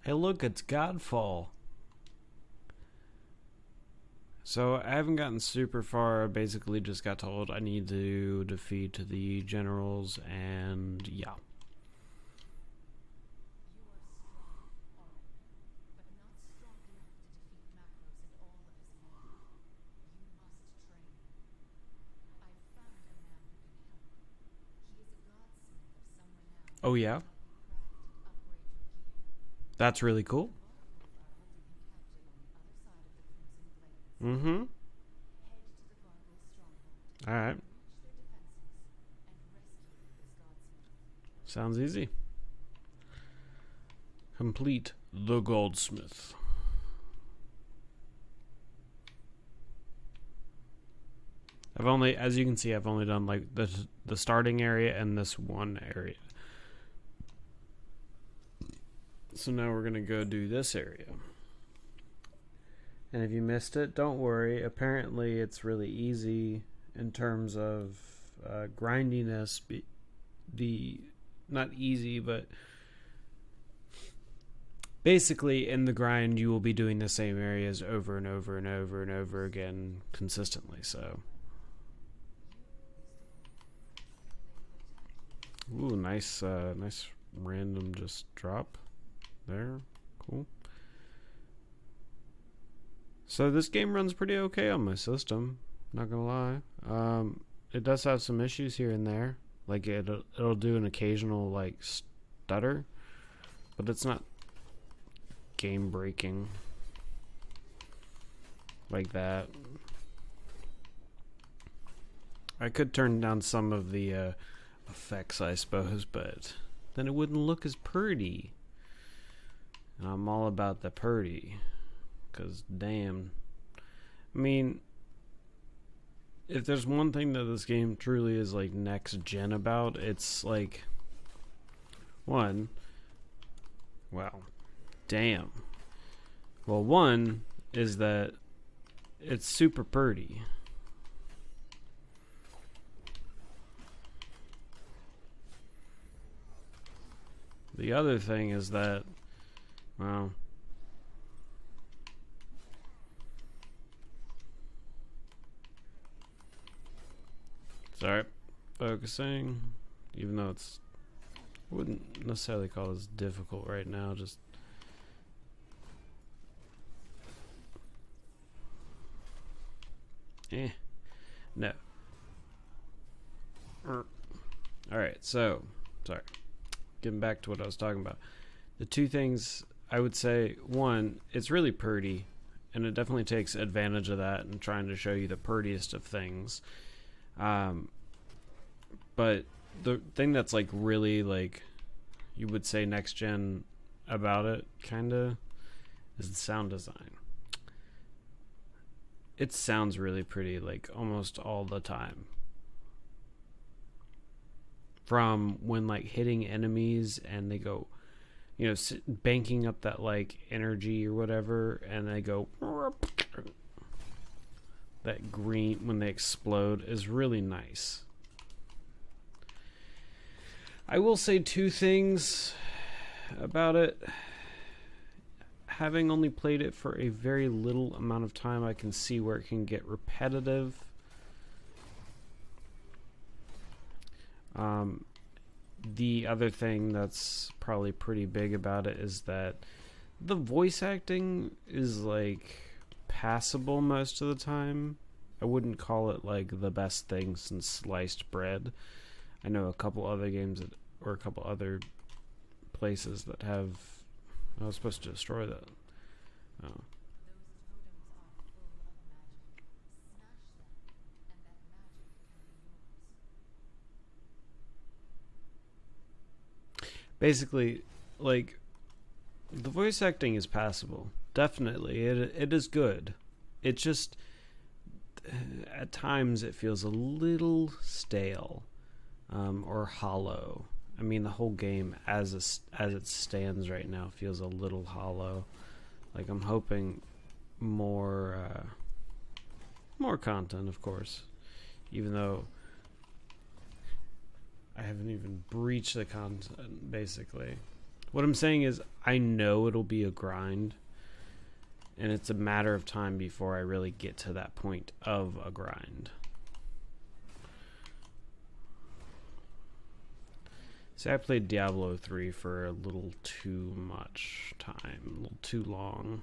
Hey, look, it's Godfall. So I haven't gotten super far. I basically just got told I need to defeat the generals, and yeah. Oh yeah, that's really cool. Mm-hmm. All right, sounds easy. Complete the goldsmith. I've only, as you can see, I've only done like the starting area and this one area. So now we're gonna go do this area. And if you missed it, don't worry. Apparently, it's really easy in terms of grindiness. The not easy, but basically in the grind, you will be doing the same areas over and over and over and over again consistently. So, ooh, nice random just drop there. Cool. So this game runs pretty okay on my system. Not gonna lie. It does have some issues here and there. Like it'll do an occasional like stutter, but it's not game breaking like that. I could turn down some of the effects, I suppose, but then it wouldn't look as pretty. And I'm all about the pretty. Because, damn. I mean, if there's one thing that this game truly is, like, next gen about, it's, like, one, wow, damn. Well, one is that it's super pretty. The other thing is that, well, sorry, focusing, even though it's, I wouldn't necessarily call this difficult right now, just no. Alright, so, sorry, getting back to what I was talking about. The two things I would say, one, it's really pretty, and it definitely takes advantage of that and trying to show you the prettiest of things. But the thing that's like really like you would say next gen about it kinda is the sound design. It sounds really pretty like almost all the time. From when like hitting enemies and they go, you know, banking up that like energy or whatever, and they go, that green when they explode is really nice. I will say two things about it. Having only played it for a very little amount of time, I can see where it can get repetitive. The other thing that's probably pretty big about it is that the voice acting is like passable most of the time. I wouldn't call it like the best thing since sliced bread. I know a couple other games that, or a couple other places that have. I was supposed to destroy that. Oh. Basically, like the voice acting is passable. Definitely, it is good. It just at times it feels a little stale or hollow. I mean, the whole game as it stands right now feels a little hollow. Like I'm hoping more content, of course. Even though I haven't even breached the content, basically. What I'm saying is, I know it'll be a grind, and it's a matter of time before I really get to that point of a grind. See, I played Diablo 3 for a little too much time, a little too long.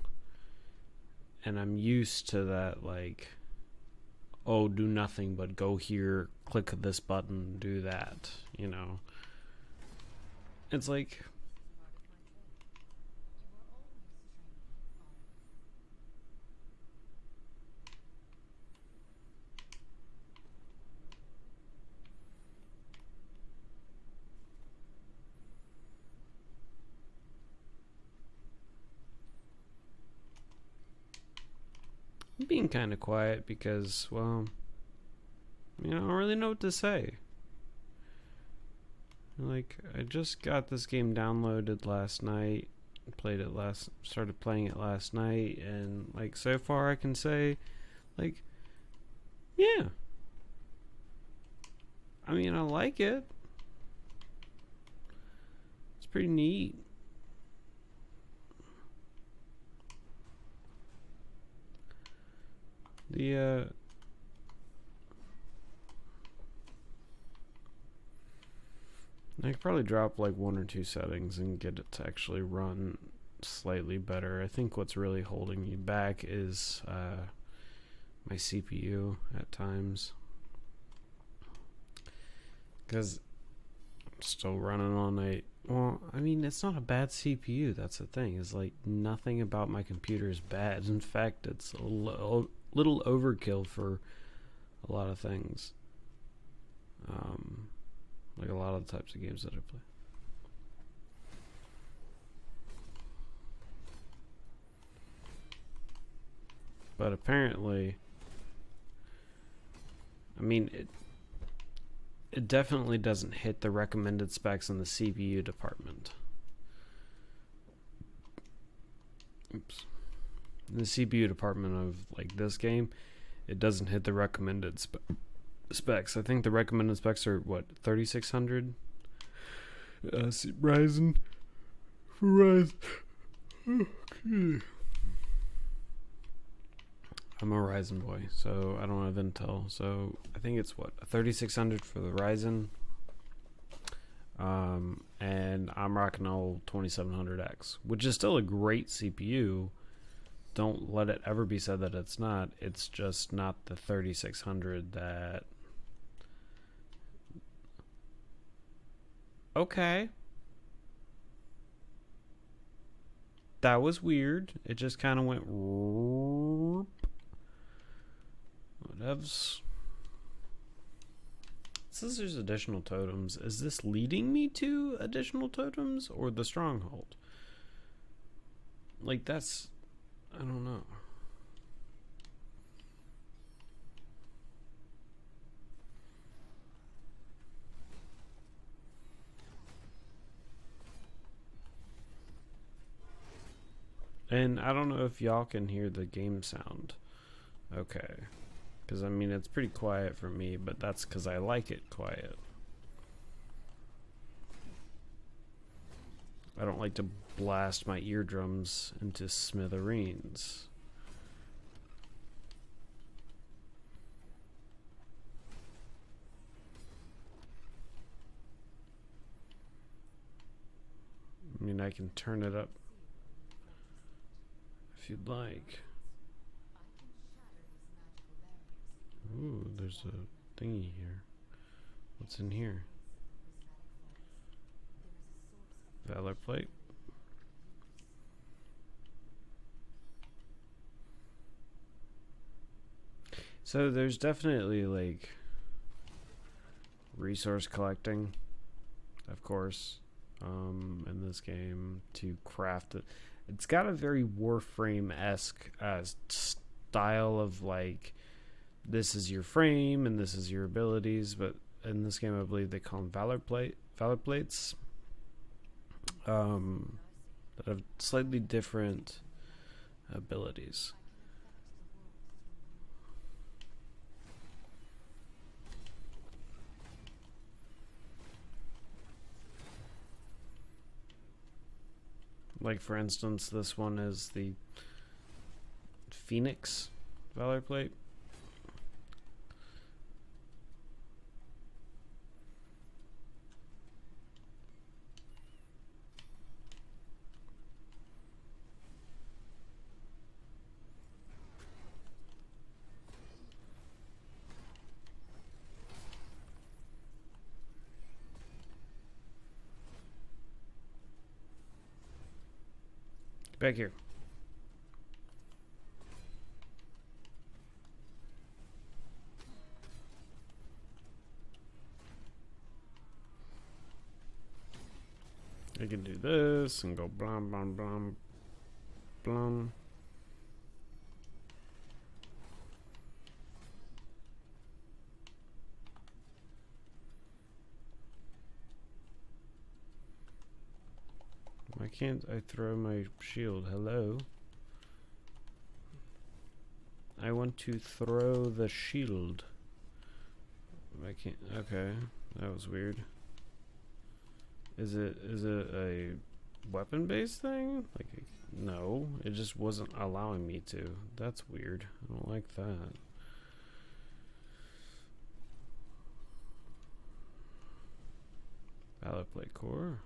And I'm used to that, like, oh, do nothing but go here, click this button, do that, you know. It's like, I'm being kind of quiet because, well, I don't really know what to say. Like, I just got this game downloaded last night, started playing it last night, and, like, so far I can say, like, yeah. I like it. It's pretty neat. I could probably drop like 1 or 2 settings and get it to actually run slightly better. I think what's really holding me back is my CPU at times, because I'm still running on it's not a bad CPU. That's the thing. Is like nothing about my computer is bad. In fact, it's a little overkill for a lot of things. Like a lot of the types of games that I play. But apparently, it definitely doesn't hit the recommended specs in the CPU department. Oops. In the CPU department of like this game, it doesn't hit the recommended specs. I think the recommended specs are what, 3600 Ryzen. I'm a Ryzen boy, so I don't have Intel. So I think it's what, a 3600 for the Ryzen. And I'm rocking an old 2700X, which is still a great CPU. Don't let it ever be said that it's not. It's just not the 3600 that... Okay. That was weird. It just kind of went... Whatevs. It says there's additional totems. Is this leading me to additional totems or the stronghold? Like, that's... I don't know. And I don't know if y'all can hear the game sound. Okay. Because, it's pretty quiet for me, but that's because I like it quiet. I don't like to blast my eardrums into smithereens. I can turn it up if you'd like. Ooh, there's a thingy here. What's in here? Valor plate. So there's definitely like resource collecting, of course, in this game to craft it. It's got a very Warframe-esque style of like, this is your frame and this is your abilities, but in this game I believe they call them valor plates, that have slightly different abilities. Like, for instance, this one is the Phoenix Valor Plate. Back here. I can do this and go blum, blum, blum, blum. Why can't I throw my shield? Hello? I want to throw the shield. I can't. Okay, that was weird. Is it a weapon-based thing? Like, no, it just wasn't allowing me to. That's weird. I don't like that. Valor Plate Core.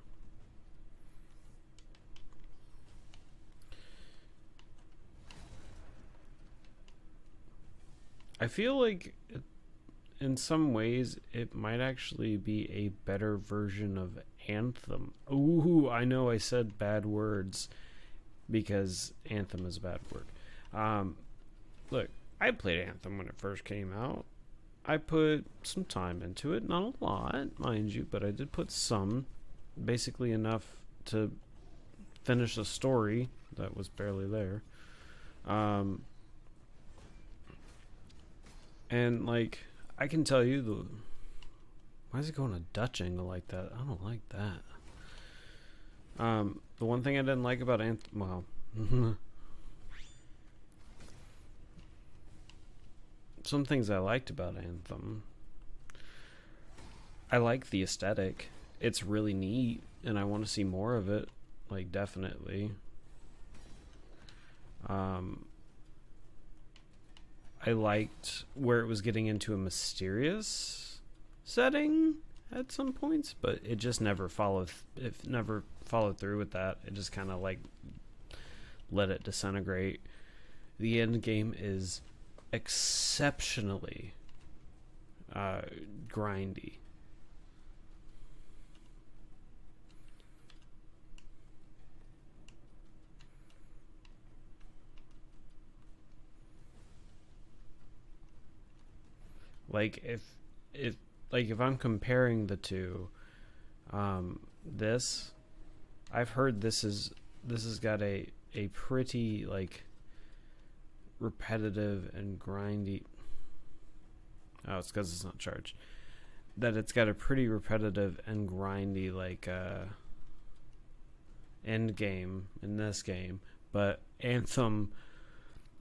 I feel like in some ways it might actually be a better version of Anthem. Ooh, I know I said bad words because Anthem is a bad word. Look, I played Anthem when it first came out. I put some time into it, not a lot, mind you, but I did put some, basically enough to finish a story that was barely there. And, like, I can tell you why is it going a Dutch angle like that? I don't like that. The one thing I didn't like about Anthem, well, some things I liked about Anthem. I like the aesthetic. It's really neat, and I want to see more of it. Like, definitely. I liked where it was getting into a mysterious setting at some points, but it just never followed. It never followed through with that. It just kind of like let it disintegrate. The end game is exceptionally grindy. Like if I'm comparing the two, this I've heard this has got a pretty like repetitive and grindy. Oh, it's because it's not charged. That it's got a pretty repetitive and grindy like end game in this game, but Anthem,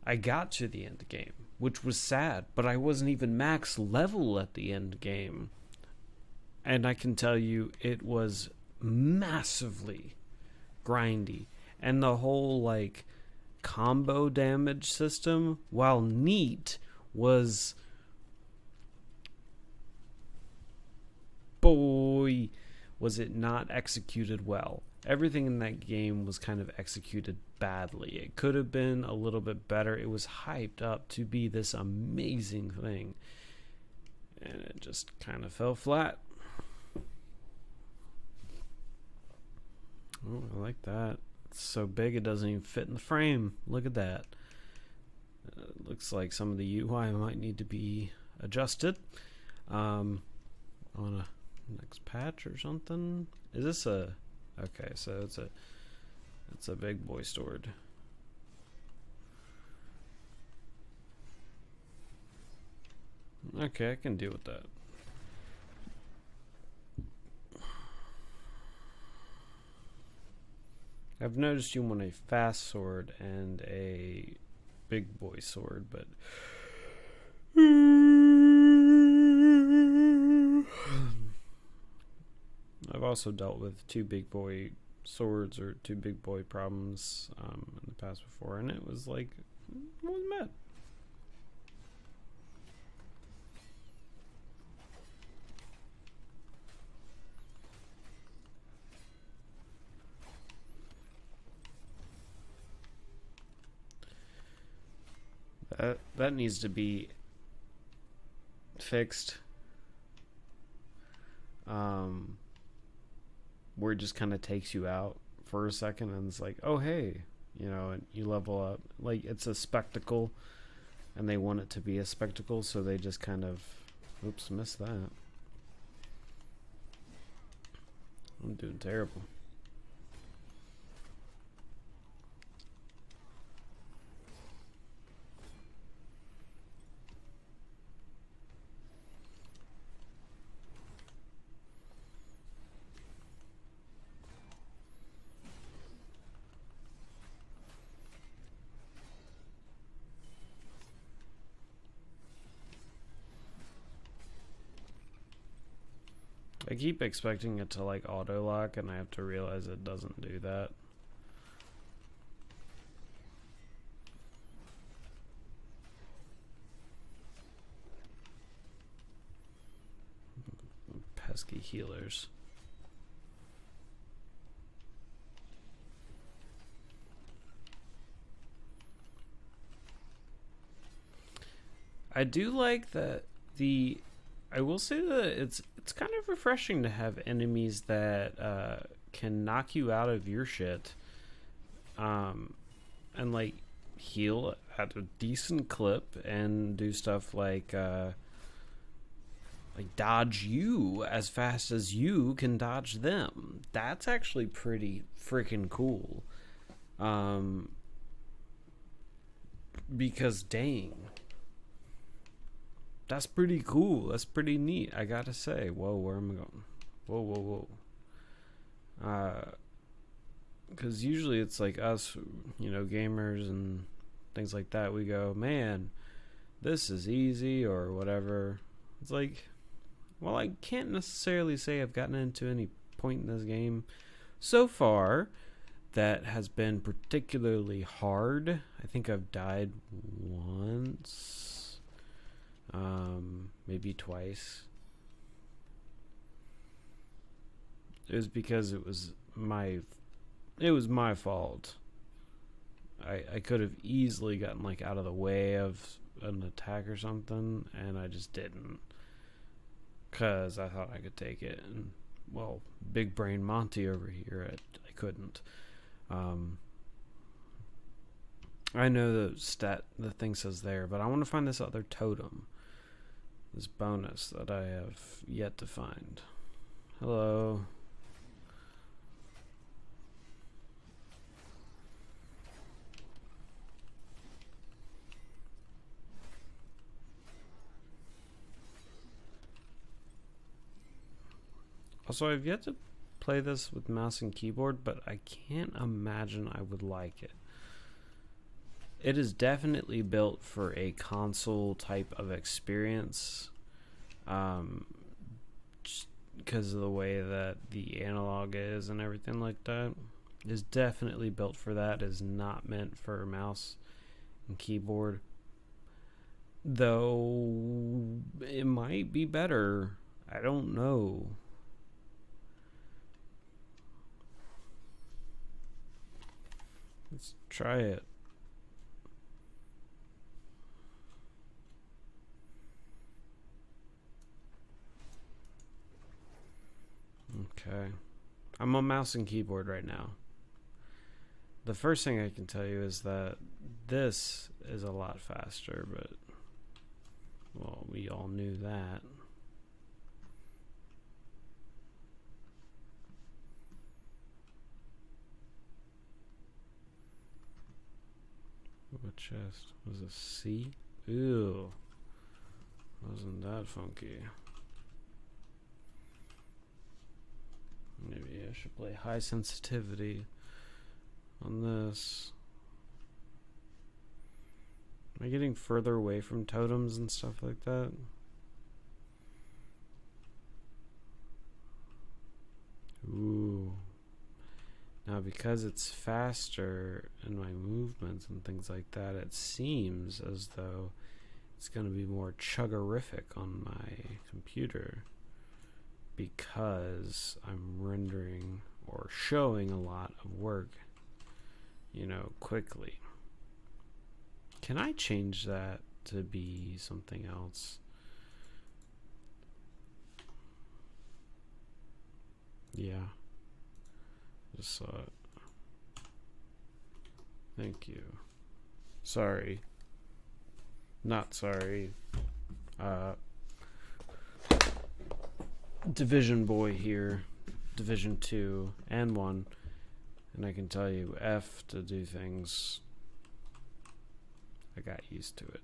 I got to the end game, which was sad, but I wasn't even max level at the end game. And I can tell you it was massively grindy. And the whole, like, combo damage system, while neat, was... boy, was it not executed well. Everything in that game was kind of executed badly. It could have been a little bit better. It was hyped up to be this amazing thing, and it just kind of fell flat. Oh, I like that. It's so big it doesn't even fit in the frame. Look at that. It looks like some of the UI might need to be adjusted on a next patch or something. Is this a... okay, so it's a big boy sword. Okay, I can deal with that. I've noticed you want a fast sword and a big boy sword, but I've also dealt with two big boy swords are two big boy problems in the past before, and it was like, it wasn't bad. That needs to be fixed. Where it just kind of takes you out for a second and it's like, oh hey, you know, and you level up. Like, it's a spectacle and they want it to be a spectacle, so they just kind of, oops, missed that. I'm doing terrible. I keep expecting it to like auto lock, and I have to realize it doesn't do that. Pesky healers. I do like that I will say that it's kind of refreshing to have enemies that can knock you out of your shit, and like heal at a decent clip and do stuff like dodge you as fast as you can dodge them. That's actually pretty freaking cool. Because dang, that's pretty cool. That's pretty neat, I gotta say. Whoa, where am I going? Whoa. Because usually it's like us, you know, gamers and things like that. We go, man, this is easy or whatever. It's like, well, I can't necessarily say I've gotten into any point in this game so far that has been particularly hard. I think I've died once. Maybe twice. It was because it was my fault. I could have easily gotten like out of the way of an attack or something, and I just didn't, because I thought I could take it. And well, big brain Monty over here, I couldn't. I know the thing says there, but I want to find this other totem, this bonus that I have yet to find. Hello. Also, I've yet to play this with mouse and keyboard, but I can't imagine I would like it. It is definitely built for a console type of experience, just because of the way that the analog is and everything like that. It is definitely built for that. It is not meant for mouse and keyboard, though it might be better. I don't know. Let's try it. Okay. I'm on mouse and keyboard right now. The first thing I can tell you is that this is a lot faster, but, well, we all knew that. What chest? Was a C? Ew. Wasn't that funky? Maybe I should play high sensitivity on this. Am I getting further away from totems and stuff like that? Ooh. because it's faster in my movements and things like that, it seems as though it's going to be more chuggerific on my computer because I'm rendering or showing a lot of work, you know, quickly. Can I change that to be something else? Yeah. Just saw it. Thank you. Sorry. Not sorry. Division boy here. Division 2 and 1. And I can tell you F to do things. I got used to it.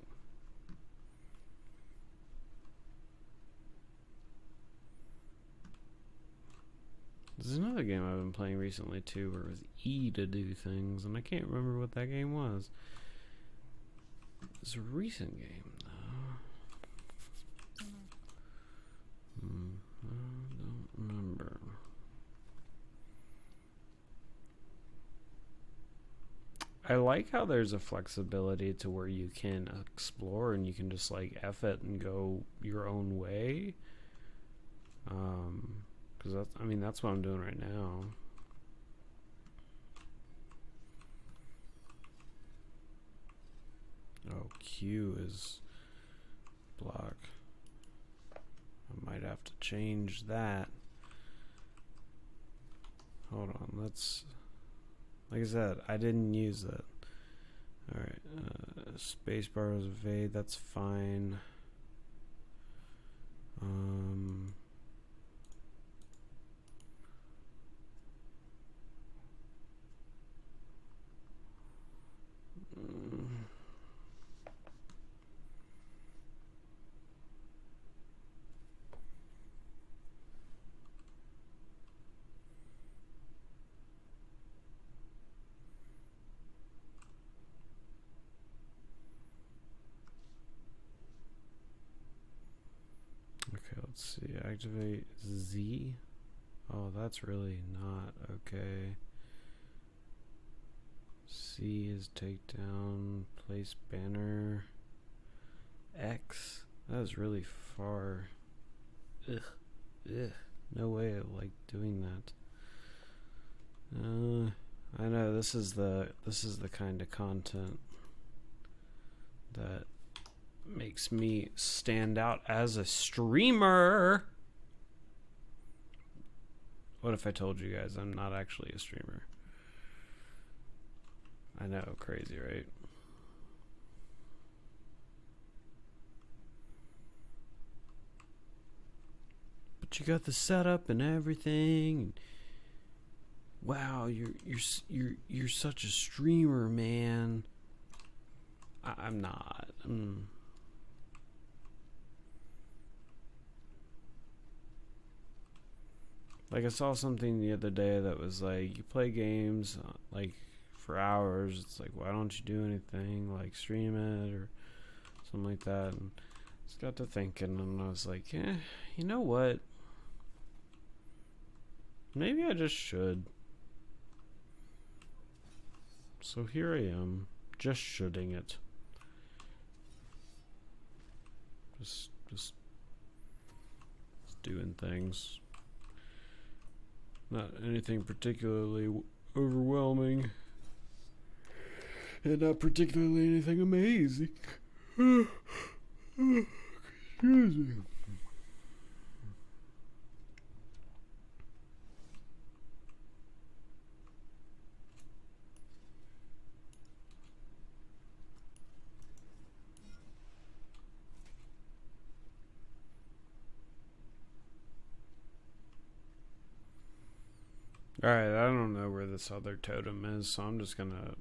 There's another game I've been playing recently too where it was E to do things, and I can't remember what that game was. It's a recent game though. I don't remember. I like how there's a flexibility to where you can explore and you can just like F it and go your own way. Because that's, I mean, that's what I'm doing right now. Oh, Q is block. I might have to change that. Hold on, let's, like I said, I didn't use that. Alright, spacebar was evade, that's fine. Okay, let's see. Activate Z. Oh, that's really not okay. C is takedown. Place banner. X. That is really far. Ugh. Ugh. No way of like doing that. I know this is the kind of content that makes me stand out as a streamer. What if I told you guys I'm not actually a streamer? I know, crazy, right? But you got the setup and everything. Wow, you're such a streamer, man. I'm not. Like I saw something the other day that was like, you play games like for hours. It's like, why don't you do anything like stream it or something like that? And just got to thinking, and I was like, you know what? Maybe I just should. So here I am, just shoulding it. Just doing things. Not anything particularly overwhelming. And not particularly anything amazing. Excuse me. Alright, I don't know where this other totem is, so I'm just gonna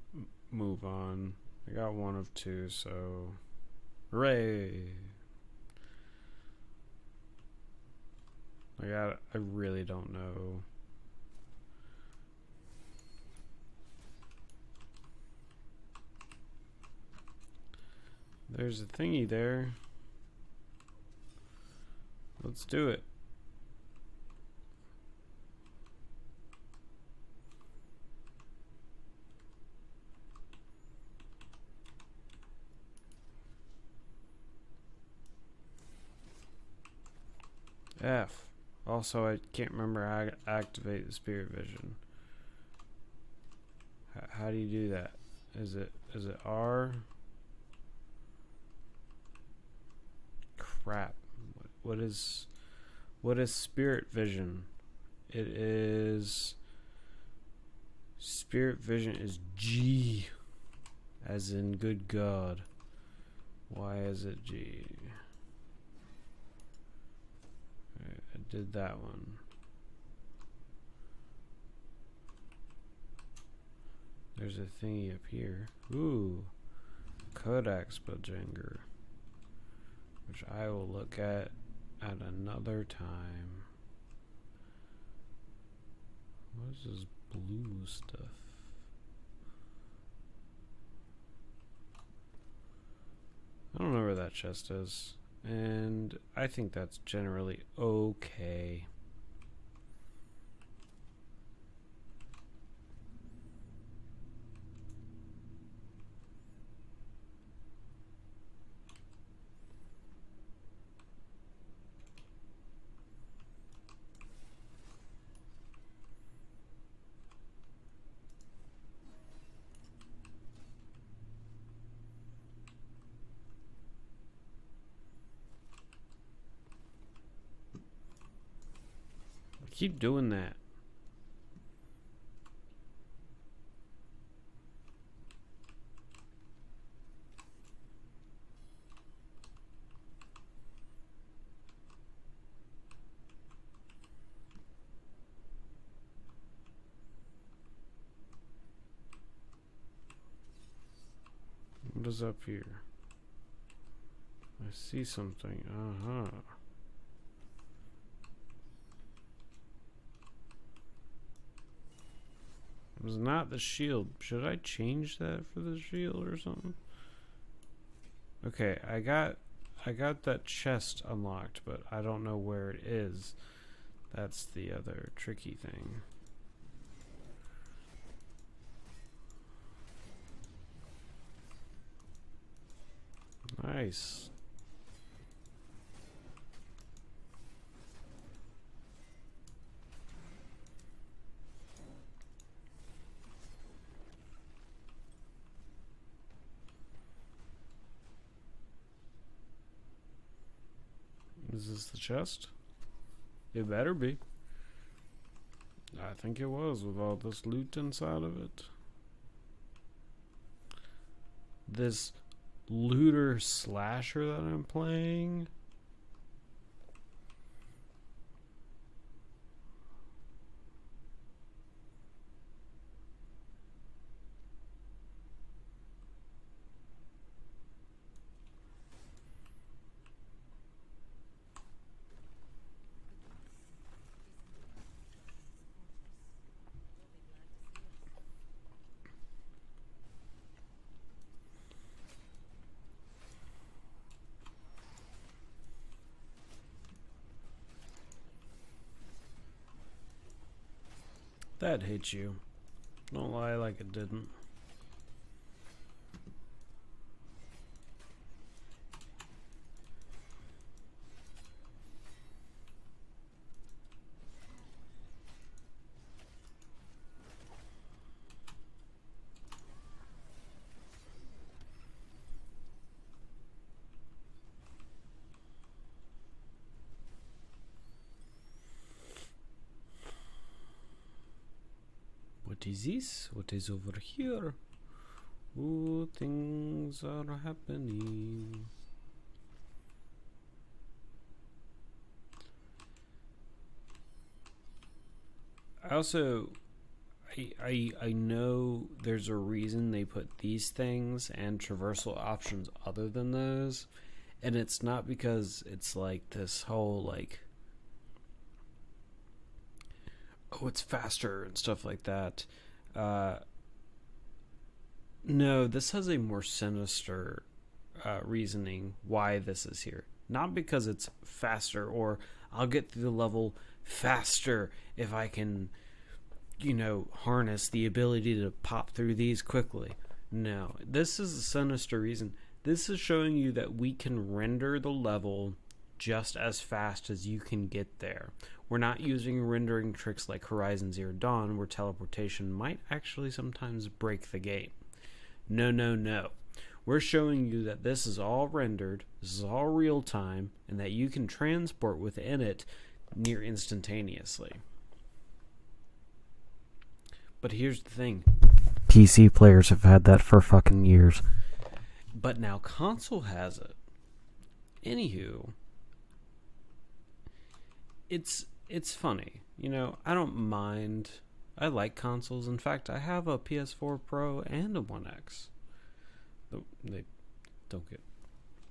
move on. I got one of two, so hooray! I really don't know. There's a thingy there. Let's do it. F. Also, I can't remember how to activate the spirit vision. How do you do that? Is it R? Crap. What is spirit vision? It is spirit vision is G, as in good God. Why is it G? Right, I did that one. There's a thingy up here. Ooh, Codex Bojanger, which I will look at another time. What is this blue stuff? I don't know where that chest is, and I think that's generally okay. Keep doing that. What is up here? I see something. Uh-huh. It was not the shield. Should I change that for the shield or something? Okay, I got that chest unlocked, but I don't know where it is. That's the other tricky thing. Nice. Is this the chest? It better be. I think it was, with all this loot inside of it. This looter slasher that I'm playing. That hit you. Don't lie like it didn't. What is this? What is over here? Oh, things are happening. I also, I know there's a reason they put these things and traversal options other than those, and it's not because it's like this whole like, oh, it's faster and stuff like that. No, this has a more sinister reasoning why this is here. Not because it's faster or I'll get through the level faster if I can, you know, harness the ability to pop through these quickly. No, this is a sinister reason. This is showing you that we can render the level just as fast as you can get there. We're not using rendering tricks like Horizon Zero Dawn, where teleportation might actually sometimes break the game. No, no, no. We're showing you that this is all rendered, this is all real time, and that you can transport within it near instantaneously. But here's the thing. PC players have had that for fucking years. But now console has it. Anywho, it's funny. You know, I don't mind. I like consoles. In fact, I have a PS4 Pro and a One X. They don't get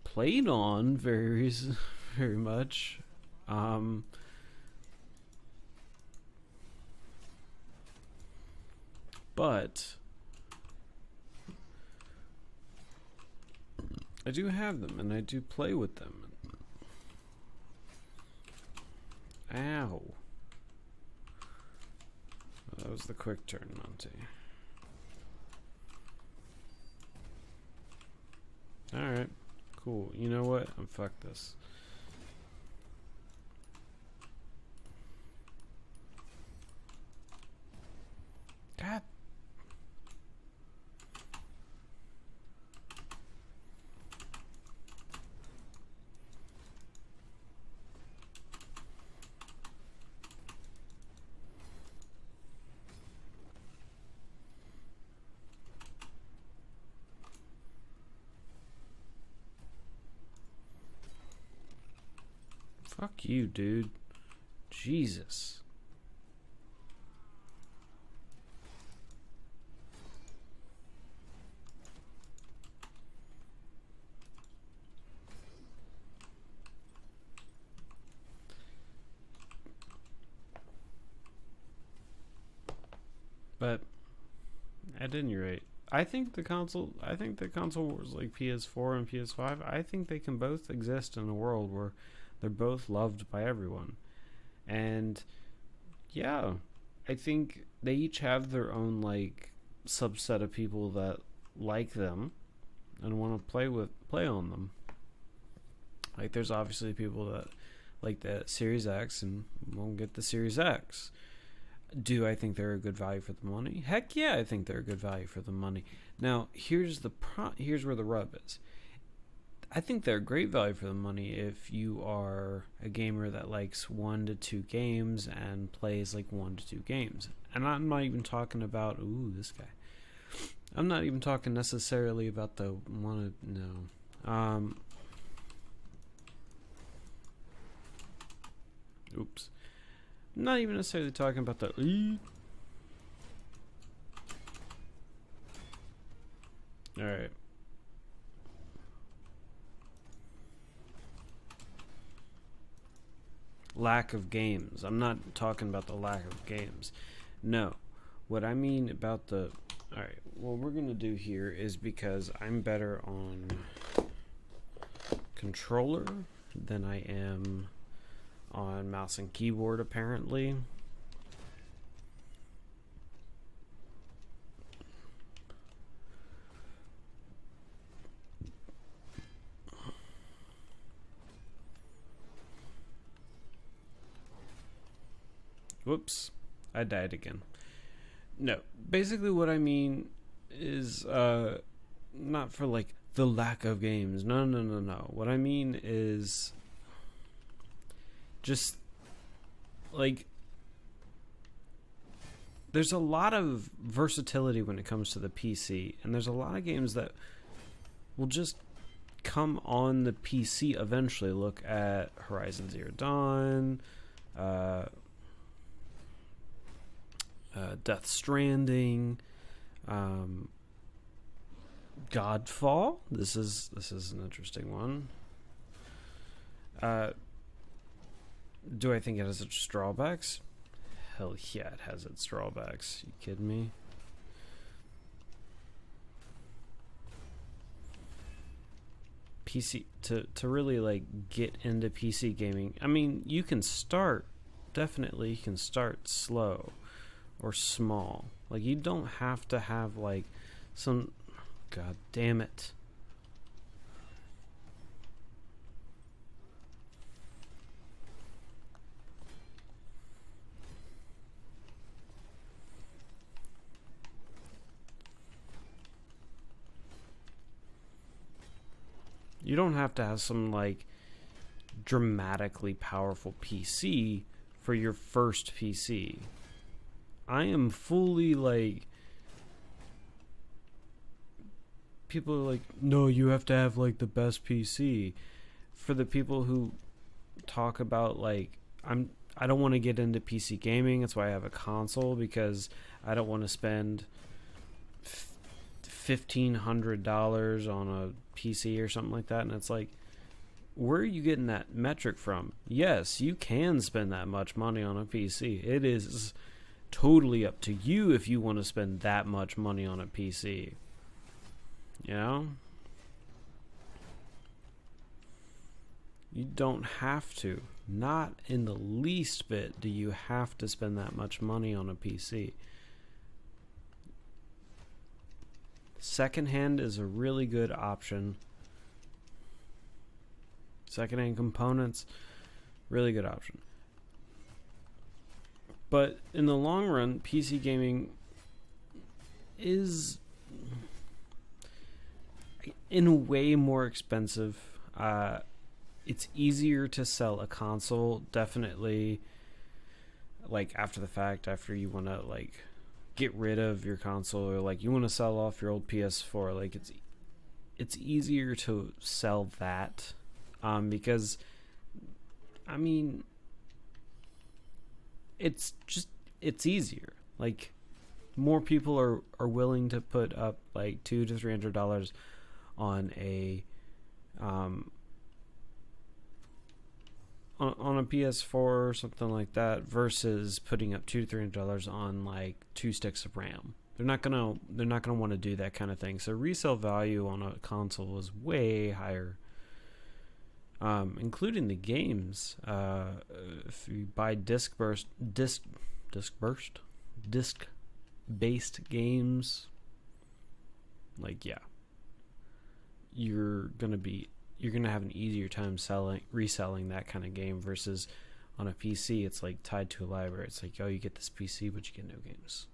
played on very much. But I do have them, and I do play with them. Ow. That was the quick turn, Monty. Alright, cool. You know what? Fuck this. God. Fuck you, dude. Jesus. But at any rate, I think the console wars like PS4 and PS5, I think they can both exist in a world where they're both loved by everyone. And yeah, I think they each have their own like subset of people that like them and want to play on them. Like there's obviously people that like the Series X and won't get the Series X. Do I think they're a good value for the money? Heck yeah, I think they're a good value for the money. Now, here's where the rub is. I think they're a great value for the money if you are a gamer that likes 1 to 2 games and plays like 1 to 2 games. And I'm not even talking about this guy. I'm not even talking necessarily about the one. No. Oops. I'm not even necessarily talking about the. All right. Lack of games. I'm not talking about the lack of games. No. What I mean about the... Alright, what we're going to do here is because I'm better on controller than I am on mouse and keyboard, apparently. Whoops, I died again. No, basically what I mean is not for like the lack of games. No. What I mean is just like there's a lot of versatility when it comes to the PC, and there's a lot of games that will just come on the PC eventually. Look at Horizon Zero Dawn, Death Stranding, Godfall. This is an interesting one. Do I think it has its drawbacks? Hell yeah, it has its drawbacks. You kidding me? PC to really like get into PC gaming. I mean, you can start slow or small. Like you don't have to have like some god damn it. You don't have to have some like dramatically powerful PC for your first PC. I am fully like, people are like, no, you have to have like the best PC. For the people who talk about like, I don't want to get into PC gaming. That's why I have a console, because I don't want to spend $1,500 on a PC or something like that. And it's like, where are you getting that metric from? Yes, you can spend that much money on a PC. It is totally up to you if you want to spend that much money on a PC. You know? You don't have to. Not in the least bit do you have to spend that much money on a PC. Secondhand is a really good option. Secondhand components, really good option. But in the long run, PC gaming is in a way more expensive. It's easier to sell a console, definitely, like after the fact, after you want to like get rid of your console, or like you want to sell off your old PS4. Like it's easier to sell that, because I mean, it's easier. Like, more people are willing to put up like $200 to $300 on a on a PS4 or something like that, versus putting up $200 to $300 on like 2 sticks of RAM. They're not gonna want to do that kind of thing. So resale value on a console is way higher, including the games. If you buy disc-based games, like, yeah, you're gonna have an easier time reselling that kind of game, versus on a PC it's like tied to a library. It's like, oh, you get this PC but you get no games.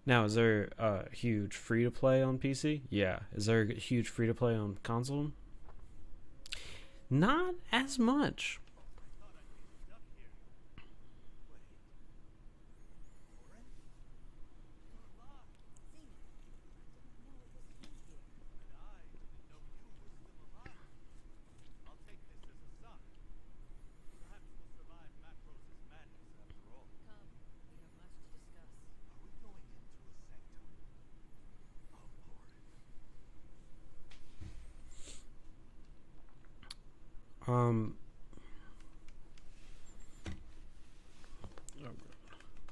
Now, is there a huge free to play on PC? Yeah. Is there a huge free to play on console? Not as much.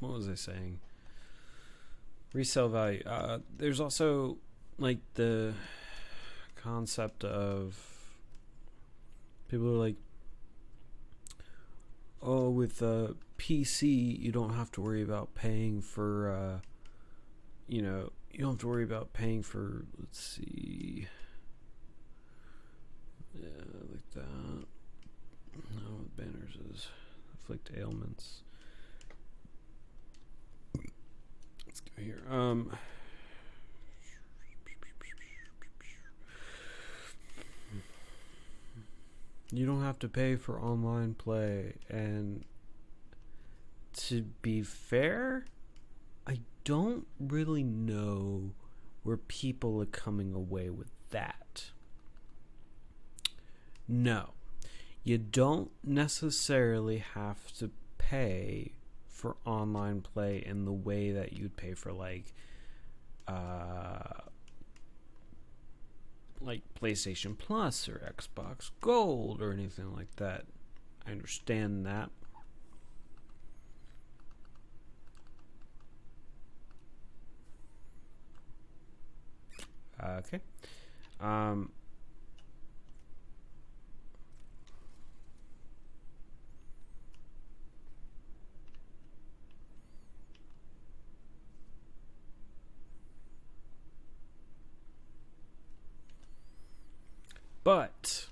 What was I saying? Resale value. There's also like the concept of people are like, oh, with a PC you don't have to worry about paying for you don't have to worry about paying for, let's see, yeah, like that. No, banners is afflict ailments. Let's go here. You don't have to pay for online play, and to be fair, I don't really know where people are coming away with that. No, you don't necessarily have to pay for online play in the way that you'd pay for like PlayStation Plus or Xbox Gold or anything like that. I understand that. Okay. But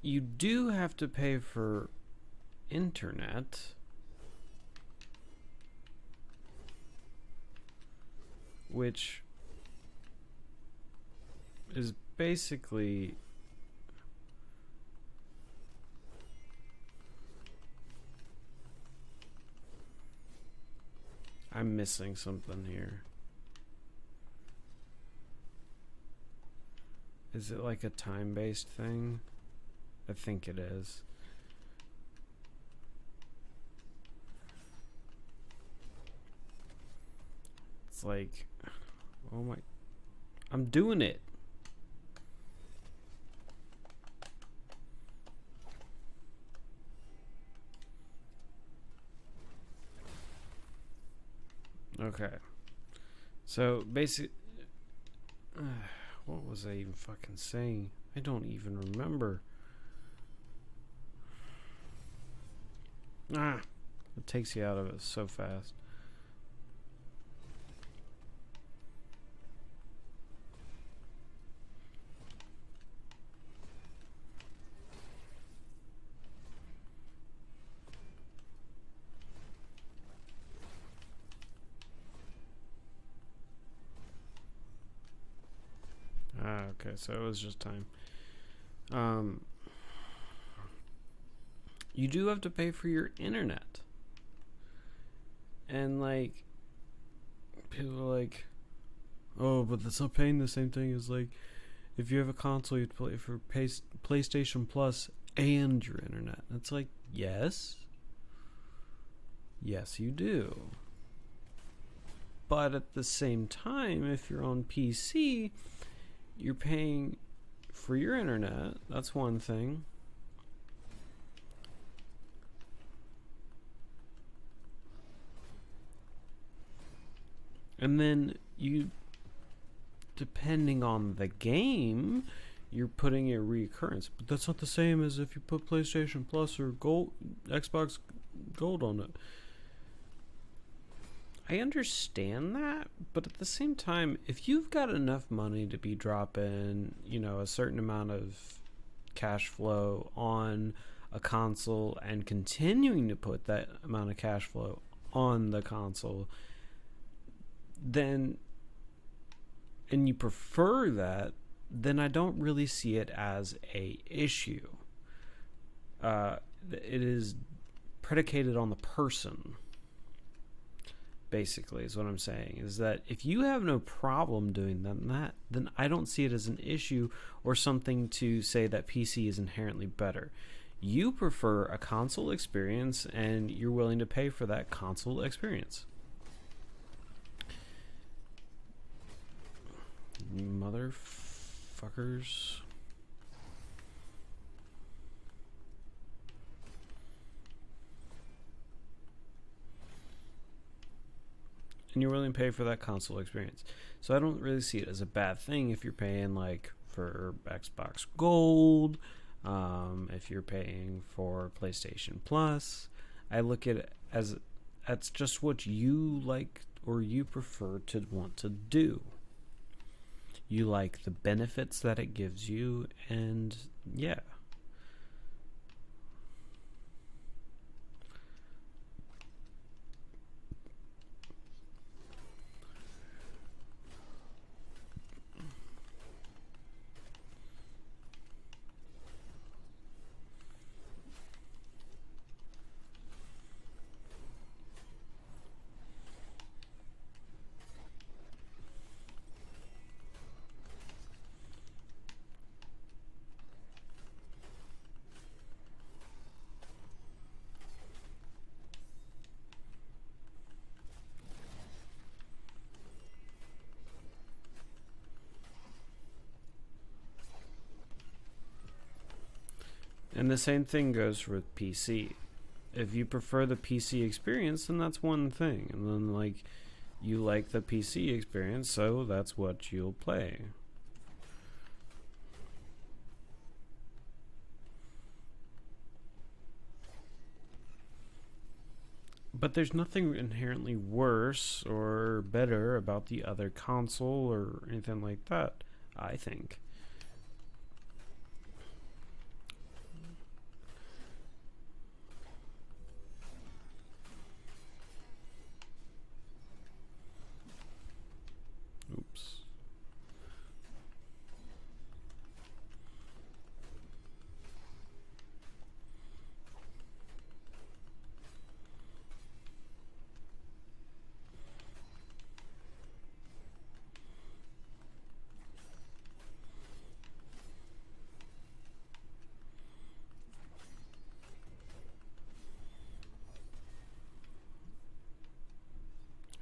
you do have to pay for internet which is basically I'm missing something here. Is it like a time-based thing? I think it is. It's like, oh my, I'm doing it. Okay. So basically, what was I even fucking saying? I don't even remember. It takes you out of it so fast. Okay, so it was just time. You do have to pay for your internet. And like, people are like, oh, but that's not paying the same thing as like, if you have a console, you have to play for PlayStation Plus and your internet. It's like, yes. Yes, you do. But at the same time, if you're on PC, you're paying for your internet. That's one thing. And then you, depending on the game, you're putting a reoccurrence. But that's not the same as if you put PlayStation Plus or Xbox Gold on it. I understand that, but at the same time, if you've got enough money to be dropping, a certain amount of cash flow on a console and continuing to put that amount of cash flow on the console, then, and you prefer that, then I don't really see it as a issue. It is predicated on the person. Basically, is what I'm saying, is that if you have no problem doing that, then I don't see it as an issue or something to say that PC is inherently better. You prefer a console experience and you're willing to pay for that console experience. Motherfuckers. And you're willing to pay for that console experience. So I don't really see it as a bad thing if you're paying like for Xbox Gold, if you're paying for PlayStation Plus. I look at it as that's just what you like or you prefer to want to do. You like the benefits that it gives you, and yeah. And the same thing goes with PC. If you prefer the PC experience, then that's one thing. And then, like, you like the PC experience, so that's what you'll play. But there's nothing inherently worse or better about the other console or anything like that, I think.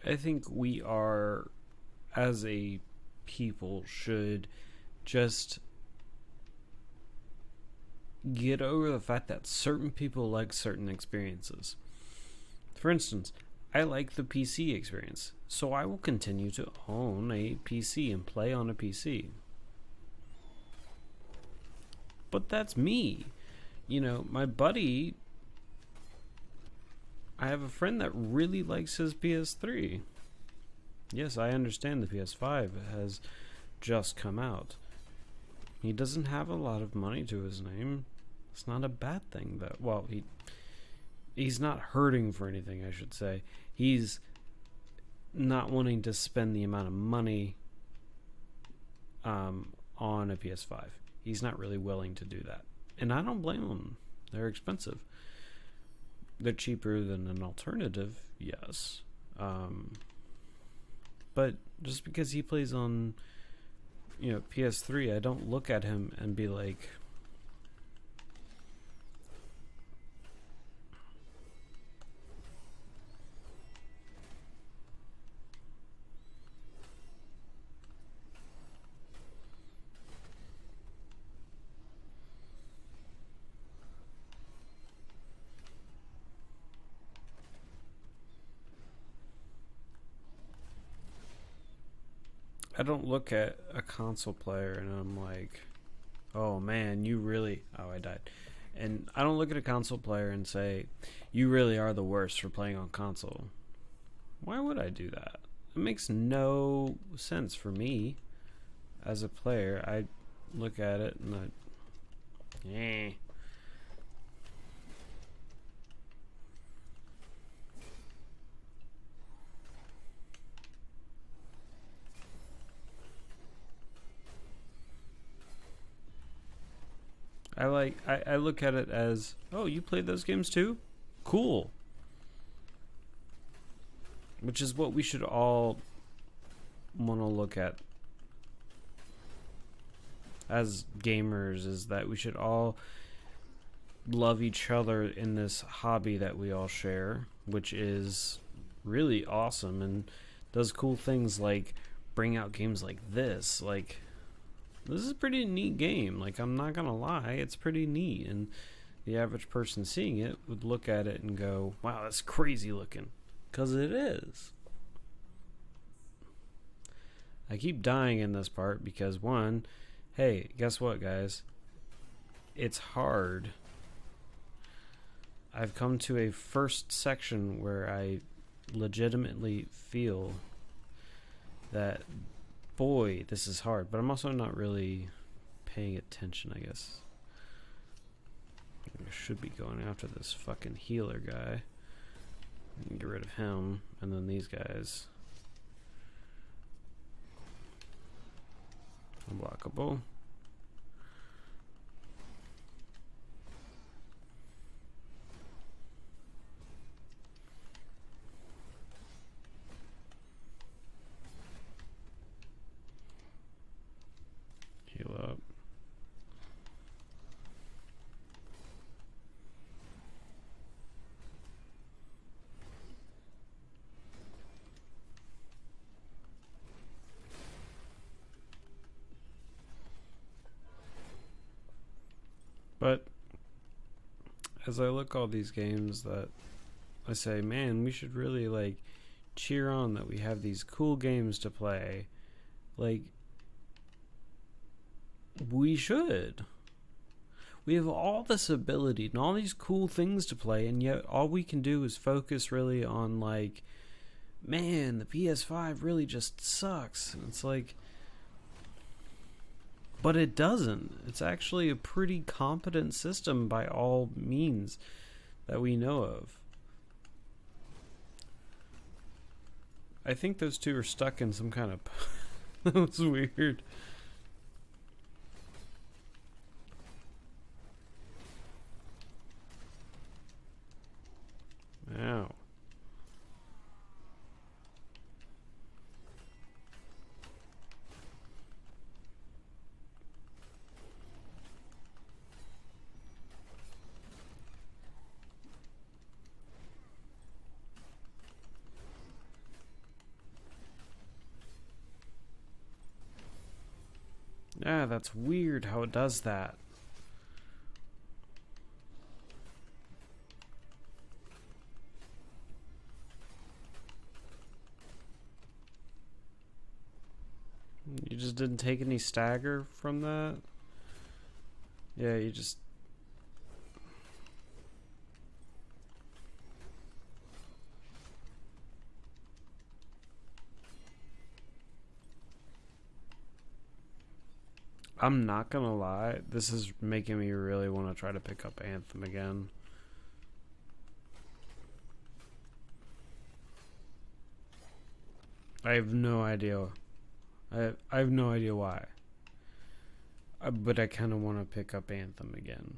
I think we are, as a people, should just get over the fact that certain people like certain experiences. For instance, I like the PC experience, so I will continue to own a PC and play on a PC. But that's me. You know, my buddy, I have a friend that really likes his PS3. Yes, I understand the PS5 has just come out. He doesn't have a lot of money to his name. It's not a bad thing, though. Well, he's not hurting for anything, I should say. He's not wanting to spend the amount of money on a PS5. He's not really willing to do that. And I don't blame him. They're expensive. They're cheaper than an alternative, yes. But just because he plays on, PS3, I don't look at him and be like, I don't look at a console player and I'm like, oh man, you really, oh, I died. And I don't look at a console player and say, you really are the worst for playing on console. Why would I do that? It makes no sense for me as a player. I look at it and I look at it as, oh, you played those games too? Cool. Which is what we should all want to look at as gamers, is that we should all love each other in this hobby that we all share, which is really awesome and does cool things like bring out games like this. Like, this is a pretty neat game. Like, I'm not gonna lie, it's pretty neat, and the average person seeing it would look at it and go, wow, that's crazy looking, because it is. I keep dying in this part because, one, hey, guess what, guys? It's hard. I've come to a first section where I legitimately feel that, boy, this is hard. But I'm also not really paying attention, I guess. I should be going after this fucking healer guy. Get rid of him. And then these guys. Unblockable. Heal up. But as I look all these games that I say, man, we should really like cheer on that we have these cool games to play. Like, we should. We have all this ability and all these cool things to play, and yet all we can do is focus really on like, man, the PS5 really just sucks. And it's like, but it doesn't. It's actually a pretty competent system by all means that we know of. I think those two are stuck in some kind of... That was weird. Ow. Yeah, that's weird how it does that. You just didn't take any stagger from that? Yeah, you just... I'm not gonna lie, this is making me really want to try to pick up Anthem again. I have no idea. I have no idea why. But I kind of want to pick up Anthem again.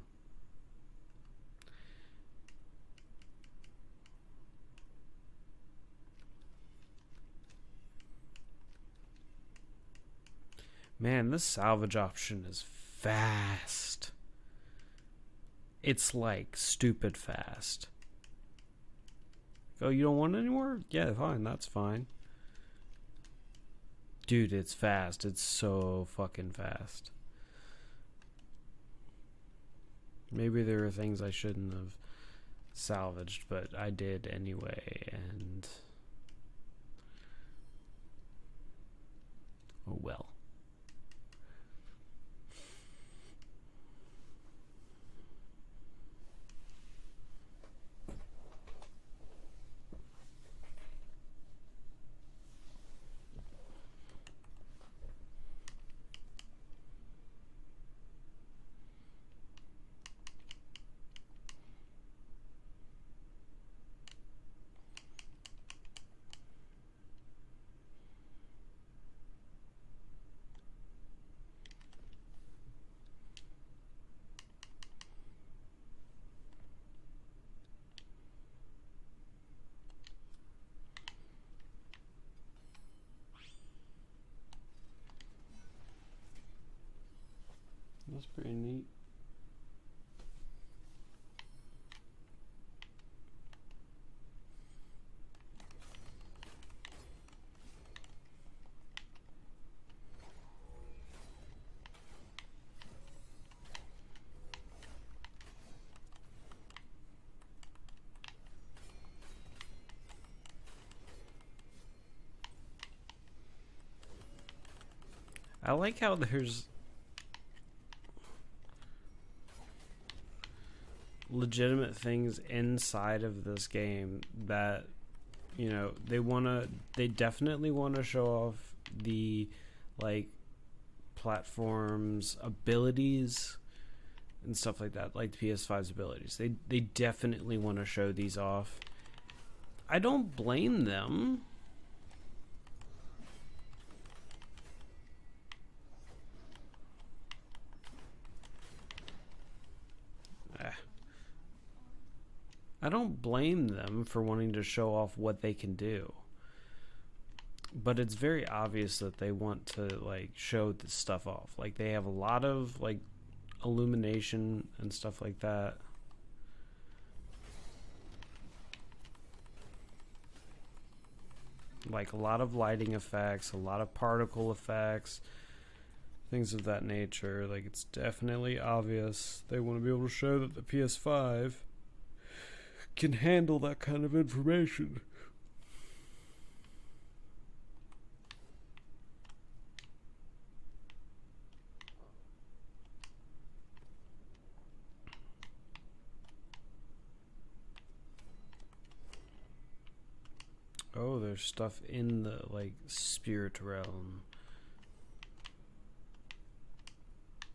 Man, this salvage option is fast. It's like stupid fast. Oh, you don't want it anymore? Yeah, fine, that's fine. Dude, it's fast. It's so fucking fast. Maybe there are things I shouldn't have salvaged, but I did anyway, and... oh well. That's pretty neat. I like how there's legitimate things inside of this game that, you know, they definitely want to show off the, like, platform's abilities and stuff like that, like the PS5's abilities. They definitely want to show these off. I don't blame them. I don't blame them for wanting to show off what they can do. But it's very obvious that they want to, like, show this stuff off. Like, they have a lot of, like, illumination and stuff like that. Like, a lot of lighting effects, a lot of particle effects, things of that nature. Like, it's definitely obvious they want to be able to show that the PS5 can handle that kind of information. Oh, there's stuff in the, like, spirit realm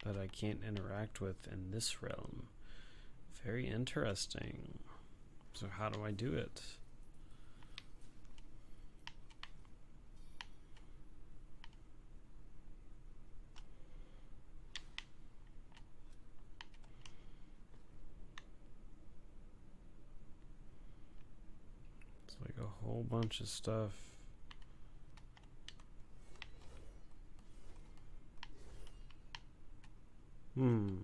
that I can't interact with in this realm. Very interesting. So how do I do it? It's like a whole bunch of stuff. Hmm.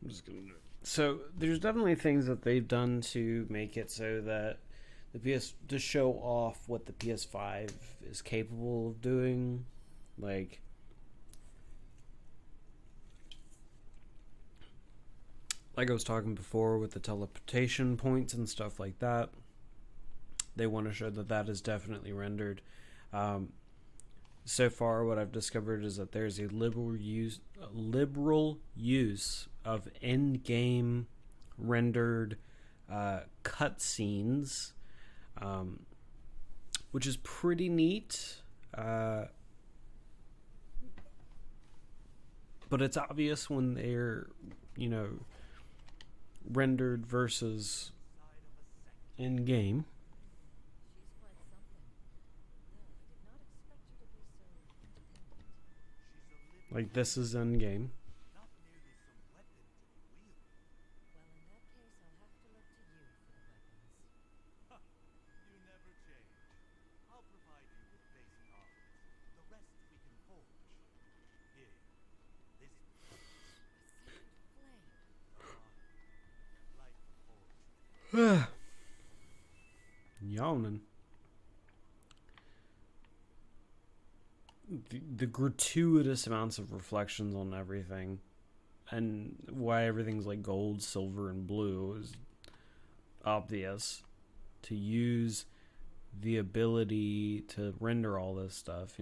I'm just gonna do it. So there's definitely things that they've done to make it so that the PS to show off what the PS5 is capable of doing, like I was talking before with the teleportation points and stuff like that. They want to show that that is definitely rendered. Um, so far, what I've discovered is that there's a liberal use of in-game rendered cutscenes, which is pretty neat. But it's obvious when they're, rendered versus in-game. Like, this is in-game. Yawning. The gratuitous amounts of reflections on everything, and why everything's like gold, silver, and blue is obvious. To use the ability to render all this stuff,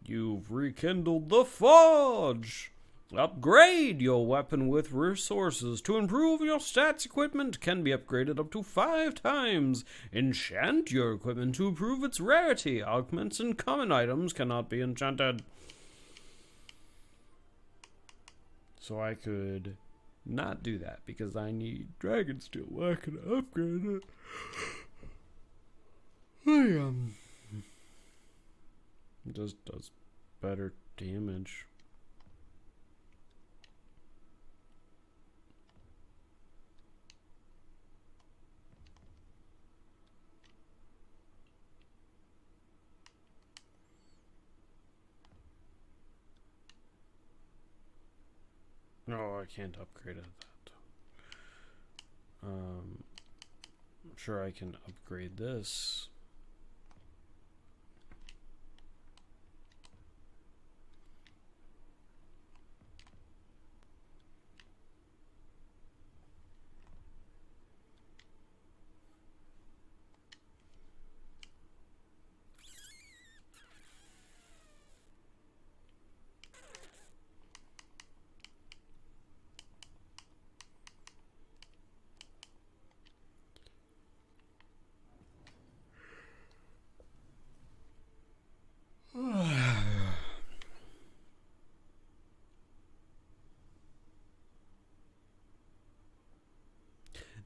You've rekindled the forge! Upgrade your weapon with resources. To improve your stats, equipment can be upgraded up to 5 times. Enchant your equipment to improve its rarity. Augments and common items cannot be enchanted. So I could not do that because I need dragon steel. I can upgrade it. It just does better damage. No, I can't upgrade it that. I'm sure I can upgrade this.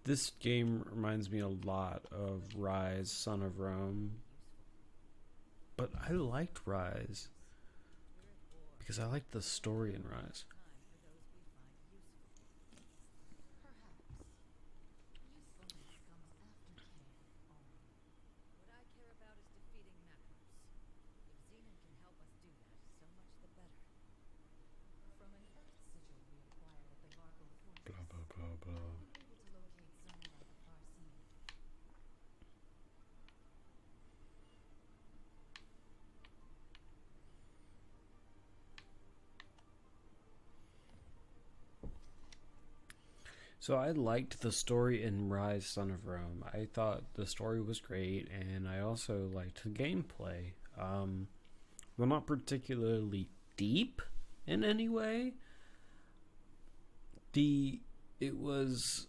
This game reminds me a lot of Rise, Son of Rome. But I liked Rise because I liked the story in Rise. Blah, blah, blah, blah. So I liked the story in Rise, Son of Rome. I thought the story was great, and I also liked the gameplay. Well, not particularly deep in any way. It was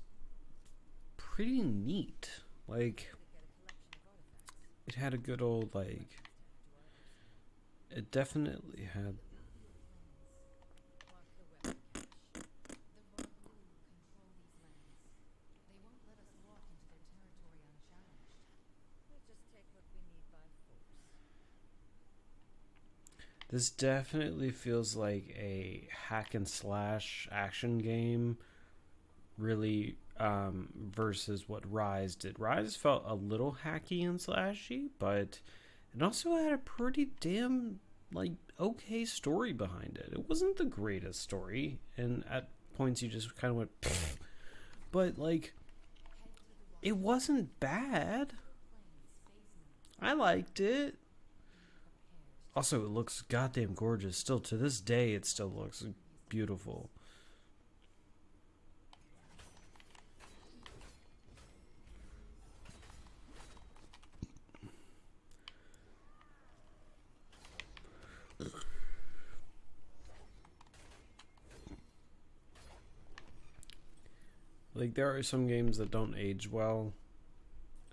pretty neat. Like, it had a good old, it definitely had. This definitely feels like a hack and slash action game, really versus what Rise did. Rise felt a little hacky and slashy, but it also had a pretty damn like okay story behind it. It wasn't the greatest story, and at points you just kind of went, pfft. But like, it wasn't bad. I liked it. Also, it looks goddamn gorgeous. Still to this day, it still looks beautiful. Like, there are some games that don't age well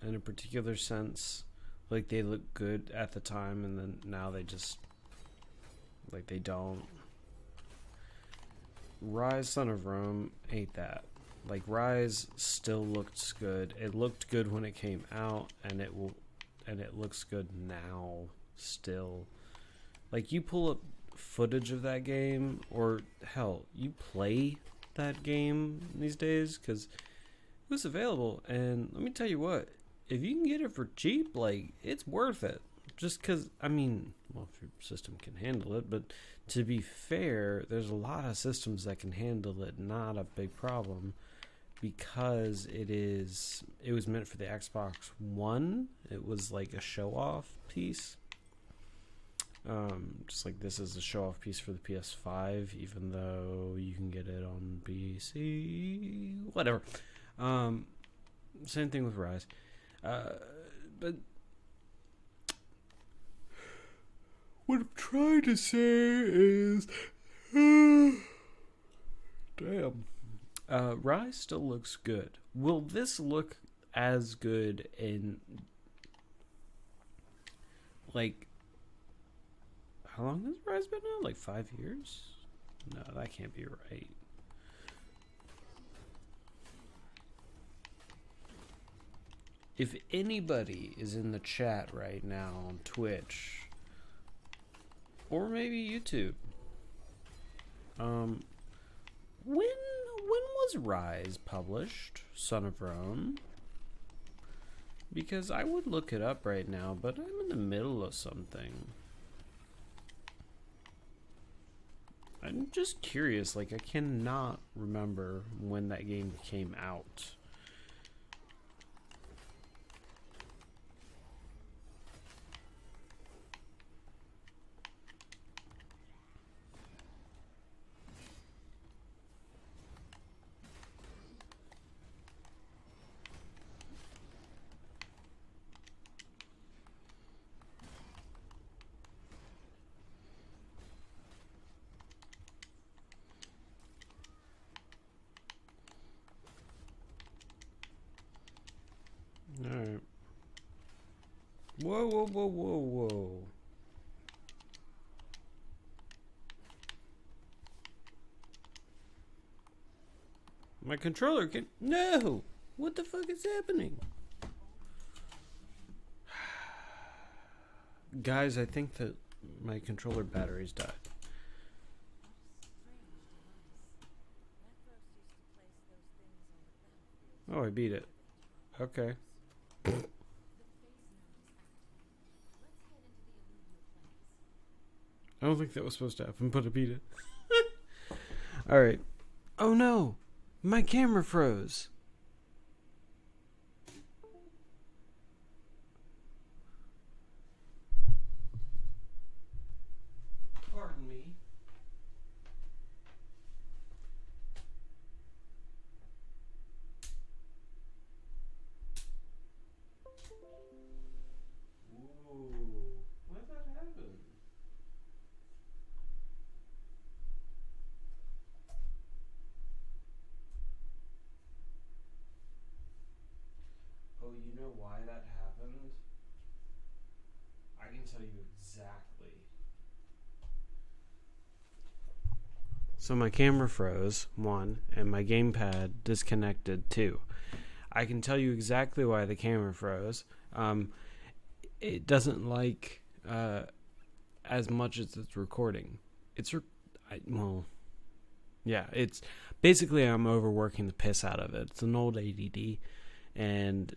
in a particular sense. Like, they look good at the time, and then now they just, like, they don't. Rise Son of Rome ain't that. Like, Rise still looks good. It looked good when it came out, and it looks good now still. Like, you pull up footage of that game, or hell, you play that game these days, because it was available, and let me tell you what, if you can get it for cheap, like, it's worth it. Just because, I mean, well, if your system can handle it, but to be fair, there's a lot of systems that can handle it, not a big problem, because it was meant for the Xbox One. It was like a show-off piece. Just like this is a show-off piece for the PS5, even though you can get it on PC, whatever. Same thing with Rise. But what I'm trying to say is, damn, Rise still looks good. Will this look as good in, like, how long has Rise been out? Like 5 years? No, that can't be right. If anybody is in the chat right now on Twitch, or maybe YouTube, when was Rise published? Son of Rome? Because I would look it up right now, but I'm in the middle of something. I'm just curious, like, I cannot remember when that game came out. Alright. Whoa, whoa, whoa, whoa, whoa. My controller can... No! What the fuck is happening? Guys, I think that my controller battery's died. Oh, I beat it. Okay. I don't think that was supposed to happen, but I beat it. Alright. Oh no! My camera froze. Pardon me. Whoa. Why'd that happen? Oh, you know why that happened? I can tell you exactly. So my camera froze, one, and my gamepad disconnected, two. I can tell you exactly why the camera froze. It doesn't like as much as it's recording. It's Basically, I'm overworking the piss out of it. It's an old ADD, and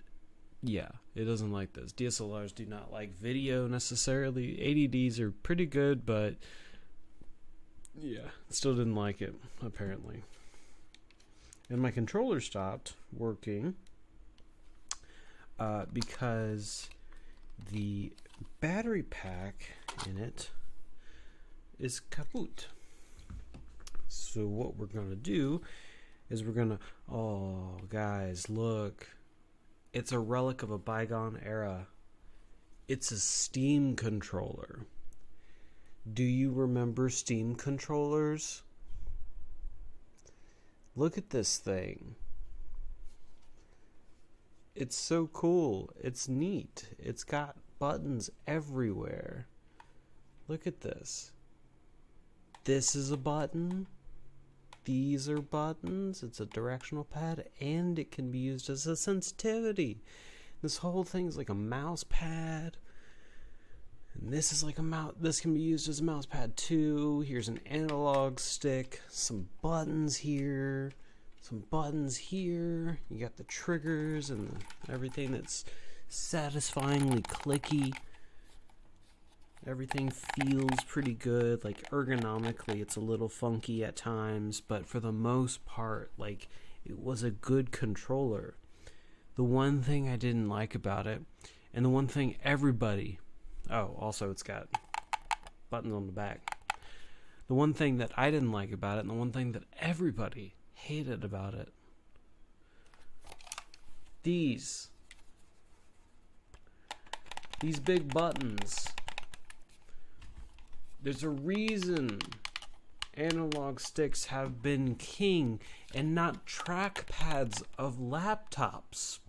yeah, it doesn't like this. DSLRs do not like video necessarily. ADDs are pretty good, but yeah, still didn't like it, apparently. And my controller stopped working because the battery pack in it is kaput. So what we're going to do is we're going to... Oh, guys, look. It's a relic of a bygone era. It's a Steam controller. Do you remember Steam controllers? Look at this thing. It's so cool. It's neat. It's got buttons everywhere. Look at this. This is a button. These are buttons. It's a directional pad, and it can be used as a sensitivity. This whole thing's like a mouse pad. And this is like a mouse. This can be used as a mouse pad too. Here's an analog stick. Some buttons here. Some buttons here. You got the triggers and everything that's satisfyingly clicky. Everything feels pretty good. Like, ergonomically, it's a little funky at times, but for the most part, like, it was a good controller. The one thing I didn't like about it, and the one thing everybody... Oh, also it's got buttons on the back. The one thing that I didn't like about it, and the one thing that everybody hated about it, these big buttons. There's a reason analog sticks have been king and not trackpads of laptops.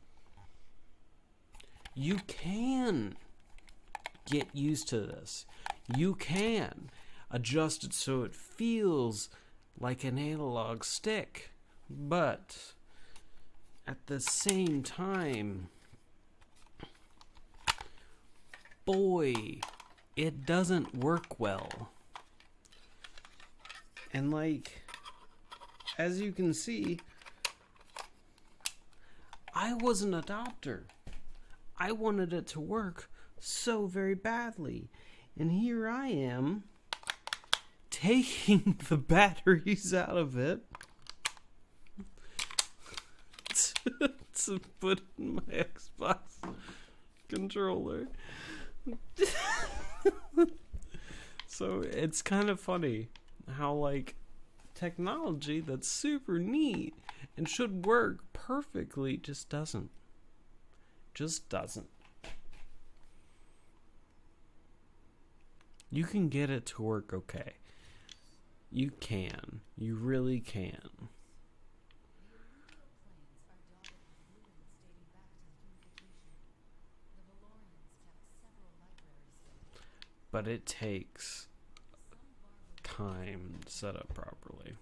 You can get used to this. You can adjust it so it feels like an analog stick. But at the same time, boy, it doesn't work well. And like, as you can see, I was an adopter. I wanted it to work so very badly. And here I am, taking the batteries out of it to put in my Xbox controller. So it's kind of funny how, like, technology that's super neat and should work perfectly just doesn't. Just doesn't. You can get it to work okay. You can. You really can. But it takes time to set up properly.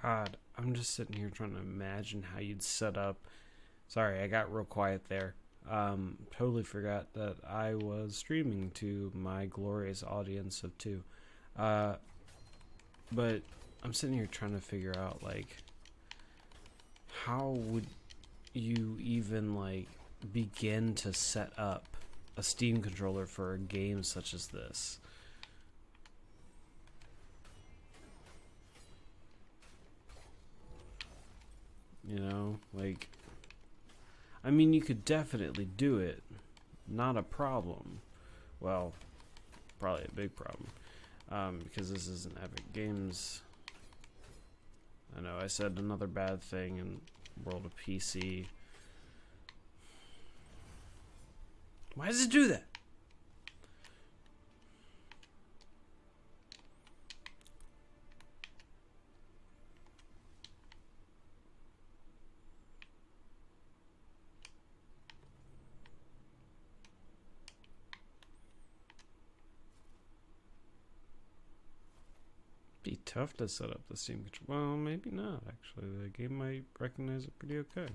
God, I'm just sitting here trying to imagine how you'd set up. Sorry, I got real quiet there. Totally forgot that I was streaming to my glorious audience of 2. But I'm sitting here trying to figure out, like, how would you even, like, begin to set up a Steam controller for a game such as this? You know, like, I mean, you could definitely do it. Not a problem. Well, probably a big problem. Because this is an Epic Games. I know I said another bad thing in World of PC. Why does it do that? Be tough to set up the Steam controller. Well, maybe not, actually. The game might recognize it pretty okay.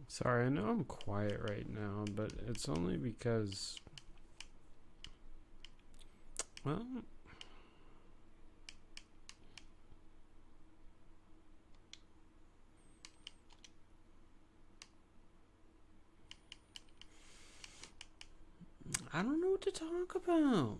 Sorry, I know I'm quiet right now, but it's only because, well, I don't know what to talk about.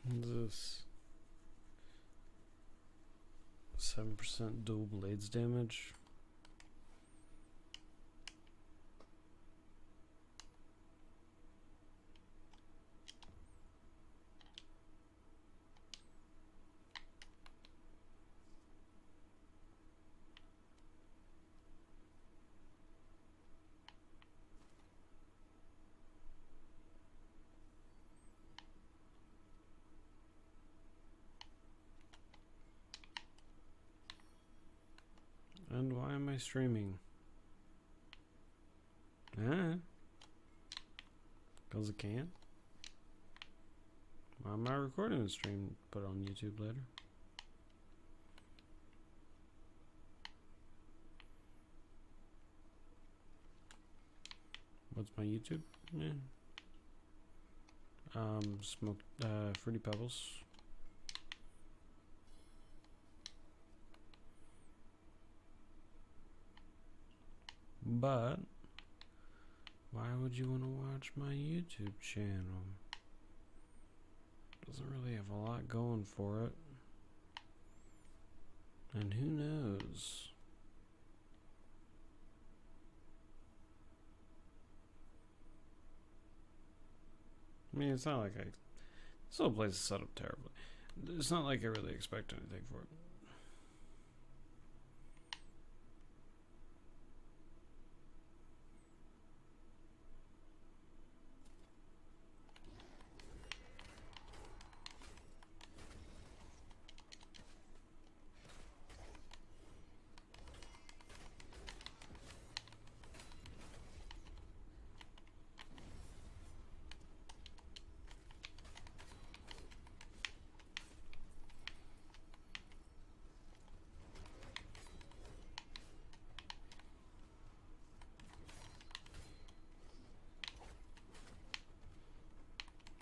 This 7% dual blades damage. And why am I streaming? Because I can. Why am I recording the stream? Put it on YouTube later. What's my YouTube? Yeah. Smoked Fruity Pebbles. But why would you want to watch my YouTube channel? Doesn't really have a lot going for it. And who knows? I mean, it's not like this whole place is set up terribly. It's not like I really expect anything for it.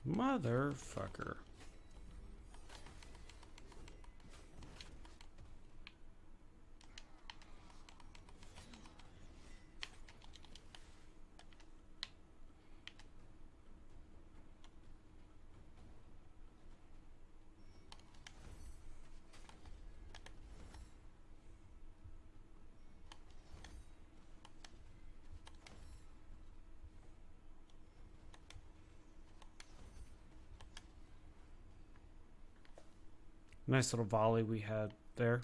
Motherfucker. Nice little volley we had there.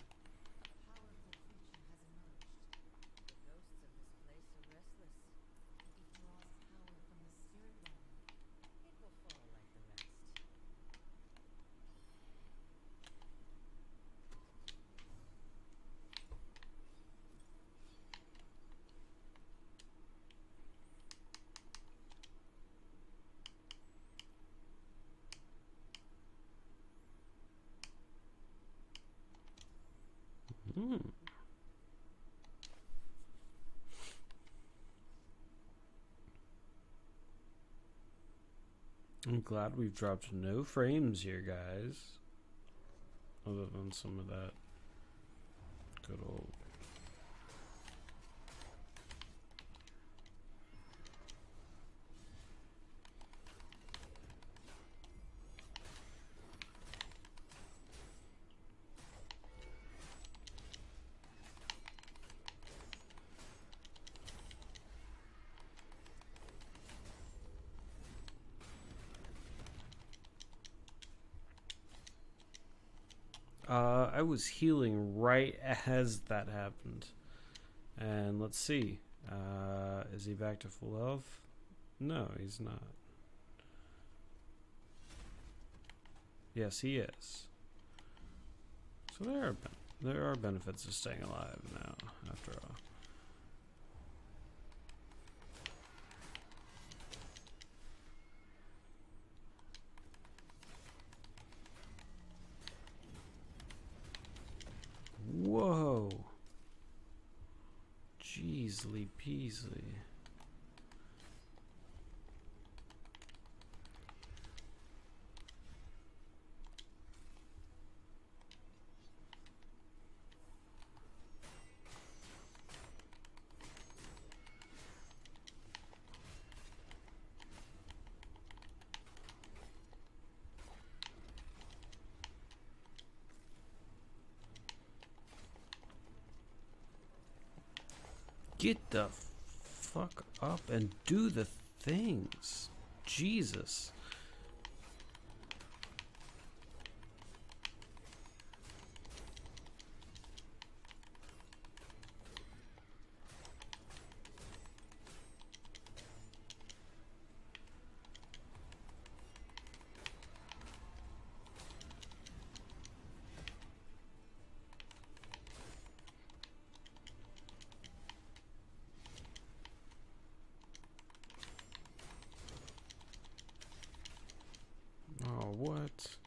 I'm glad we've dropped no frames here, guys. Other than some of that good old... I was healing right as that happened. And let's see. Is he back to full health? No, he's not. Yes, he is. So there are benefits of staying alive now, after all. Whoa. Jeezly peasly. Get the fuck up and do the things. Jesus. Oh, what?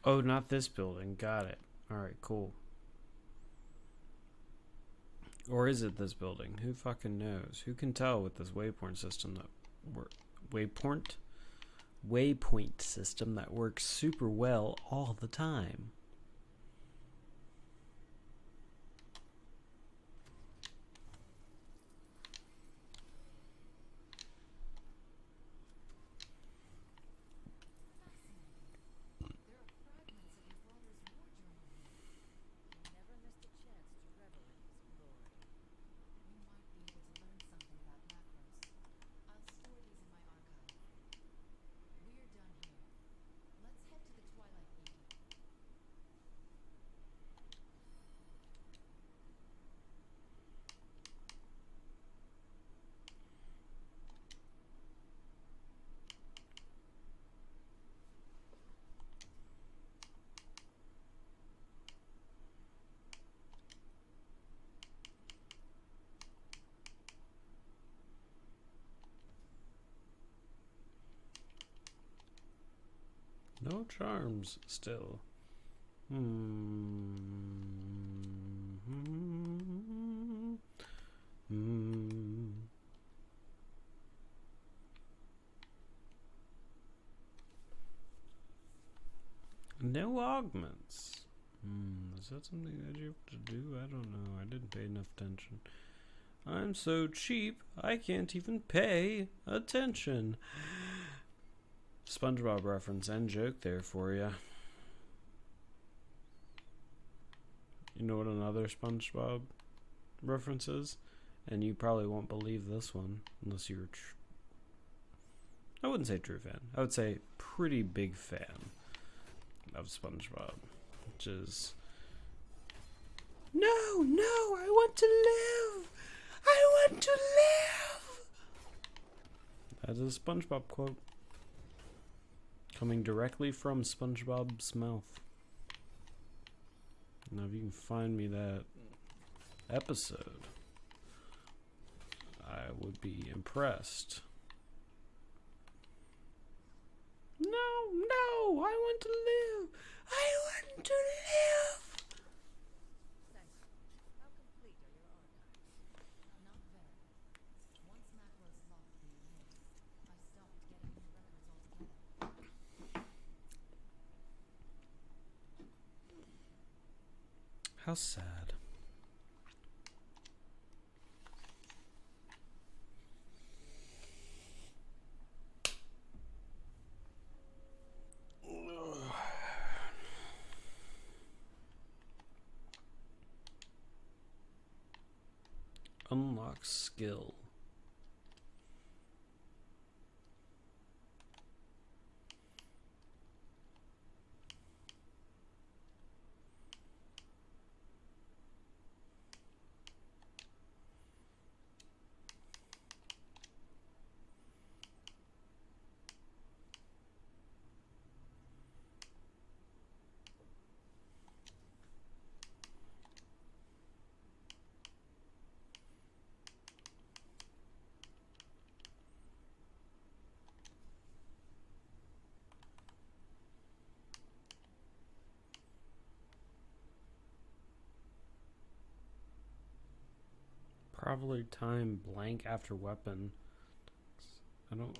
Oh, not this building. Got it. Alright, cool. Or is it this building? Who fucking knows? Who can tell with this waypoint system that waypoint system that works super well all the time? No charms still. Hmm. No augments. Is that something that you have to do? I don't know. I didn't pay enough attention. I'm so cheap, I can't even pay attention. SpongeBob reference and joke there for you. You know what another SpongeBob reference is? And you probably won't believe this one unless you're I wouldn't say true fan. I would say pretty big fan of SpongeBob, which is no, I want to live. I want to live. That is a SpongeBob quote coming directly from SpongeBob's mouth. Now, if you can find me that episode, I would be impressed. No, I want to live. I want to live. How complete are your archives? Not very. Once Macro's locked me away, I stopped getting new records altogether. How sad. Unlock skill. Probably time blank after weapon. I don't.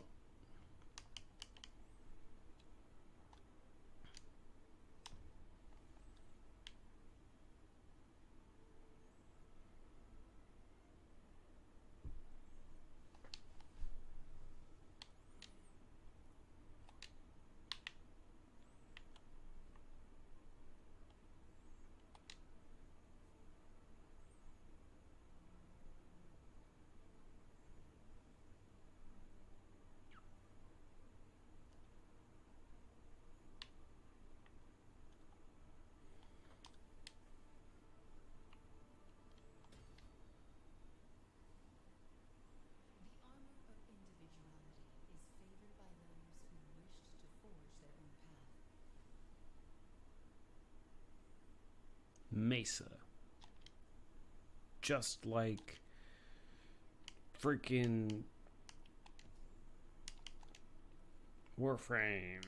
The armor of individuality is favored by those who wished to forge their own path. Mesa. Just like freaking Warframe.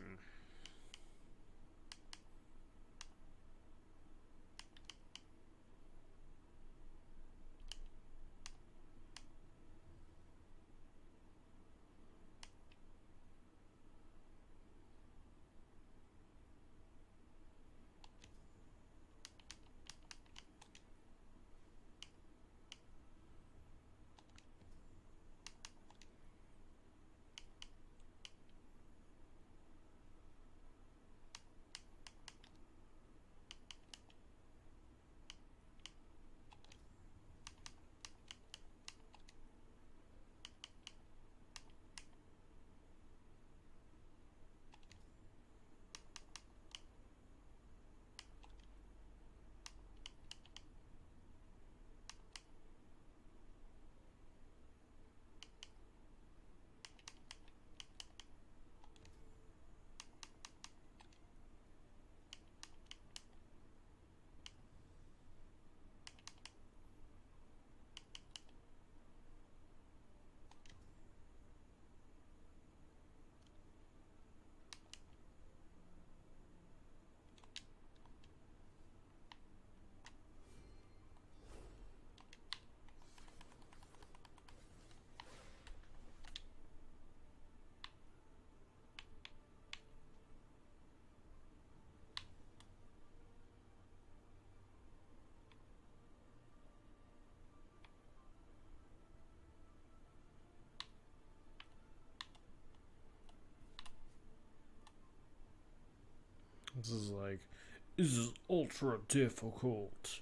This is ultra difficult.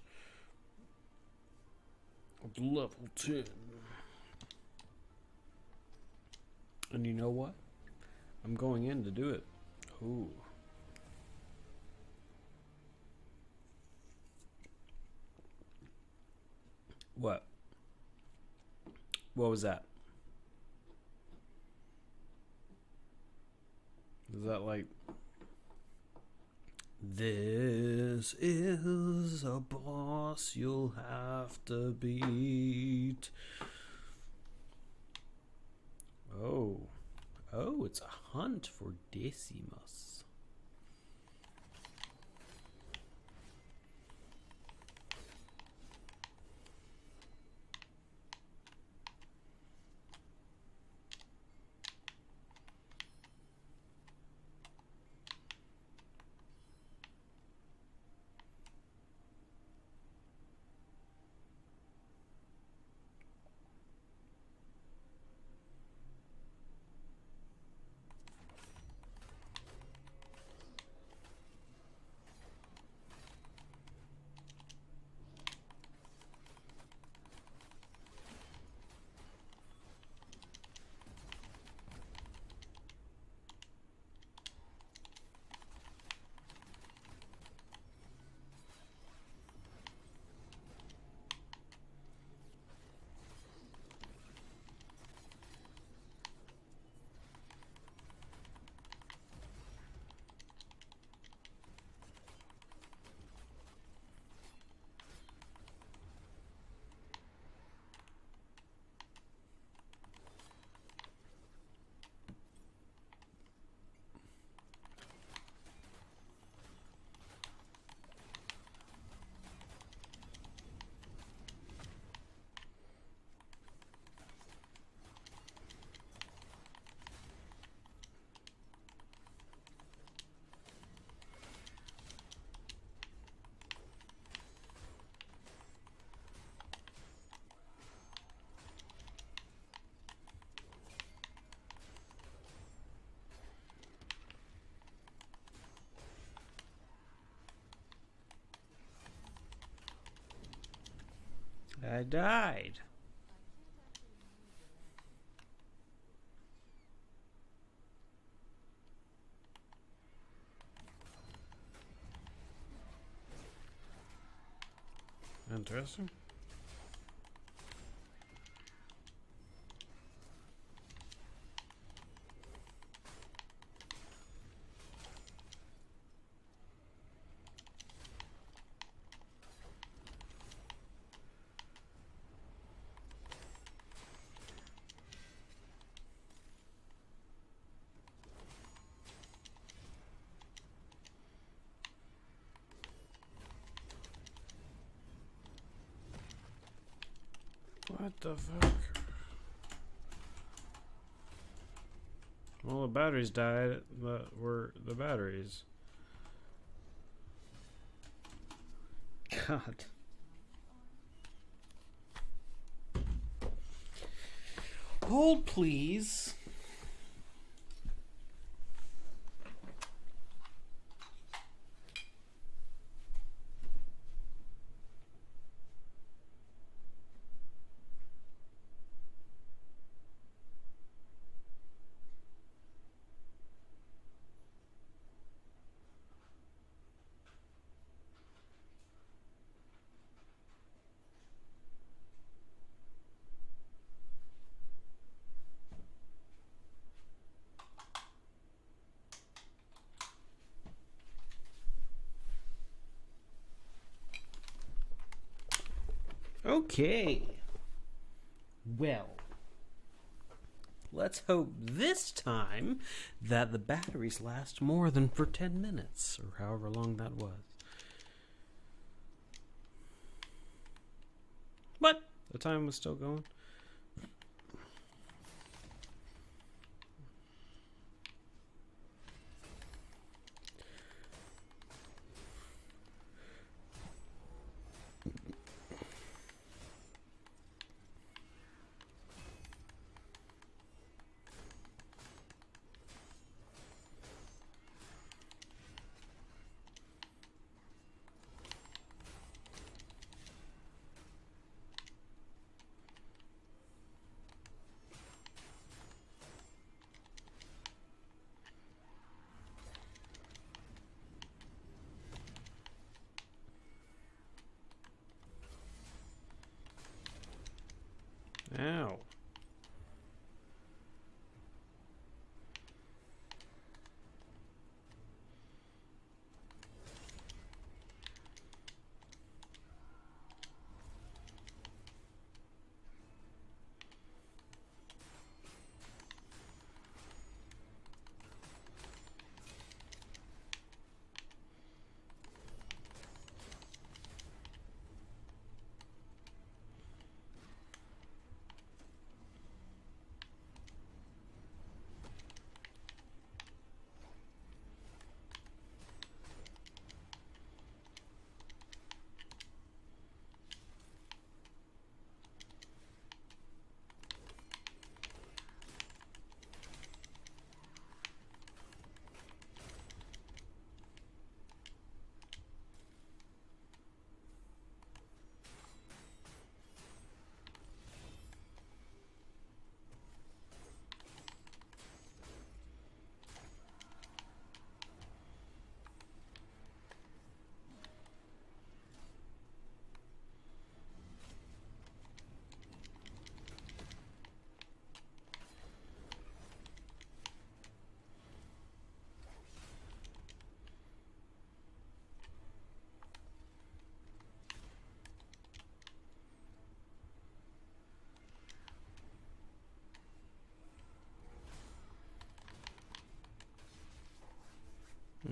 Level 10. And you know what? I'm going in to do it. Ooh. What? What was that? Is that like... This is a boss you'll have to beat. Oh. Oh, it's a hunt for Decimus. I died. Interesting. What the fuck? Well, the batteries died, but were the batteries. God. Hold, please. Okay. Well, let's hope this time that the batteries last more than for 10 minutes, or however long that was. But the time was still going.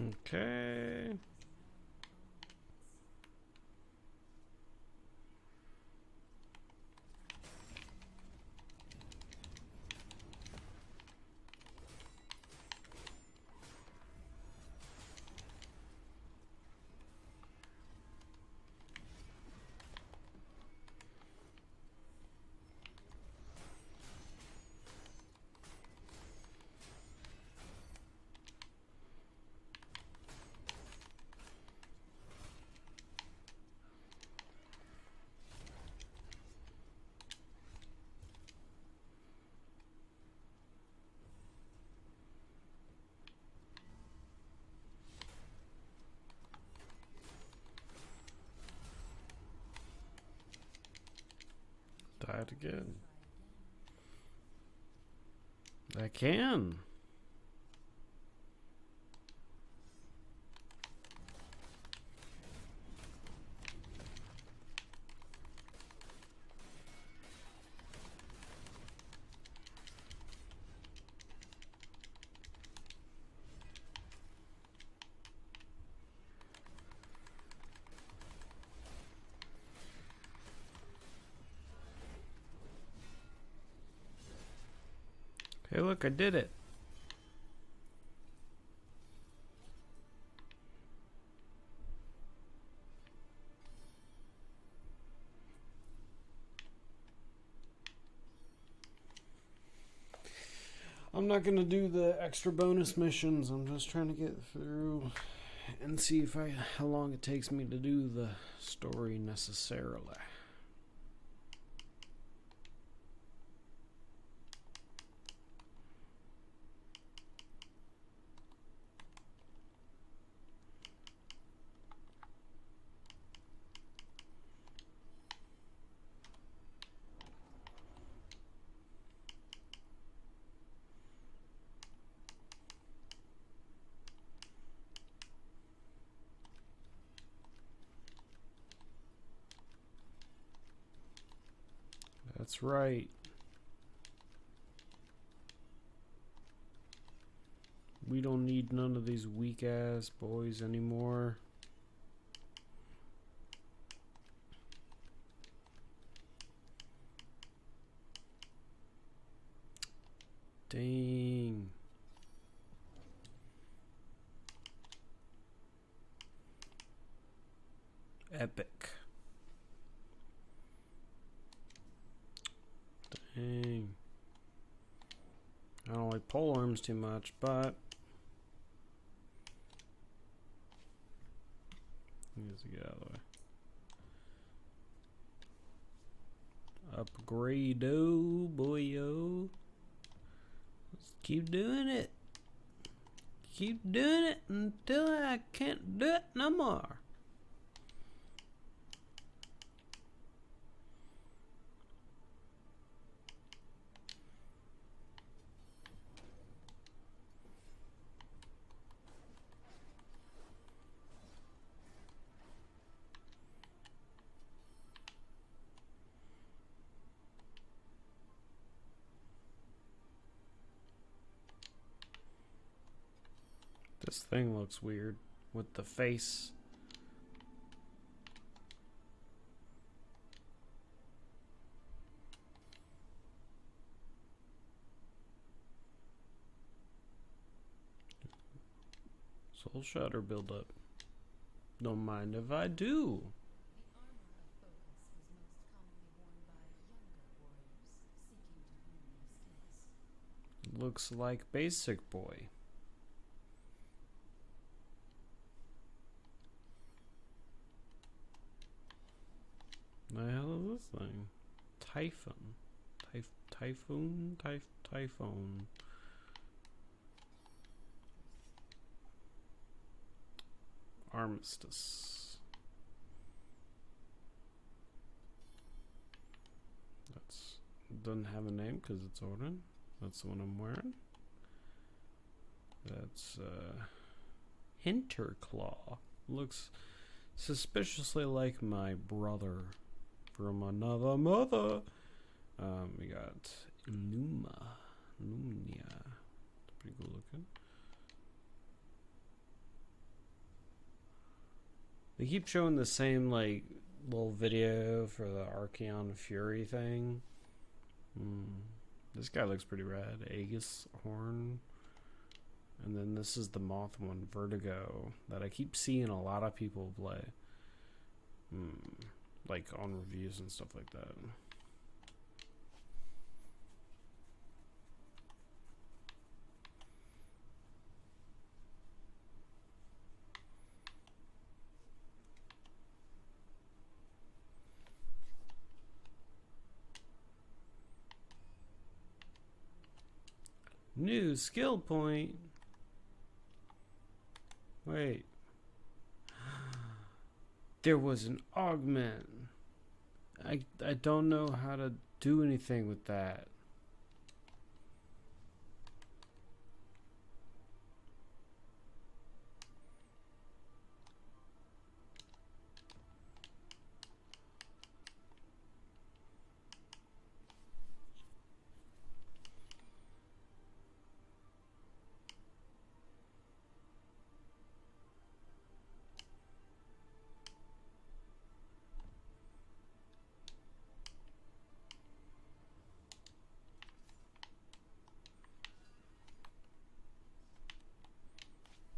Okay. Died again. I can. Hey, look, I did it. I'm not gonna do the extra bonus missions. I'm just trying to get through and see if how long it takes me to do the story necessarily. That's right. We don't need none of these weak ass boys anymore. Dang. Epic. Dang. I don't like pole arms too much, but he needs to get out of the way. Upgrade-o, boyo. Let's keep doing it. Keep doing it until I can't do it no more. This thing looks weird with the face. Soul Shatter buildup. Don't mind if I do. The armor of focus was most commonly worn by younger warriors seeking to hone their skills. Looks like Basic Boy. The hell is this thing? Typhon. Typhoon. Armistice. That's doesn't have a name because it's Odin. That's the one I'm wearing. That's Hinterclaw. Looks suspiciously like my brother from another mother. We got Lumia. It's pretty cool looking. They keep showing the same like little video for the Archeon Fury thing. This guy looks pretty rad. Aegis Horn. And then this is the Moth one, Vertigo, that I keep seeing a lot of people play. Like on reviews and stuff like that. New skill point. Wait. There was an augment. I don't know how to do anything with that.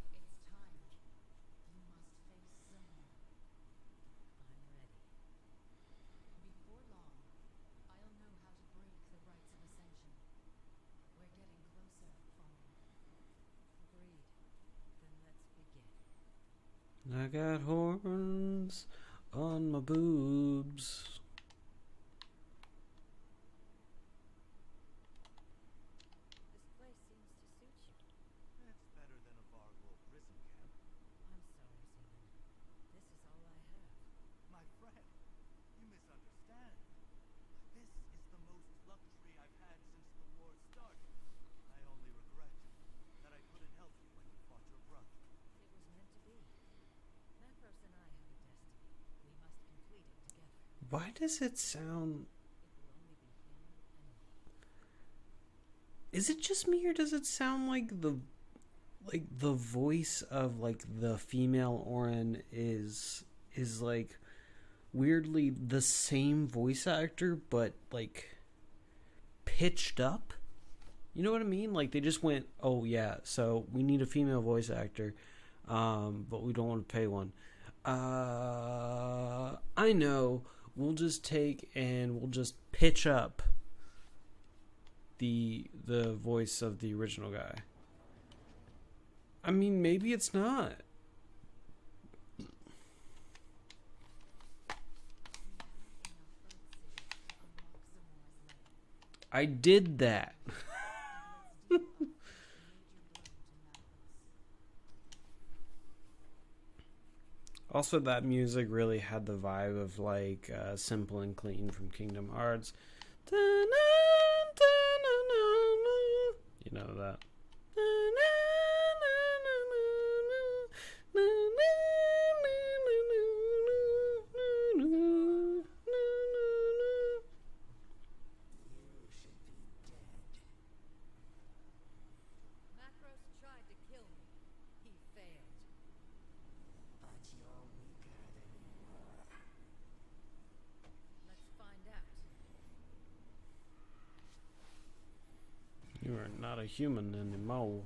It's time. You must face Simone. I'm ready. Before long, I'll know how to break the rites of ascension. We're getting closer, Fawn. Agreed. Then let's begin. I got horns on my boobs. This place seems to suit you. It's better than a Vargol prison camp. I'm sorry, Zenon. This is all I have. My friend, you misunderstand. This is the most luxury I've had since the war started. I only regret that I couldn't help you when you fought your brother. It was meant to be. Macros and I have a destiny. We must complete it together. Why does it sound... It will only be him and me. Is it just me or does it sound like the voice of like the female Orin is like weirdly the same voice actor but like pitched up? You know what I mean? Like they just went, "Oh yeah, so we need a female voice actor, but we don't want to pay one." I know. We'll just pitch up the voice of the original guy. I mean, maybe it's not. I did that. Also, that music really had the vibe of like Simple and Clean from Kingdom Hearts. You know that. Macros tried to kill me. He failed. But you're weaker than you were. Let's find out. You are not a human anymore.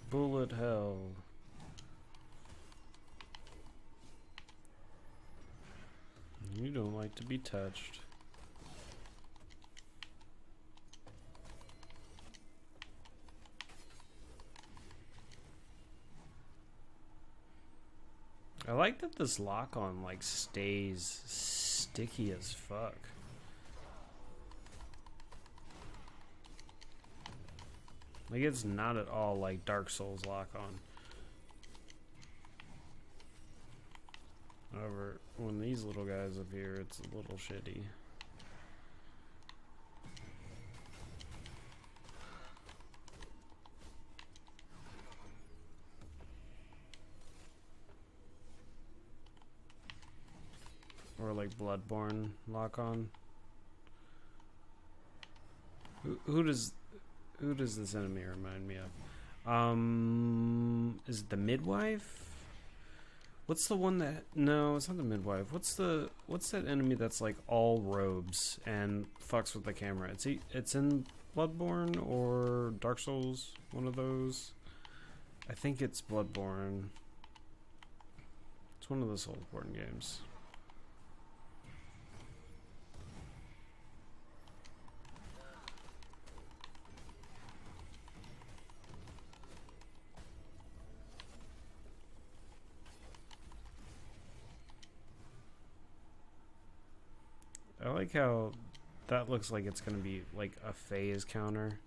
Bullet hell. You don't like to be touched. I like that this lock-on like stays sticky as fuck. Like it's not at all like Dark Souls lock-on. However, when these little guys appear, it's a little shitty. Or like Bloodborne lock-on. Who does this enemy remind me of? Is it the midwife? What's the one that? No, it's not the midwife. What's that enemy that's like all robes and fucks with the camera? It's in Bloodborne or Dark Souls. One of those. I think it's Bloodborne. It's one of the Soulsborne games. I like how that looks like it's gonna be like a phase counter.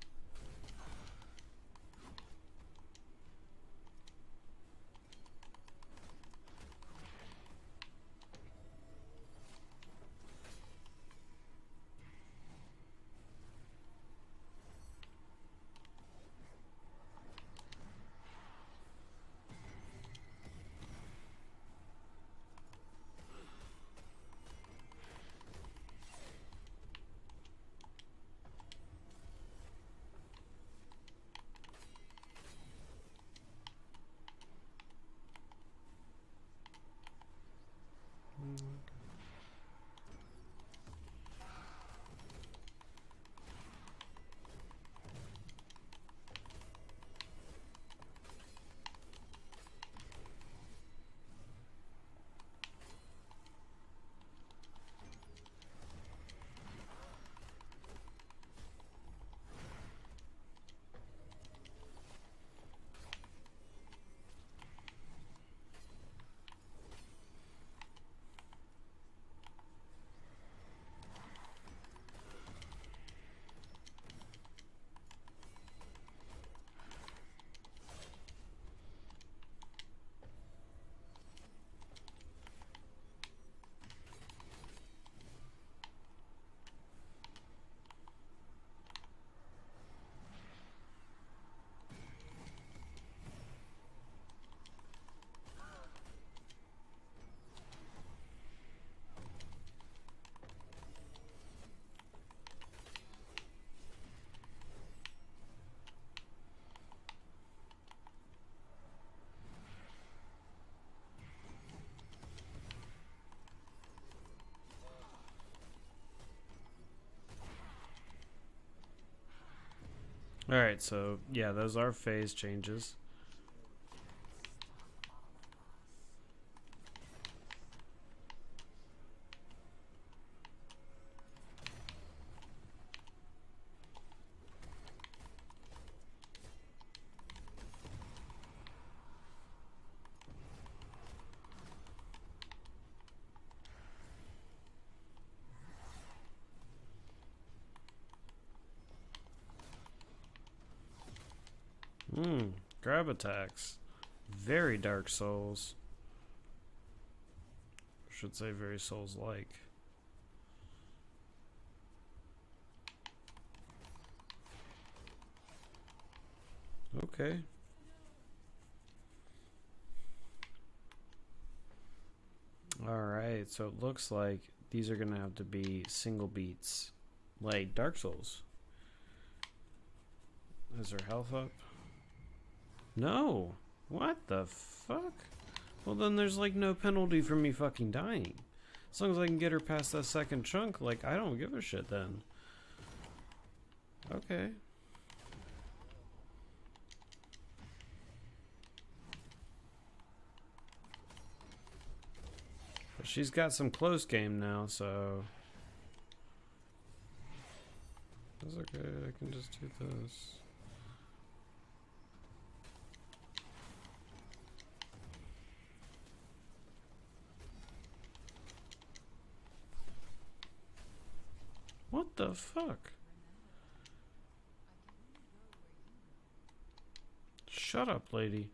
Alright, so yeah, those are phase changes. Grab attacks. Very Dark Souls. I should say very Souls-like. Okay. Alright, so it looks like these are going to have to be single beats. Like Dark Souls. Is her health up? No. What the fuck? Well, then there's like no penalty for me fucking dying. As long as I can get her past that second chunk, like, I don't give a shit then. Okay. But she's got some close game now, so... That's okay, I can just do this. What the fuck? Shut up, lady.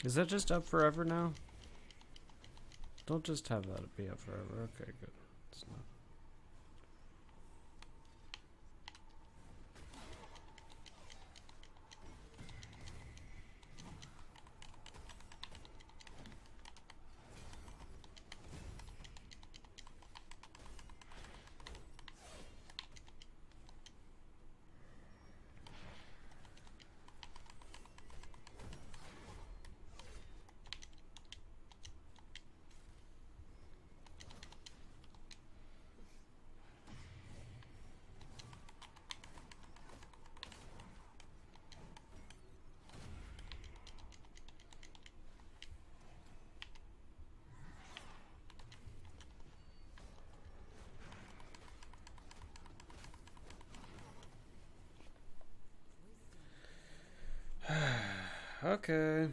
Is that just up forever now? Don't just have that be up forever. Okay, good. It's not. Okay.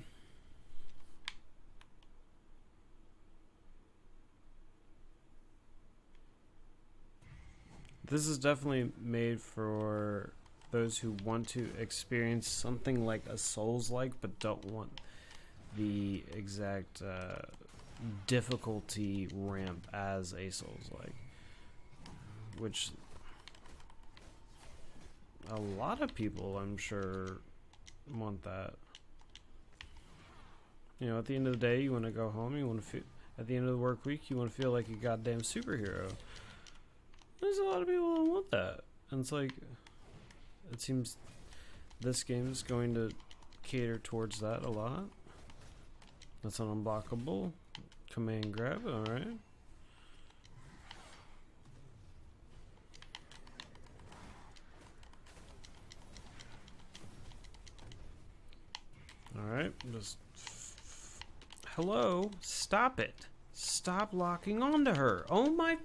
This is definitely made for those who want to experience something like a Souls-like, but don't want the exact difficulty ramp as a Souls-like, which a lot of people, I'm sure, want that. You know, at the end of the day, you want to go home. You want to feel. At the end of the work week, you want to feel like a goddamn superhero. There's a lot of people that want that, and it's like, it seems this game is going to cater towards that a lot. That's an unblockable command grab. All right. Alright, just... Hello? Stop it. Stop locking onto her. Oh my...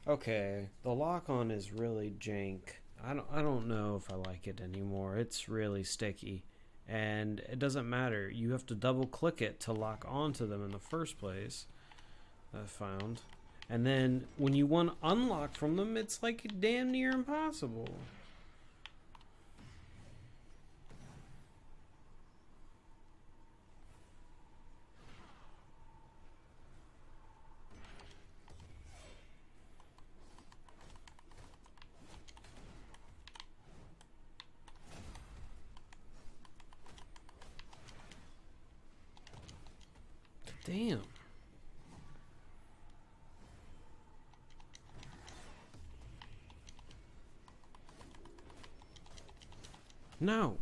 Okay, the lock-on is really jank. I don't know if I like it anymore. It's really sticky. And it doesn't matter. You have to double-click it to lock onto them in the first place. I found. And then, when you want to unlock from them, it's like damn near impossible. Damn. No.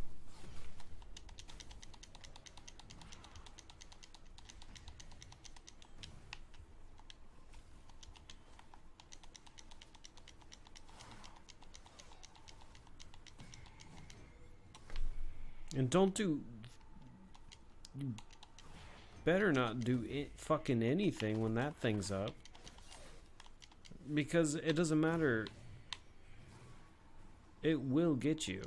And don't do... You better not do fucking anything when that thing's up. Because it doesn't matter. It will get you.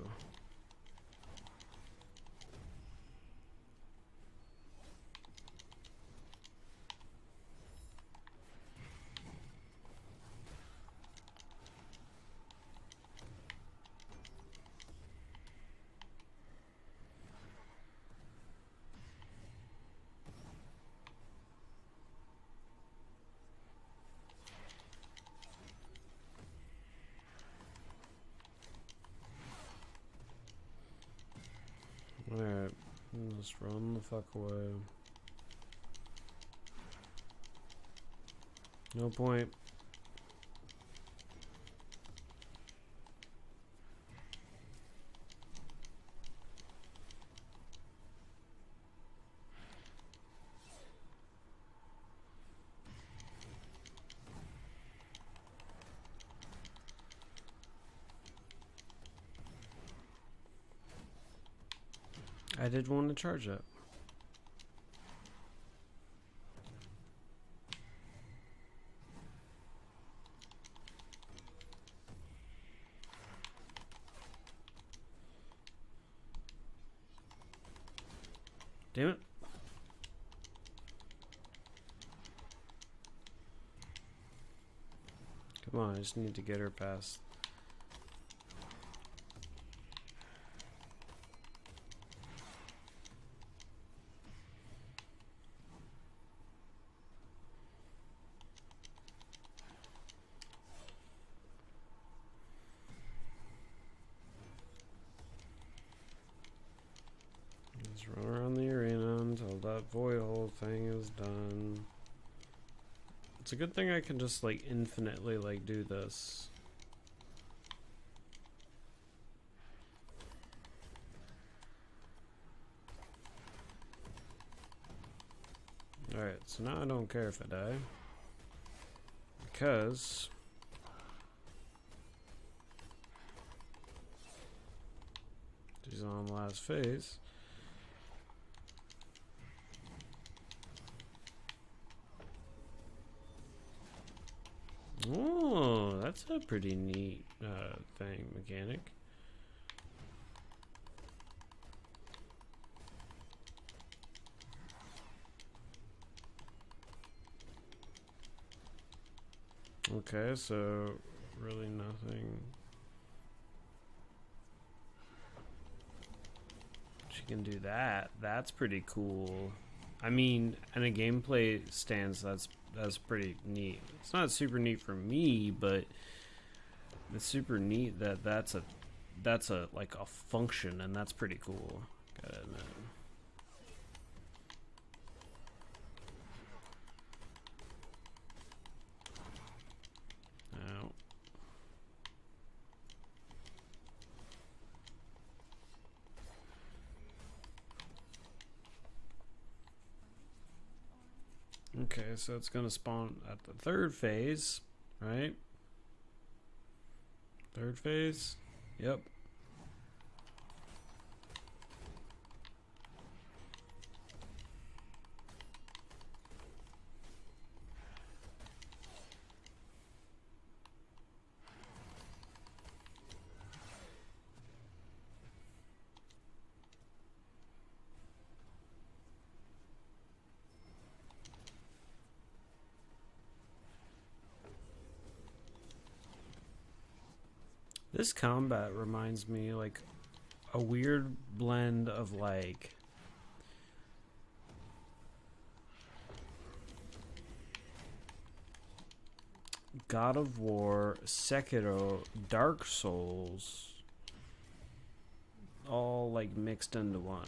Alright, just run the fuck away. No point. I did want to charge it. Damn it. Come on, I just need to get her past. whole thing is done. It's a good thing I can just like infinitely like do this. Alright, so now I don't care if I die. Because she's on the last phase. Oh, that's a pretty neat mechanic. Okay, so really nothing. She can do that. That's pretty cool. I mean, in a gameplay stance, that's pretty neat. It's not super neat for me, but it's super neat that that's a like a function, and that's pretty cool. Gotta admit. Now, okay, so it's gonna spawn at the third phase, right? Third phase? Yep. This combat reminds me like a weird blend of like God of War, Sekiro, Dark Souls, all like mixed into one.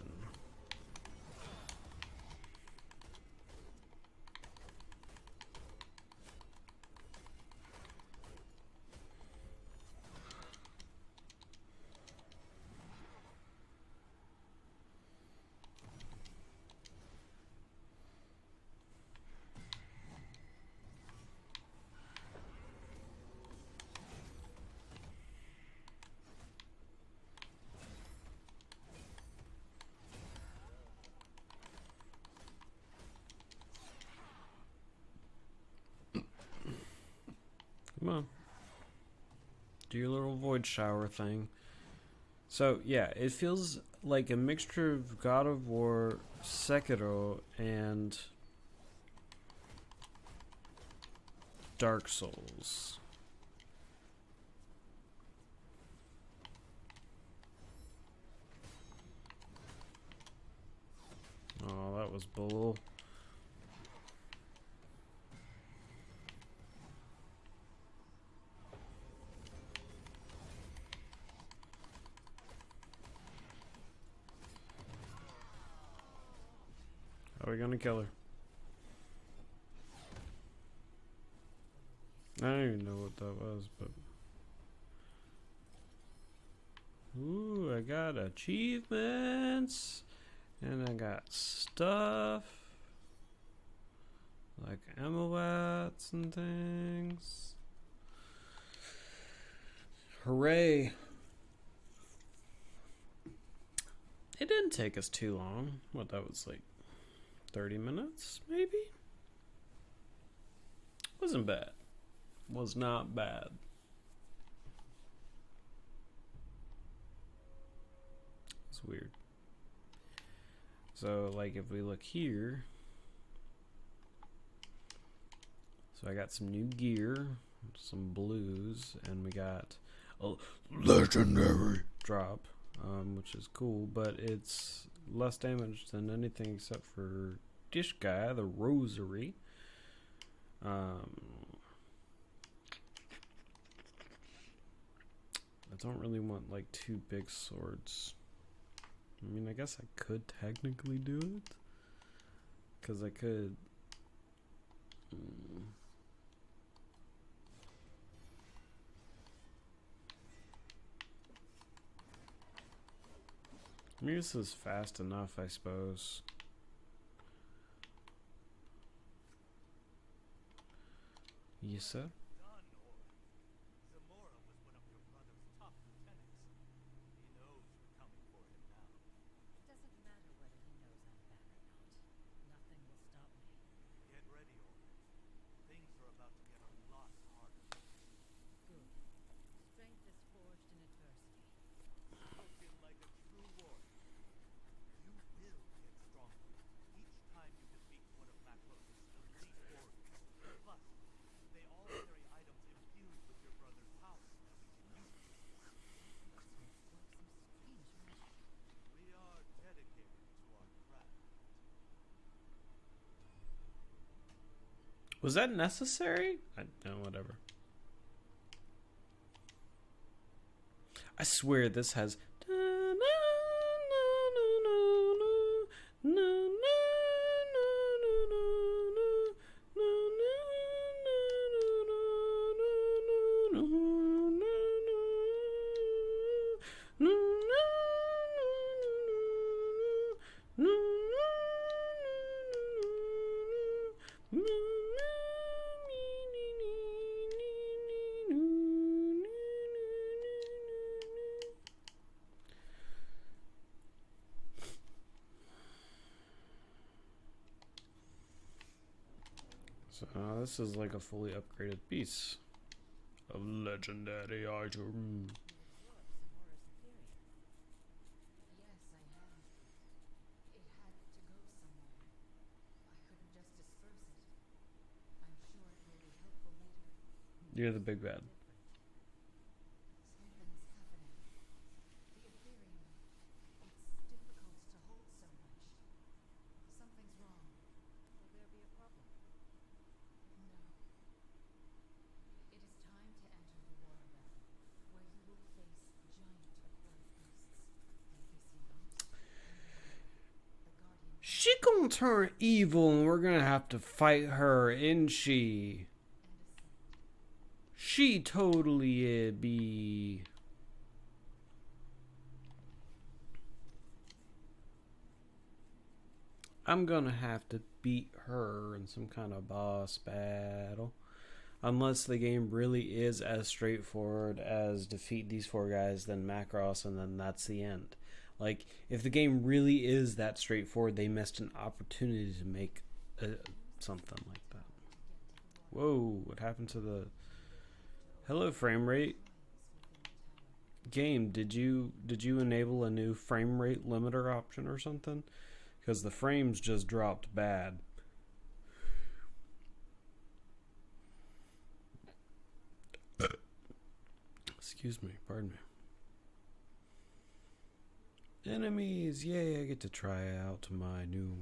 Come on. Do your little void shower thing. So, yeah, it feels like a mixture of God of War, Sekiro, and Dark Souls. Oh, that was bull. How are we gonna kill her? I don't even know what that was, but... Ooh, I got achievements! And I got stuff! Like amulettes and things. Hooray! It didn't take us too long. What, that was like 30 minutes, maybe? Wasn't bad. Was not bad. It's weird. So, like, if we look here, so I got some new gear, some blues, and we got a legendary drop, which is cool, but it's less damage than anything except for this guy, the rosary. I don't really want like two big swords. I mean, I guess I could technically do it, Because I could... Maybe this is fast enough, I suppose. Yes, sir? Done, or Zamora was one of your brother's top lieutenants. He knows you're coming for him now. It doesn't matter whether he knows I'm back or not. Nothing will stop me. Get ready, Orin. Things are about to get a lot harder. Good. Strength is forged in adversity. Spoken like a true warrior. You will get stronger each time you defeat one of Macros' elite warriors. Plus, they all carry items infused with your brother's power that we can use. Swordsmiths work some strange magic. We are dedicated to our craft. Was that necessary? No, whatever. I swear this has... So this is like a fully upgraded piece of legendary item. You absorb Zamora's inferior. Yes, I have. It had to go somewhere. I couldn't just disperse it. I'm sure it will be helpful later. You're the big bad. Something's happening. The Ethereum. It's difficult to hold so much. Something's wrong. Will there be a problem? No. It is time to enter the water battle, where you will face giant aquatic beasts, NPC hosts, and the Guardian She gonna turn evil and we're gonna have to fight her, isn't she? and Ascent. She totally be. I'm gonna have to beat her in some kind of boss battle. Unless the game really is as straightforward as defeat these four guys, then Macross, and then that's the end. Like, if the game really is that straightforward, they missed an opportunity to make something like that. Whoa, what happened to the... Hello, frame rate. Game, did you enable a new frame rate limiter option or something? Because the frames just dropped bad. Excuse me, pardon me. Enemies, yay, I get to try out my new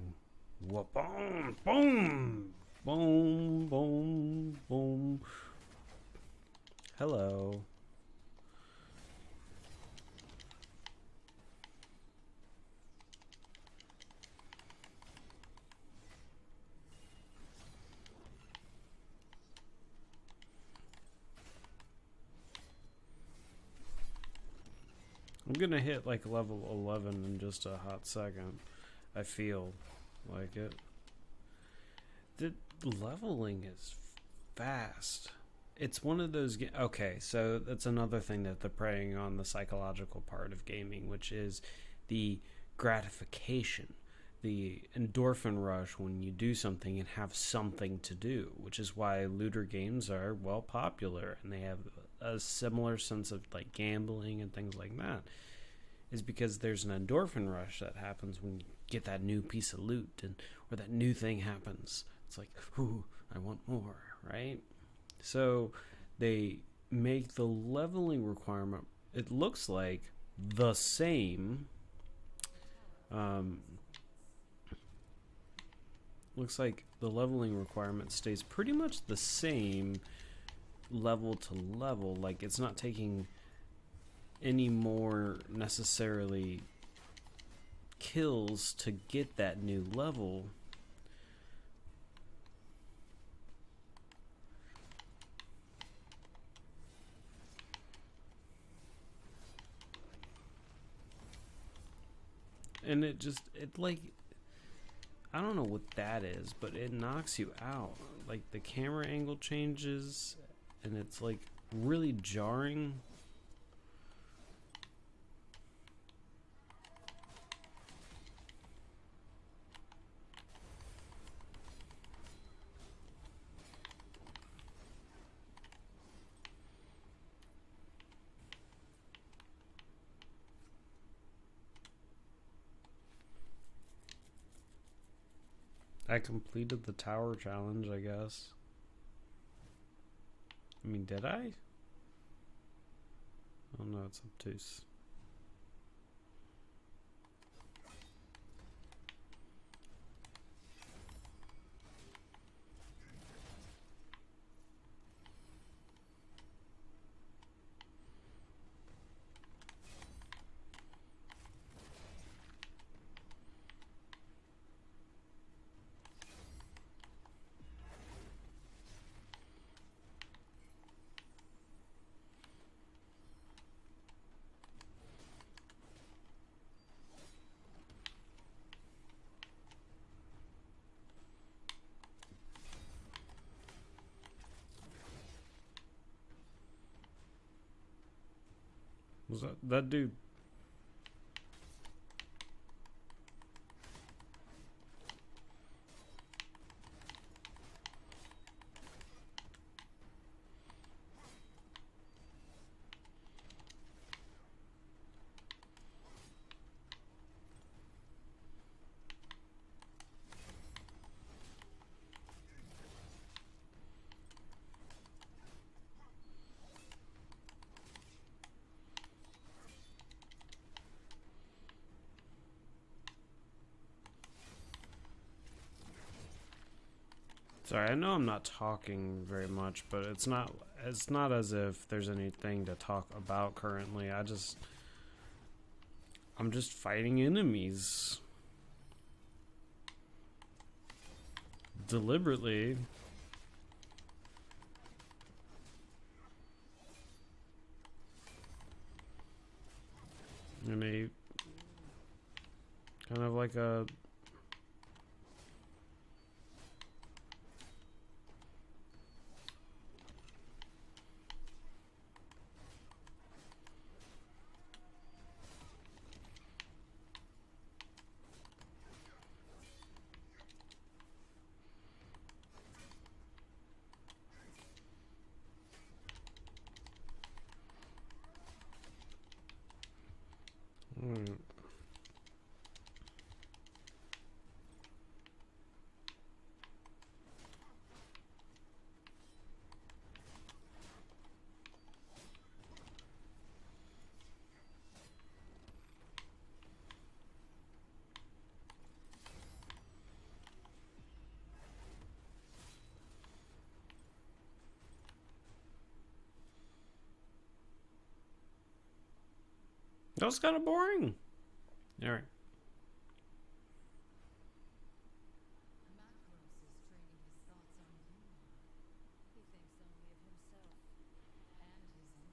weapon. Boom! Boom, boom, boom. Hello. I'm gonna hit like level 11 in just a hot second. I feel like it. The leveling is fast. It's one of those... Okay, so that's another thing that they're preying on, the psychological part of gaming, which is the gratification, the endorphin rush when you do something and have something to do, which is why looter games are, well, popular, and they have a similar sense of like gambling and things like that, is because there's an endorphin rush that happens when you get that new piece of loot, and or that new thing happens. It's like, ooh, I want more, right? So they make the leveling requirement, it looks like, the same. Looks like the leveling requirement stays pretty much the same level to level. Like, it's not taking any more necessarily kills to get that new level. And it like, I don't know what that is, but it knocks you out. Like the camera angle changes, and it's like really jarring. I completed the tower challenge, I guess. I mean, did I? Oh no, it's obtuse. Was that dude? Sorry, I know I'm not talking very much, but it's not as if there's anything to talk about currently. I'm just fighting enemies deliberately. And a kind of like a that was kind of boring. All right. Macros is training his thoughts on you. He thinks only of himself and his enemies.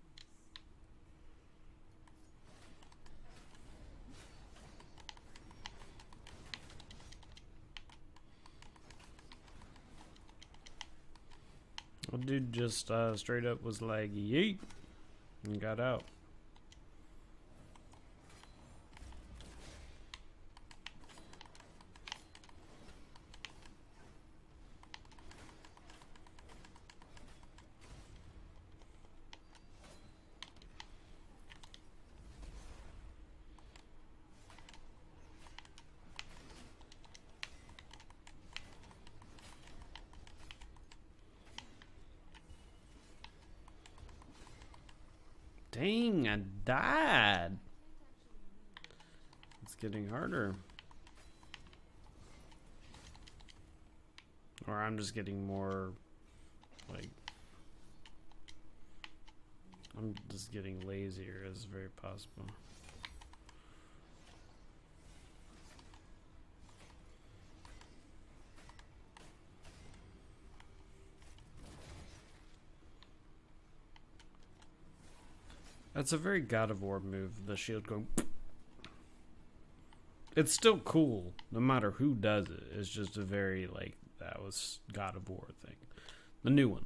Well, dude just straight up was like, yeet, and got out. Dang, I died. It's getting harder. Or I'm just getting more, like, I'm just getting lazier, is very possible. That's a very God of War move, the shield going. It's still cool, no matter who does it. It's just a very, like, that was God of War thing. The new one.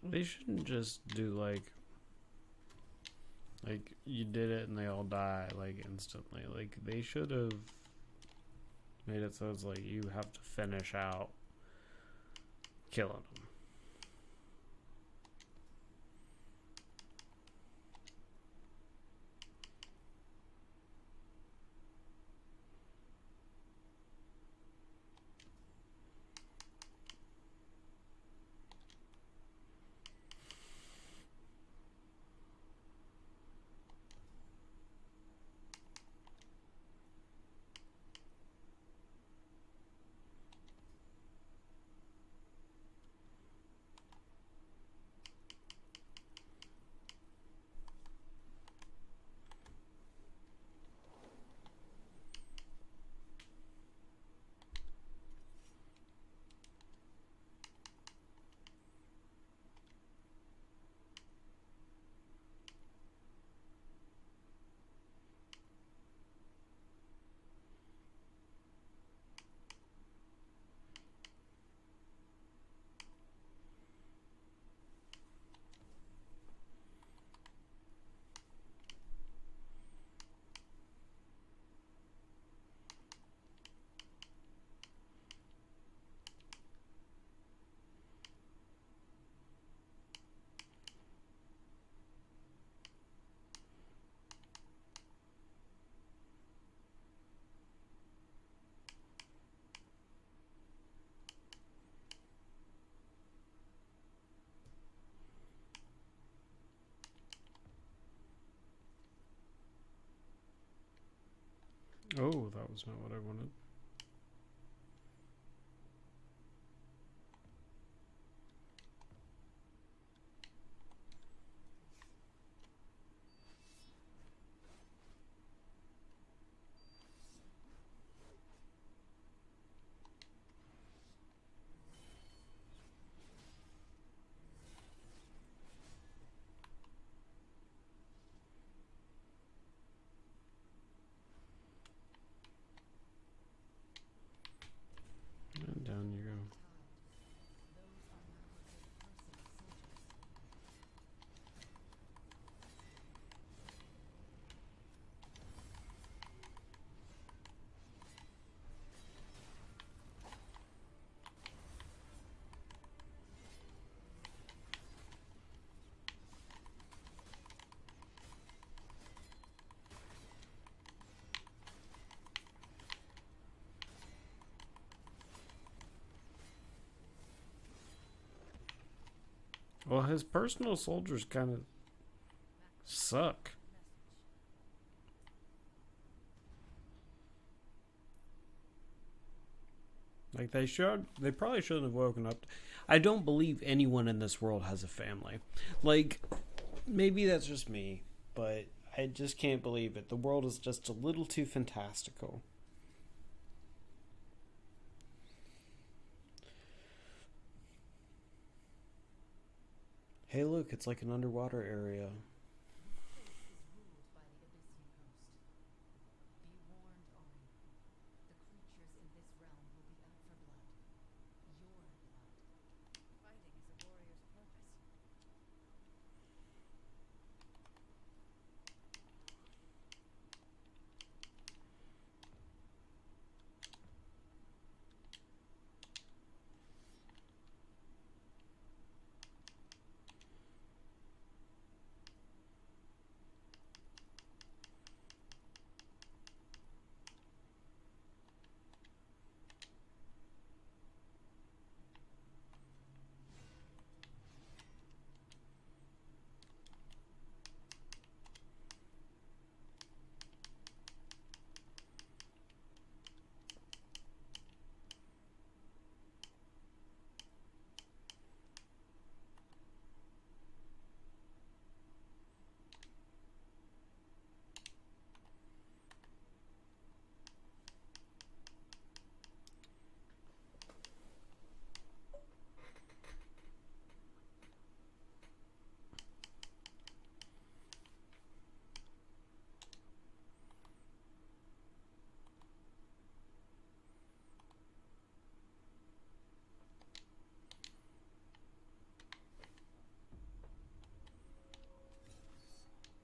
They shouldn't just do like you did it and they all die like instantly. Like they should have made it so it's like you have to finish out killing them. Oh, that was not what I wanted. And down you go. Those are now her good personal soldiers. Well, his personal soldiers kind of suck. Like they probably shouldn't have woken up. I don't believe anyone in this world has a family. Like, maybe that's just me, but I just can't believe it. The world is just a little too fantastical. Hey, look, it's like an underwater area. This place is ruled by the Abyssian host.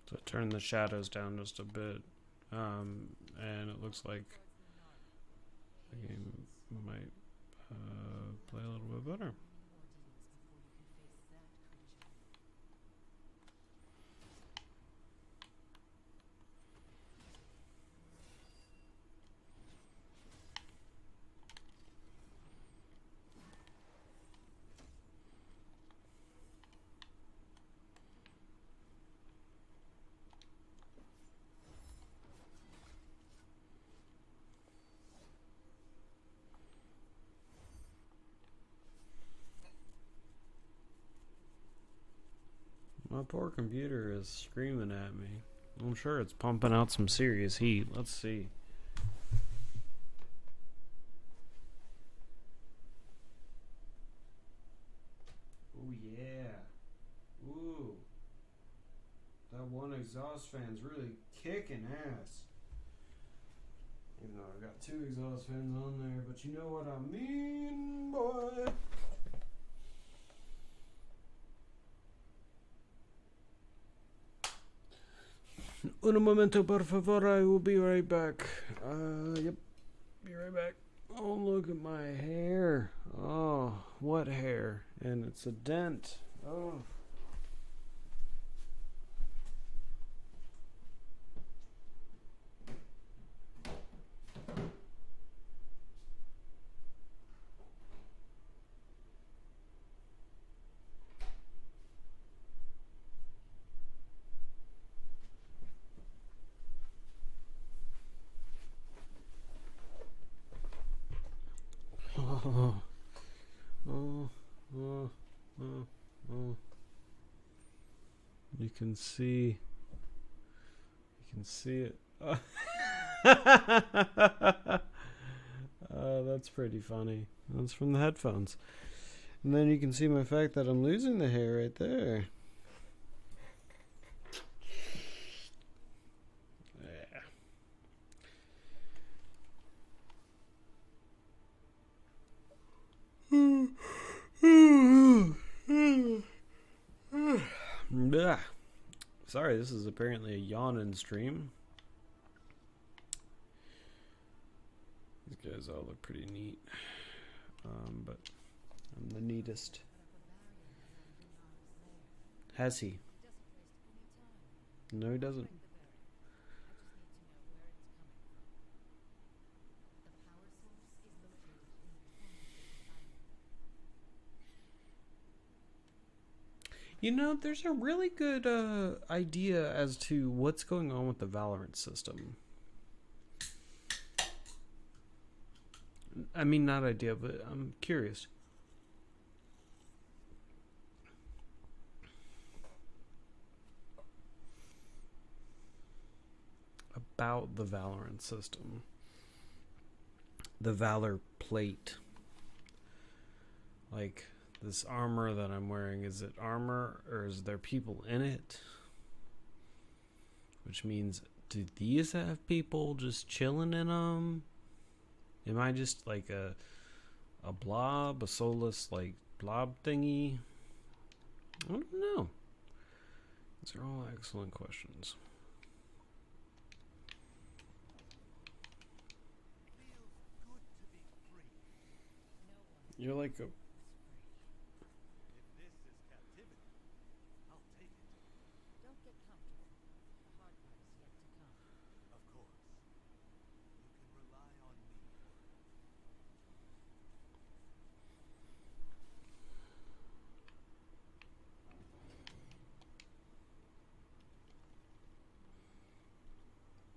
So turn the shadows down just a bit. And it looks like the game might play a little bit better. My poor computer is screaming at me. I'm sure it's pumping out some serious heat. Let's see. Oh yeah. Ooh. That one exhaust fan's really kicking ass. Even though I've got 2 exhaust fans on there, but you know what I mean, boy. Un momento, por favor. I will be right back. Yep. Be right back. Oh, look at my hair. Oh, what hair? And it's a dent. Oh. Oh, oh, oh, oh, oh. You can see it. That's pretty funny. That's from the headphones. And then you can see my fact that I'm losing the hair right there. Yeah. Sorry, this is apparently a yawning stream. These guys all look pretty neat. But I'm the neatest. Has he? No, he doesn't. You know, there's a really good idea as to what's going on with the Valorant system. I mean, not idea, but I'm curious. About the Valorant system. The Valor plate. Like, this armor that I'm wearing, is it armor or is there people in it? Which means, do these have people just chilling in them? Am I just like a blob, a soulless like blob thingy? I don't know. These are all excellent questions. You're like a... If this is captivity, I'll take it. Don't get comfortable. The hard part is yet to come. Of course. You can rely on me.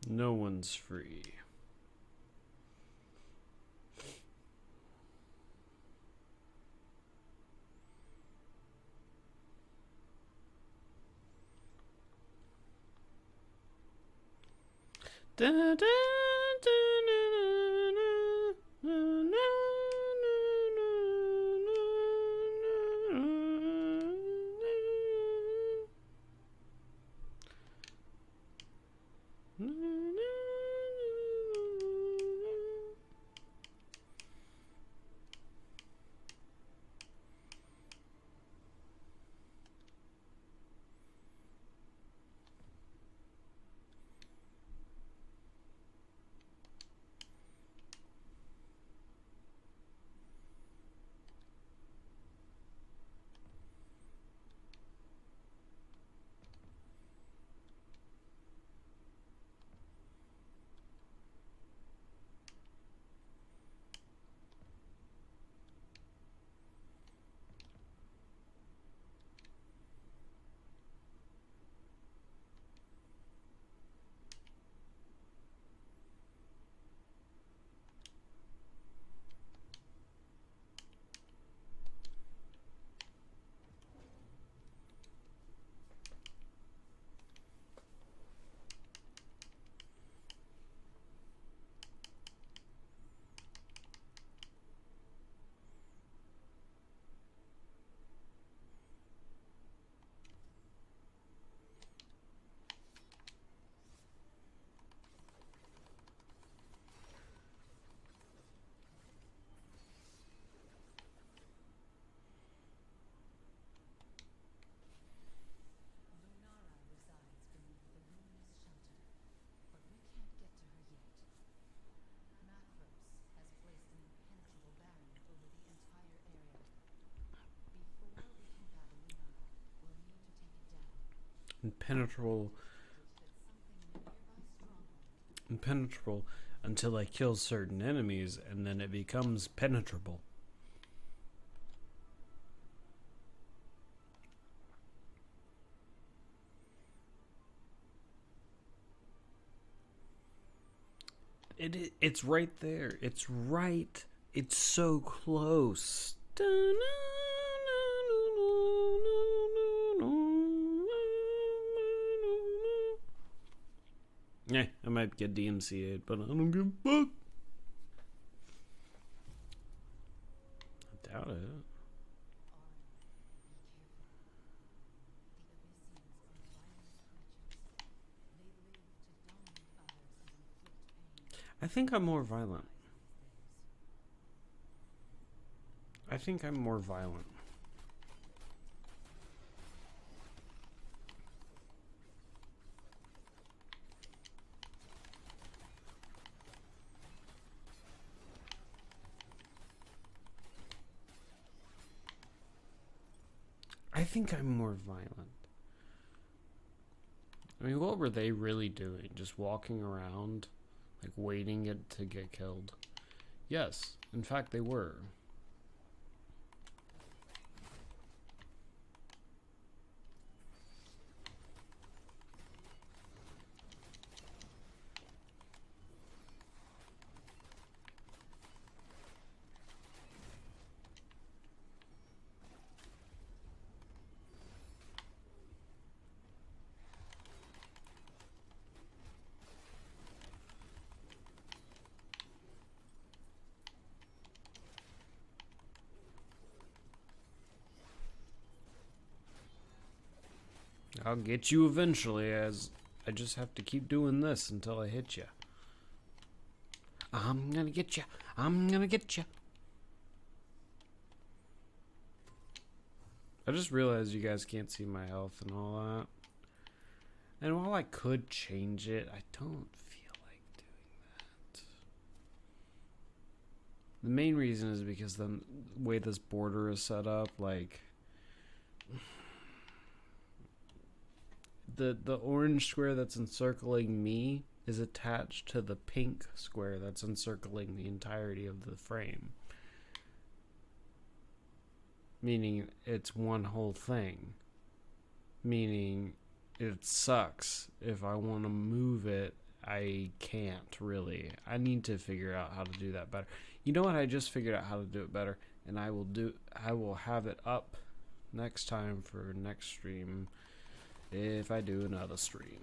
No one's free. Da, da, da, impenetrable, impenetrable until I kill certain enemies, and then it becomes penetrable. It's right there. It's right. It's so close. Yeah, I might get DMCA'd, but I don't give a fuck. I doubt it. I think I'm more violent. I think I'm more violent. I think I'm more violent. I mean, what were they really doing? Just walking around, like waiting it to get killed? Yes, in fact, they were. I'll get you eventually, as I just have to keep doing this until I hit you. I'm gonna get you. I'm gonna get you. I just realized you guys can't see my health and all that. And while I could change it, I don't feel like doing that. The main reason is because the way this border is set up, like the orange square that's encircling me is attached to the pink square that's encircling the entirety of the frame. Meaning it's one whole thing. Meaning it sucks. If I want to move it, I can't really. I need to figure out how to do that better. You know what? I just figured out how to do it better, and I will have it up next time for next stream if I do another stream.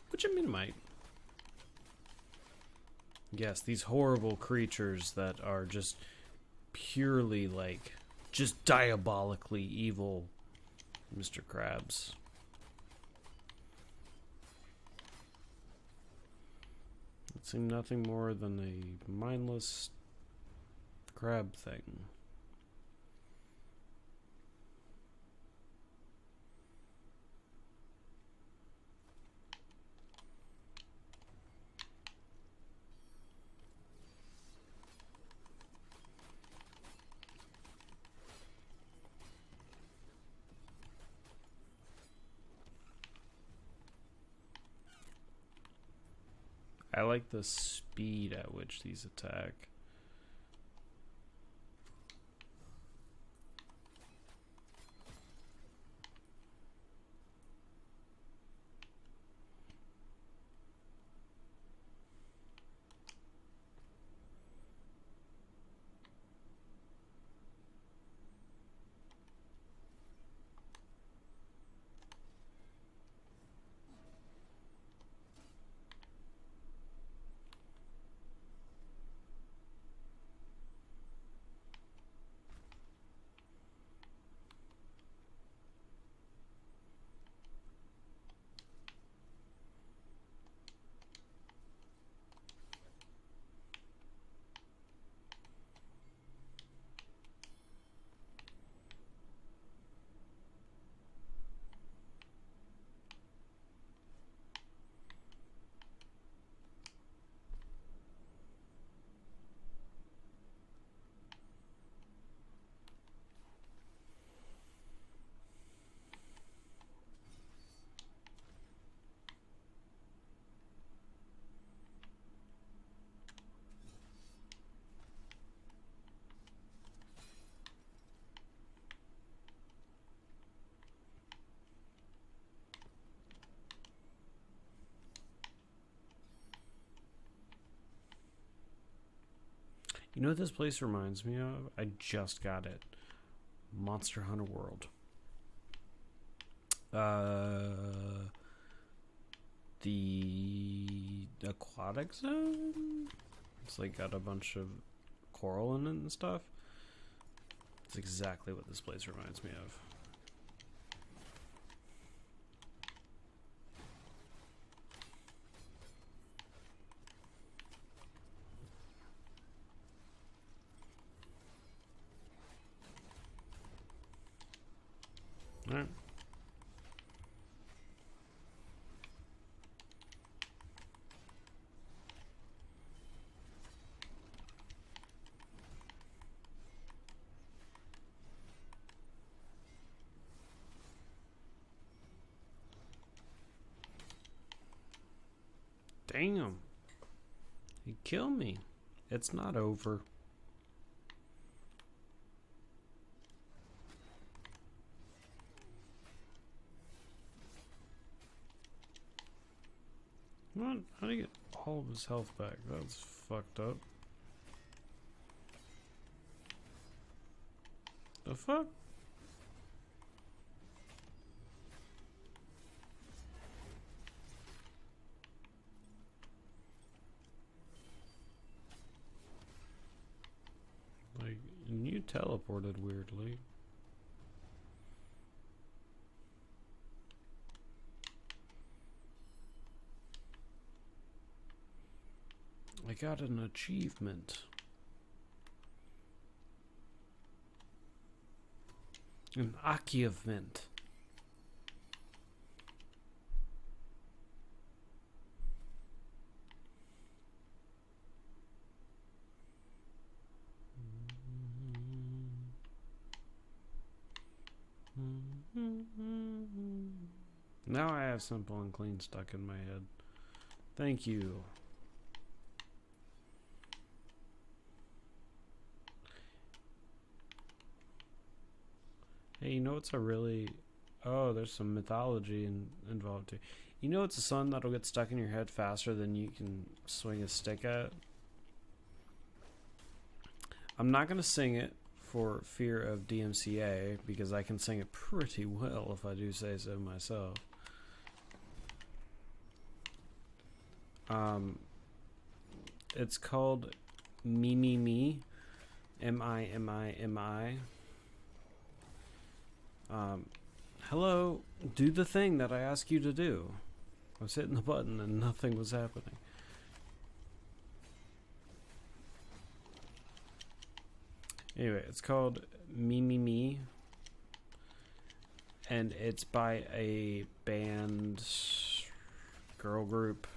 Which I mean, I might. Yes, these horrible creatures that are just purely like just diabolically evil Mr. Krabs. It seemed nothing more than a mindless crab thing. I like the speed at which these attack. You know what this place reminds me of? I just got it. Monster Hunter World. The aquatic zone? It's like got a bunch of coral in it and stuff. It's exactly what this place reminds me of. Alright. Damn. He killed me. It's not over. What? How do you get all of his health back? That's fucked up. The fuck? Like, and you teleported weirdly. I got an achievement. An achievement. Now I have simple and clean stuck in my head. Thank you. Hey, you know what's a really... Oh, there's some mythology involved too. You know it's a song that'll get stuck in your head faster than you can swing a stick at? I'm not going to sing it for fear of DMCA, because I can sing it pretty well if I do say so myself. It's called Me Me Me. M-I-M-I-M-I. Hello, do the thing that I asked you to do. I was hitting the button and nothing was happening. Anyway, it's called Me Me Me. And it's by a band, girl group,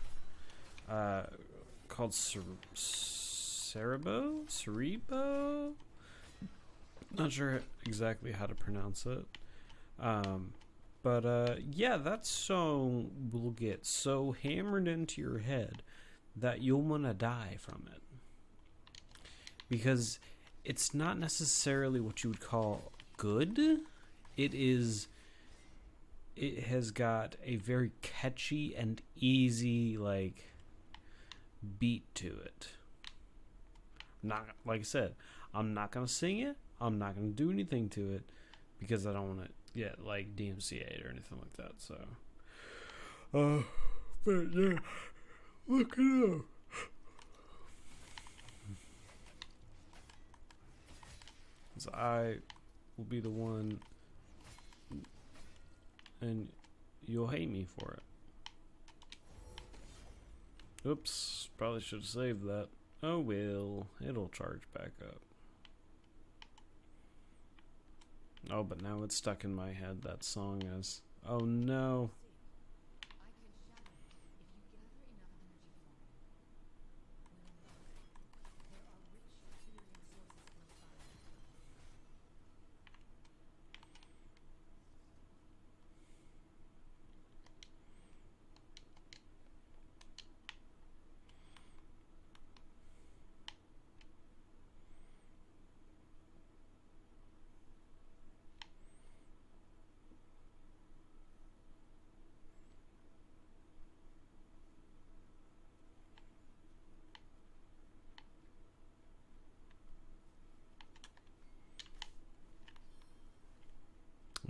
called Cerebo? Not sure exactly how to pronounce it. Yeah, that song will get so hammered into your head that you'll want to die from it. Because it's not necessarily what you would call good. It has got a very catchy and easy, like, beat to it. Not, like I said, I'm not going to sing it. I'm not going to do anything to it because I don't want to get, like, DMCA'd or anything like that, so. But yeah, look it up. So I will be the one, and you'll hate me for it. Oops, probably should have saved that. Oh well, it'll charge back up. Oh, but now it's stuck in my head, that song is. Oh no. I can shatter it if you gather enough energy for me. When in dark, there are rich healing sources close by.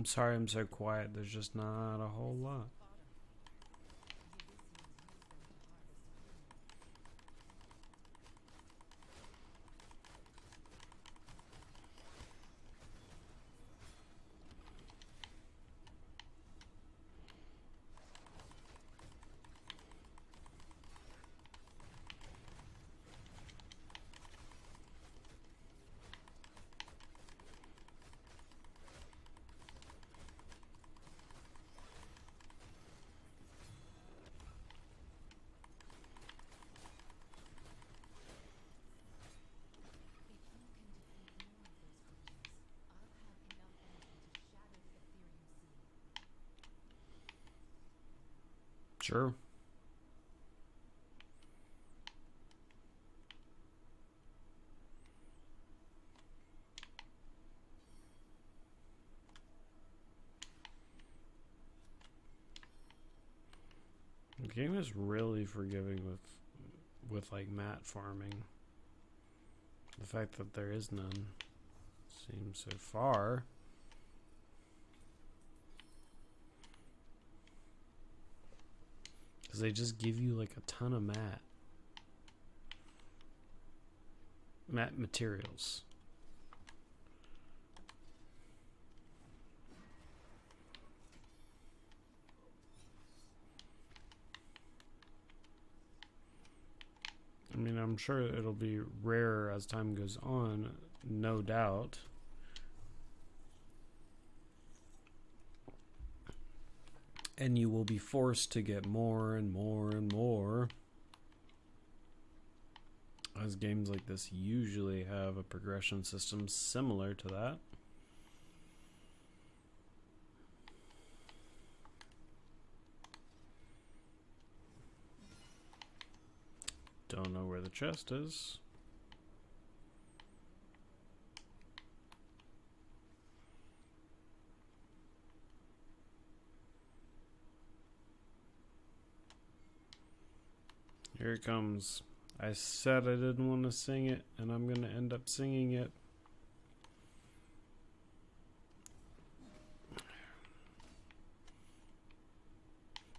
I'm sorry I'm so quiet. There's just not a whole lot. Sure. The game is really forgiving with like mat farming. The fact that there is none seems so far. Because they just give you like a ton of mat materials. I mean, I'm sure it'll be rarer as time goes on, no doubt. And you will be forced to get more and more and more, as games like this usually have a progression system similar to that. Don't know where the chest is. Here it comes. I said I didn't want to sing it, and I'm going to end up singing it.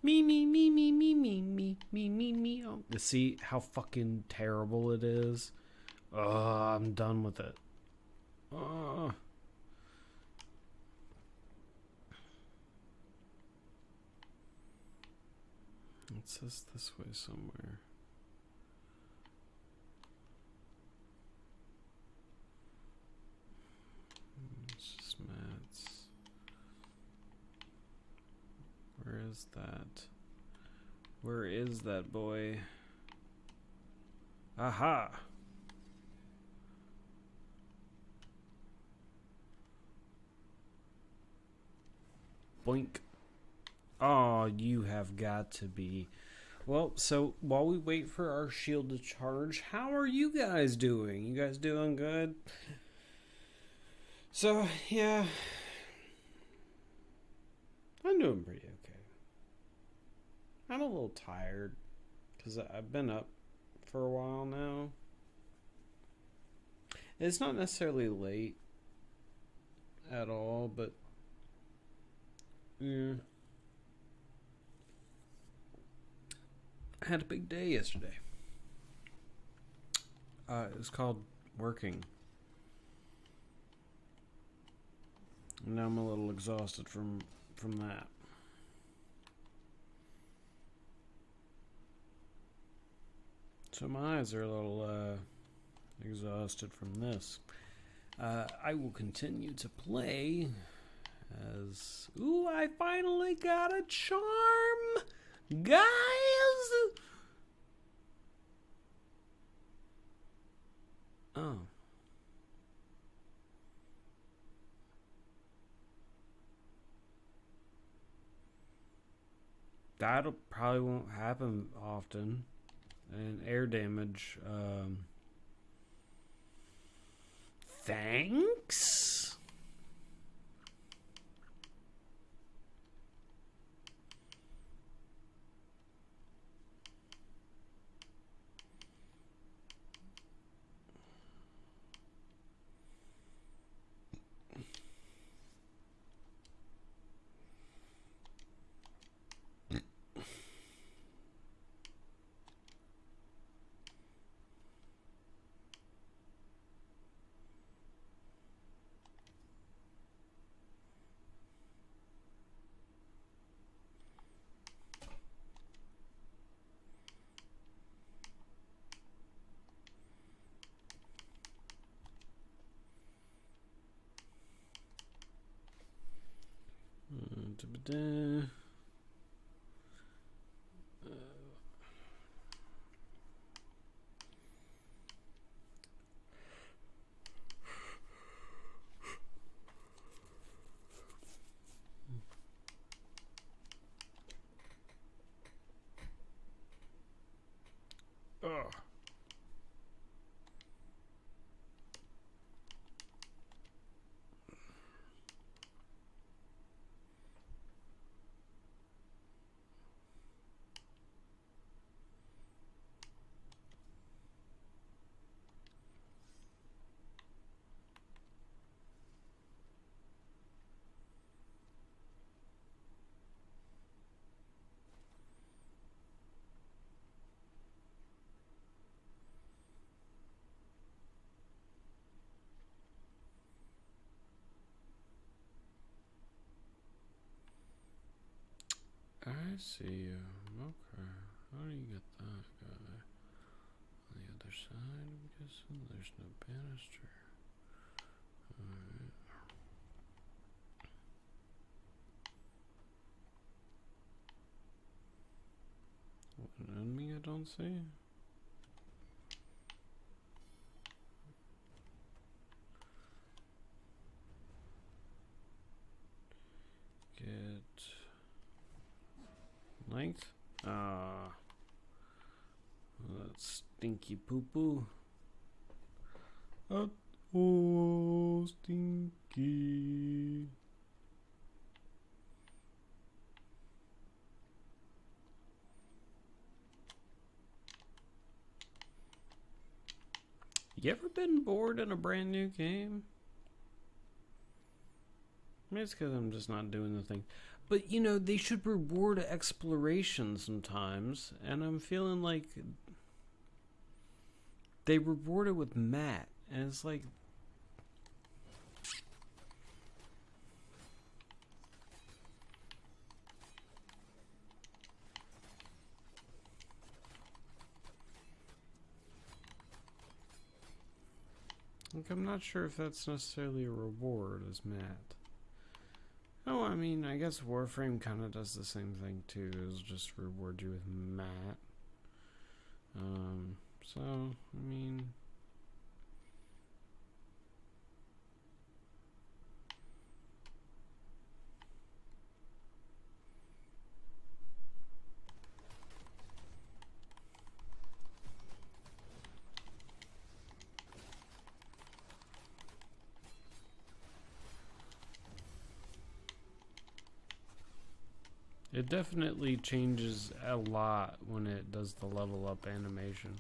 Me, me, me, me, me, me, me, me, me, me. Oh. See how fucking terrible it is? I'm done with it. It says this way somewhere. It's just mats. Where is that? Where is that boy? Aha! Boink. Oh, you have got to be. Well, so while we wait for our shield to charge, how are you guys doing? You guys doing good? So, yeah. I'm doing pretty okay. I'm a little tired because I've been up for a while now. It's not necessarily late at all, but yeah. I had a big day yesterday. It was called working. And now I'm a little exhausted from that. So my eyes are a little exhausted from this. I will continue to play as... Ooh, I finally got a charm! Guys! Oh. That'll probably won't happen often. And air damage. Thanks? da. Ugh. I see you. Okay. How do you get that guy? On the other side, I'm guessing there's no banister. Alright. An enemy I don't see? Get length? Ah. That stinky poo poo. Oh, stinky. You ever been bored in a brand new game? Maybe it's because I'm just not doing the thing. But, you know, they should reward exploration sometimes. And I'm feeling like they reward it with Matt. And it's like... Like, I'm not sure if that's necessarily a reward as Matt. Oh, I mean, I guess Warframe kind of does the same thing too, is just reward you with Matt. So, I mean... It definitely changes a lot when it does the level up animation.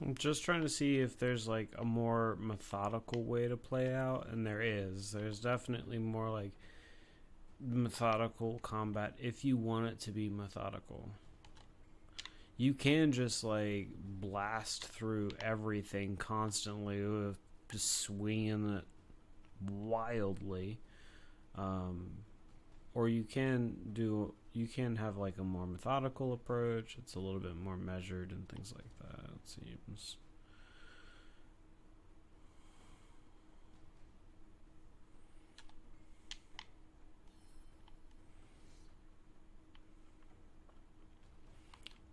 I'm just trying to see if there's like a more methodical way to play out, and there is. There's definitely more like methodical combat if you want it to be methodical. You can just like blast through everything constantly with just swinging it wildly, or you can have like a more methodical approach. It's a little bit more measured and things like that, it seems.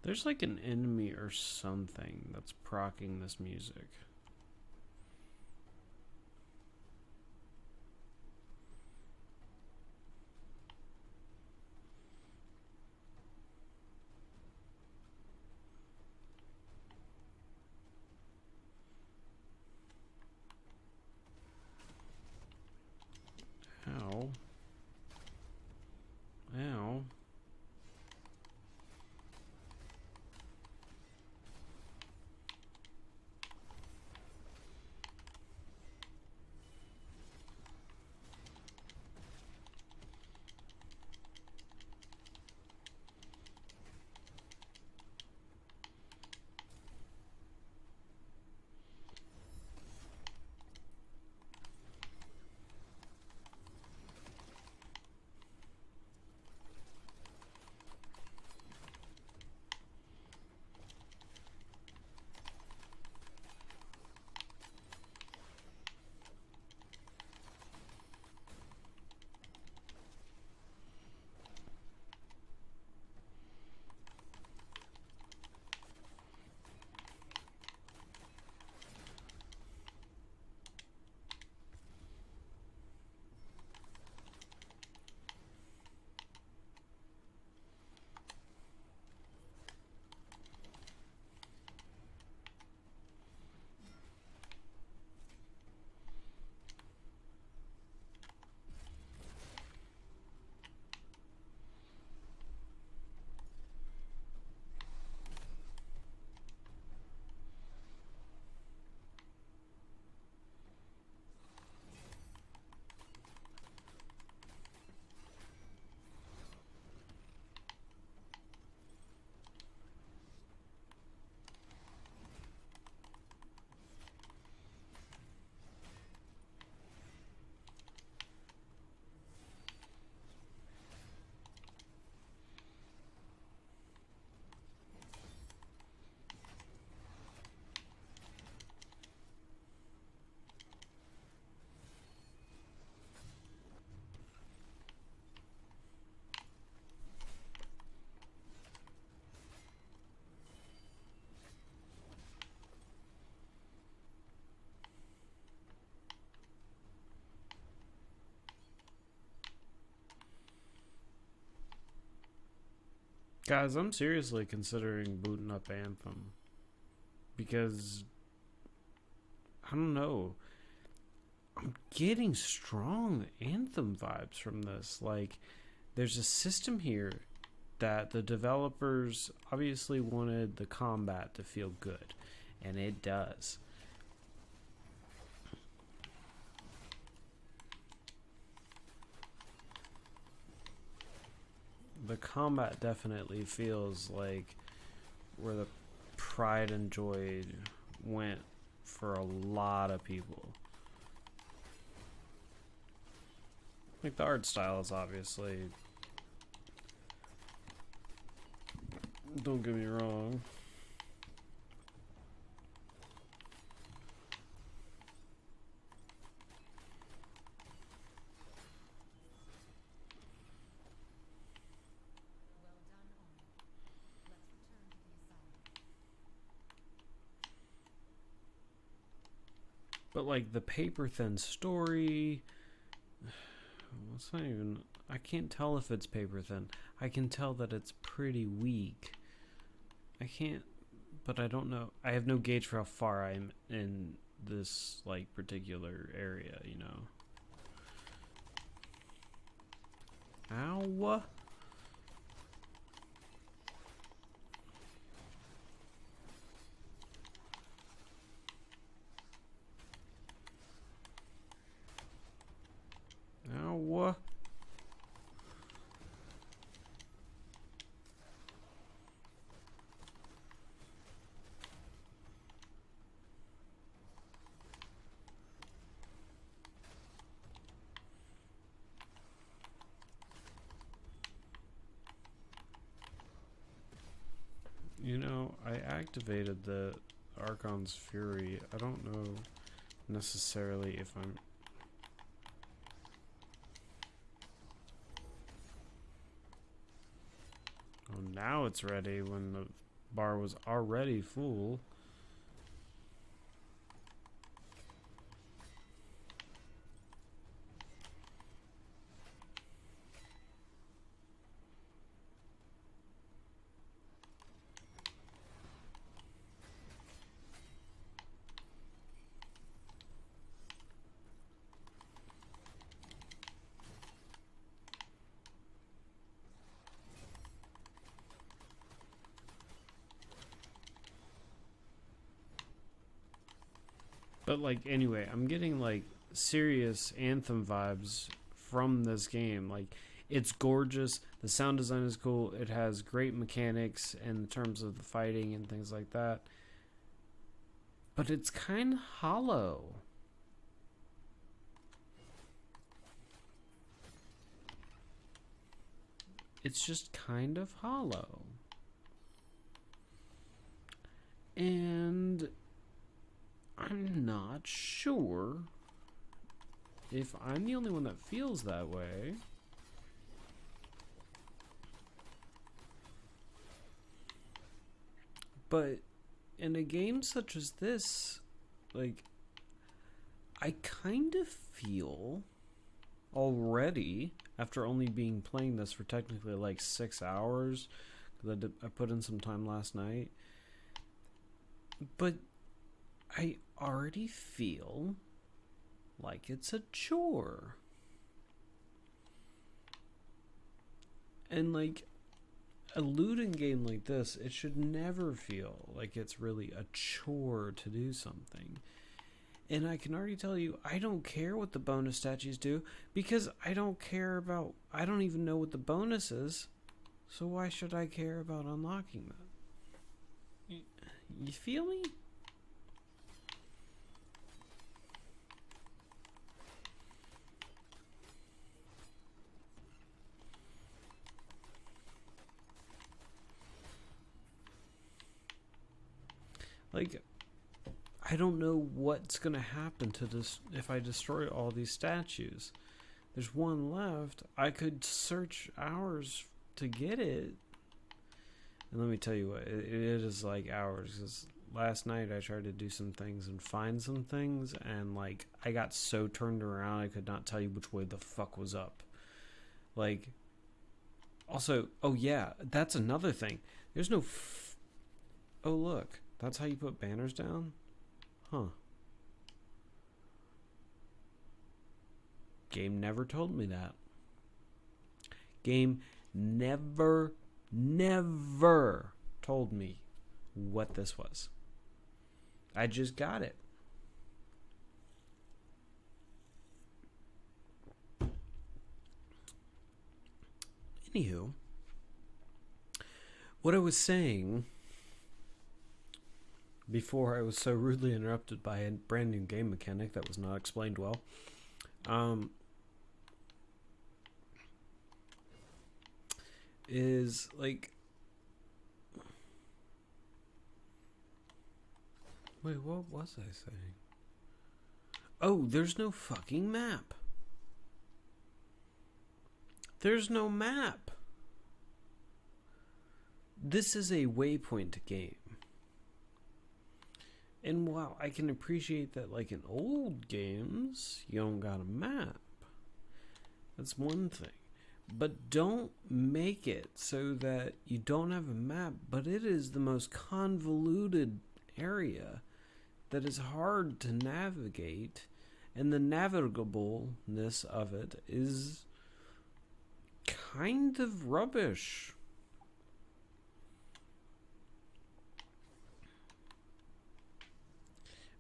There's like an enemy or something that's proccing this music. Ow. Ow. Guys, I'm seriously considering booting up Anthem because I don't know. I'm getting strong Anthem vibes from this. Like, there's a system here that the developers obviously wanted the combat to feel good, and it does. The combat definitely feels like where the pride and joy went for a lot of people. Like, the art style is obviously, don't get me wrong, Well done, Omen. Let's return to the asylum. but like the paper thin story, it's not even, I can't tell if it's paper thin. I can tell that it's pretty weak. I can't, but I don't know. I have no gauge for how far I'm in this like particular area, you know. Ow. Ow. I activated the Archon's Fury. I don't know necessarily if I'm... Oh, now it's ready when the bar was already full. But like anyway, I'm getting like serious Anthem vibes from this game. Like it's gorgeous, the sound design is cool, it has great mechanics in terms of the fighting and things like that. But it's kind of hollow. It's just kind of hollow. And I'm not sure if I'm the only one that feels that way. But in a game such as this, like, I kind of feel already, after only playing this for technically like 6 hours, because I put in some time last night, but I already feel like it's a chore. And like a looting game like this, it should never feel like it's really a chore to do something. And I can already tell you, I don't care what the bonus statues do, because I don't even know what the bonus is, so why should I care about unlocking that? You feel me? Like, I don't know what's going to happen to this if I destroy all these statues. There's one left. I could search hours to get it. And let me tell you what, it is like hours. Because last night I tried to do some things and find some things. And like, I got so turned around I could not tell you which way the fuck was up. Like, also, oh yeah, that's another thing. There's no... oh look. That's how you put banners down? Huh. Game never told me that. Game never told me what this was. I just got it. Anywho, what I was saying before I was so rudely interrupted by a brand new game mechanic that was not explained well. Is like... wait, what was I saying? Oh, there's no fucking map. There's no map. This is a waypoint game. And while I can appreciate that, like in old games, you don't got a map. That's one thing. But don't make it so that you don't have a map, but it is the most convoluted area that is hard to navigate, and the navigableness of it is kind of rubbish.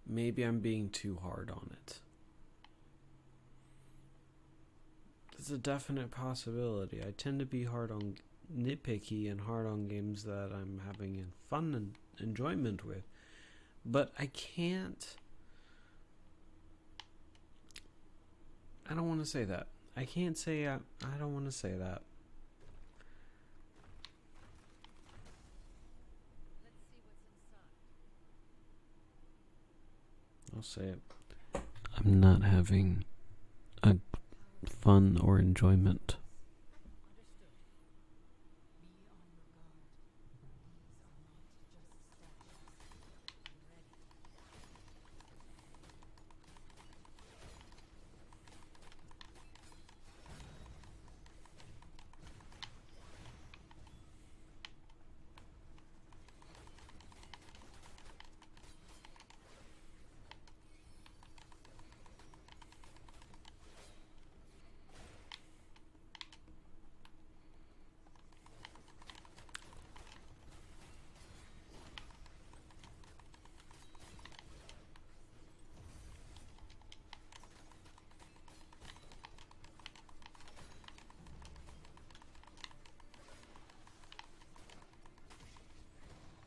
Maybe I'm being too hard on it. There's a definite possibility. I tend to be nitpicky and hard on games that I'm having fun and enjoyment with. But I can't... I don't want to say that. I can't say... I don't want to say that. Let's I'll say it. I'm not having a fun or enjoyment. Understood. Be on your guard. These are not just statues. I'm ready.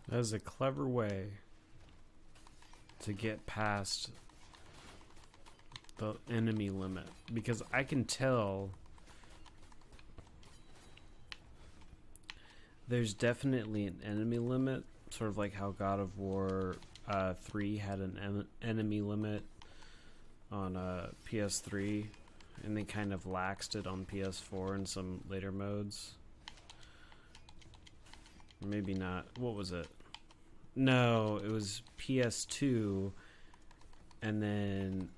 That is a clever way to get past the enemy limit, because I can tell there's definitely an enemy limit, sort of like how God of War 3 had an enemy limit on PS3, and they kind of laxed it on PS4 in some later modes. Or maybe not. What was it? No, it was PS2, and then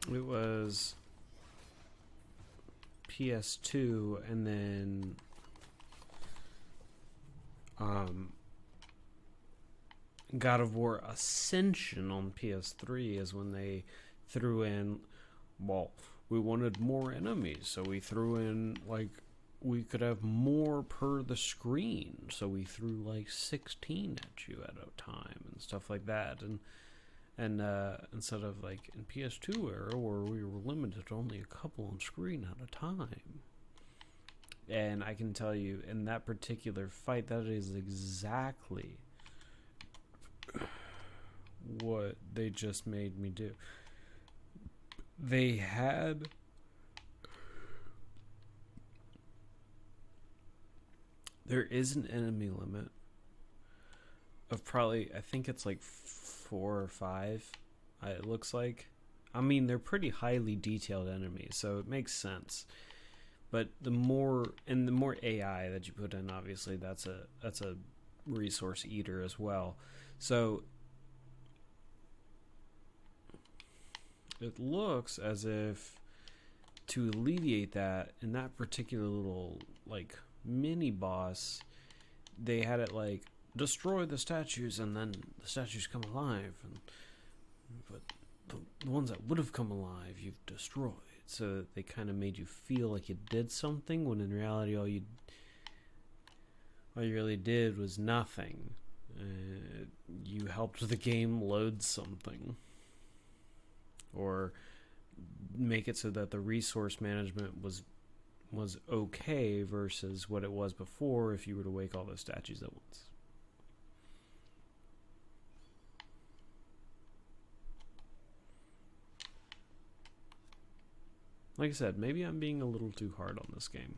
it was PS2, and then God of War Ascension on PS3 is when they threw in, well, we wanted more enemies, so we threw in, like, we could have more per the screen, so we threw like 16 at you at a time and stuff like that. And instead of like in PS2 era where we were limited to only a couple on screen at a time. And I can tell you, in that particular fight, that is exactly what they just made me do. They had there is an enemy limit of probably, I think it's like 4 or 5, it looks like. I mean, they're pretty highly detailed enemies, so it makes sense. But the more AI that you put in, obviously that's a resource eater as well. So it looks as if, to alleviate that, in that particular little like mini boss, they had it like destroy the statues and then the statues come alive, but the ones that would have come alive you've destroyed. So they kind of made you feel like you did something, when in reality all you really did was nothing. You helped the game load something, or make it so that the resource management was okay versus what it was before if you were to wake all those statues at once. Like I said, maybe I'm being a little too hard on this game.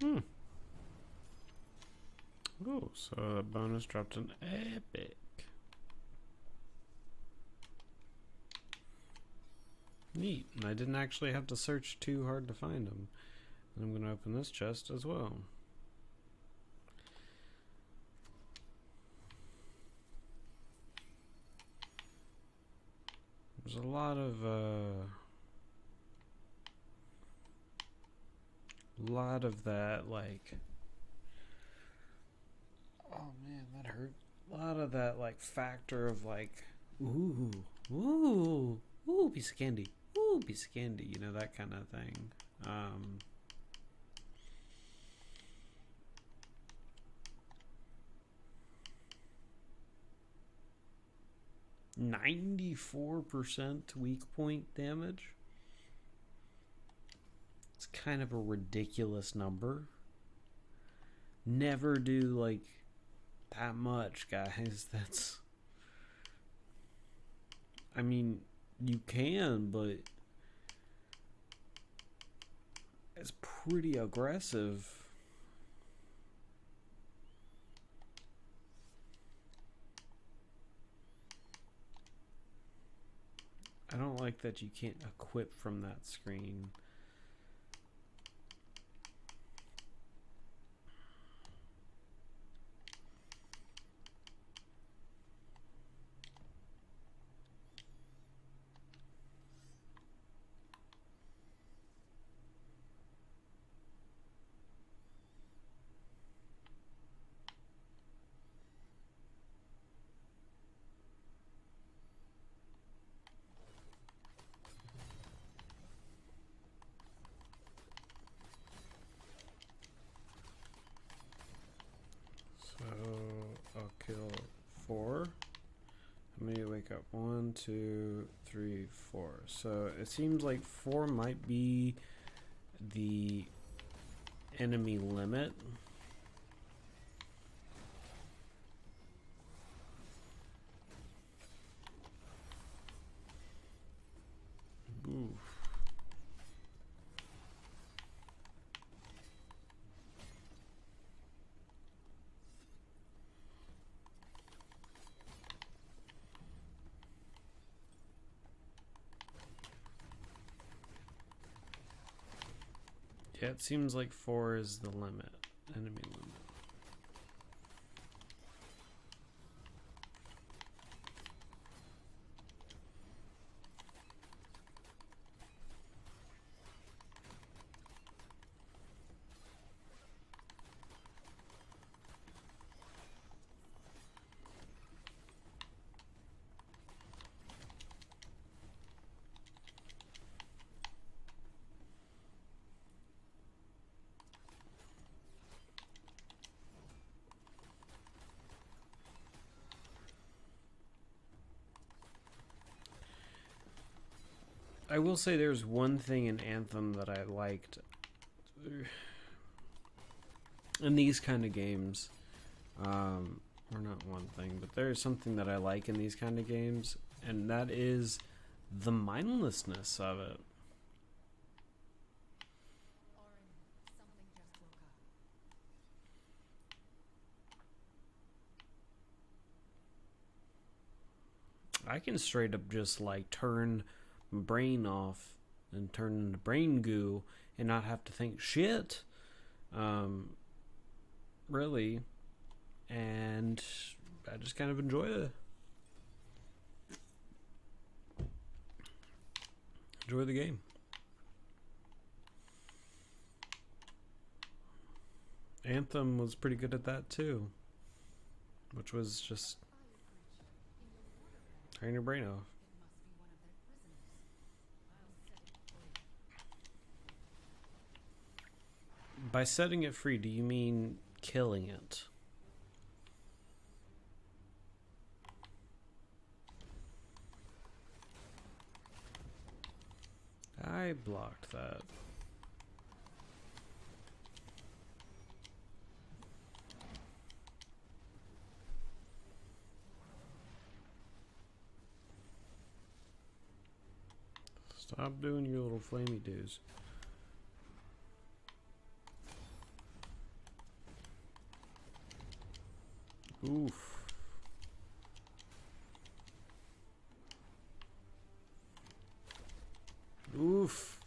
Hmm. Oh, so the bonus dropped an epic. Neat. And I didn't actually have to search too hard to find them. And I'm going to open this chest as well. There's a lot of that, like, oh man, that hurt. A lot of that, like, factor of, like, ooh, piece of candy, piece of candy, you know, that kind of thing. 94% weak point damage. It's kind of a ridiculous number. Never do like that much, guys. That's, I mean, you can, but it's pretty aggressive. I don't like that you can't equip from that screen. So I'll kill 4. How many wake up? 1, 2, 3, 4. So it seems like 4 might be the enemy limit. Oof. Yeah, it seems like 4 is the limit, enemy limit. I will say there's one thing in Anthem that I liked in these kind of games. Or not one thing, but there's something that I like in these kind of games, and that is the mindlessness of it. Orin, something just woke up. I can straight up just like turn my brain off and turn into brain goo and not have to think shit. Really. And I just kind of enjoy the game. Anthem was pretty good at that too, which was just turn your brain off. By setting it free, do you mean killing it? I blocked that. Stop doing your little flamey doos. Oof. Oof.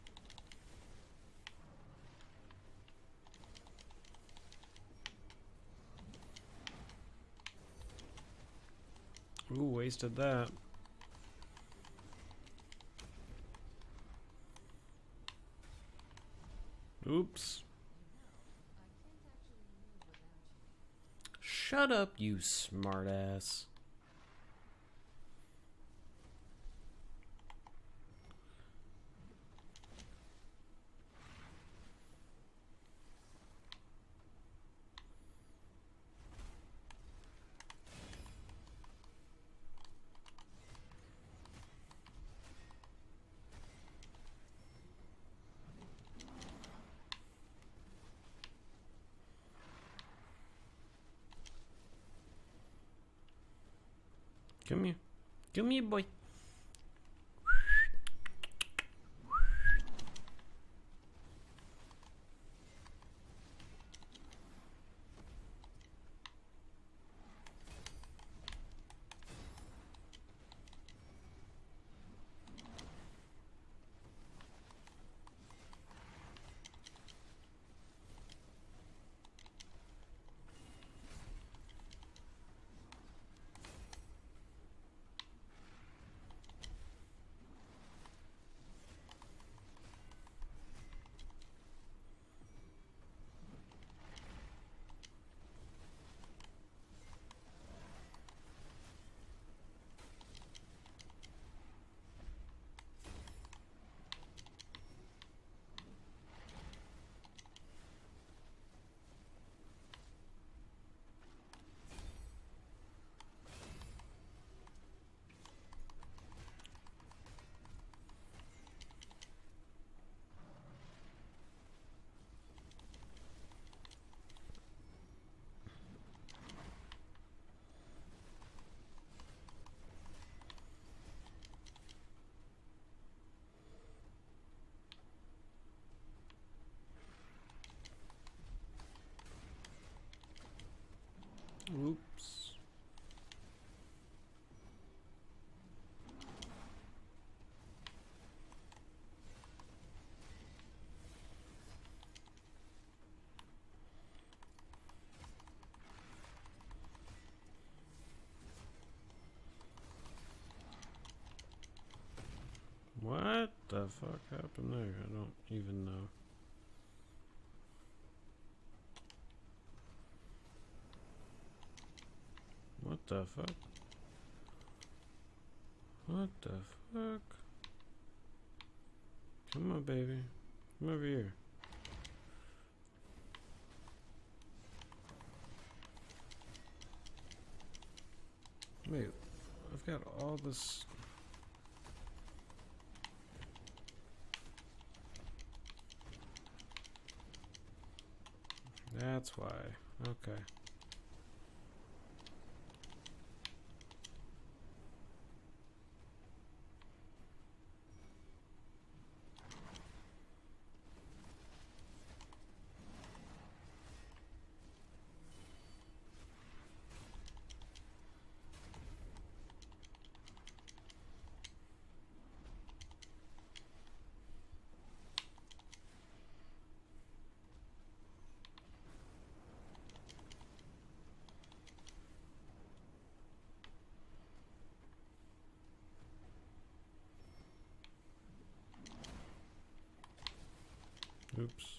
Ooh, wasted that. Oops. I can't actually move without you. Shut up, you smartass. Come here. Come here, boy. Oops. What the fuck happened there? I don't even know. What the fuck? What the fuck? Come on, baby. Come over here. Wait, I've got all this. That's why. Okay. Oops.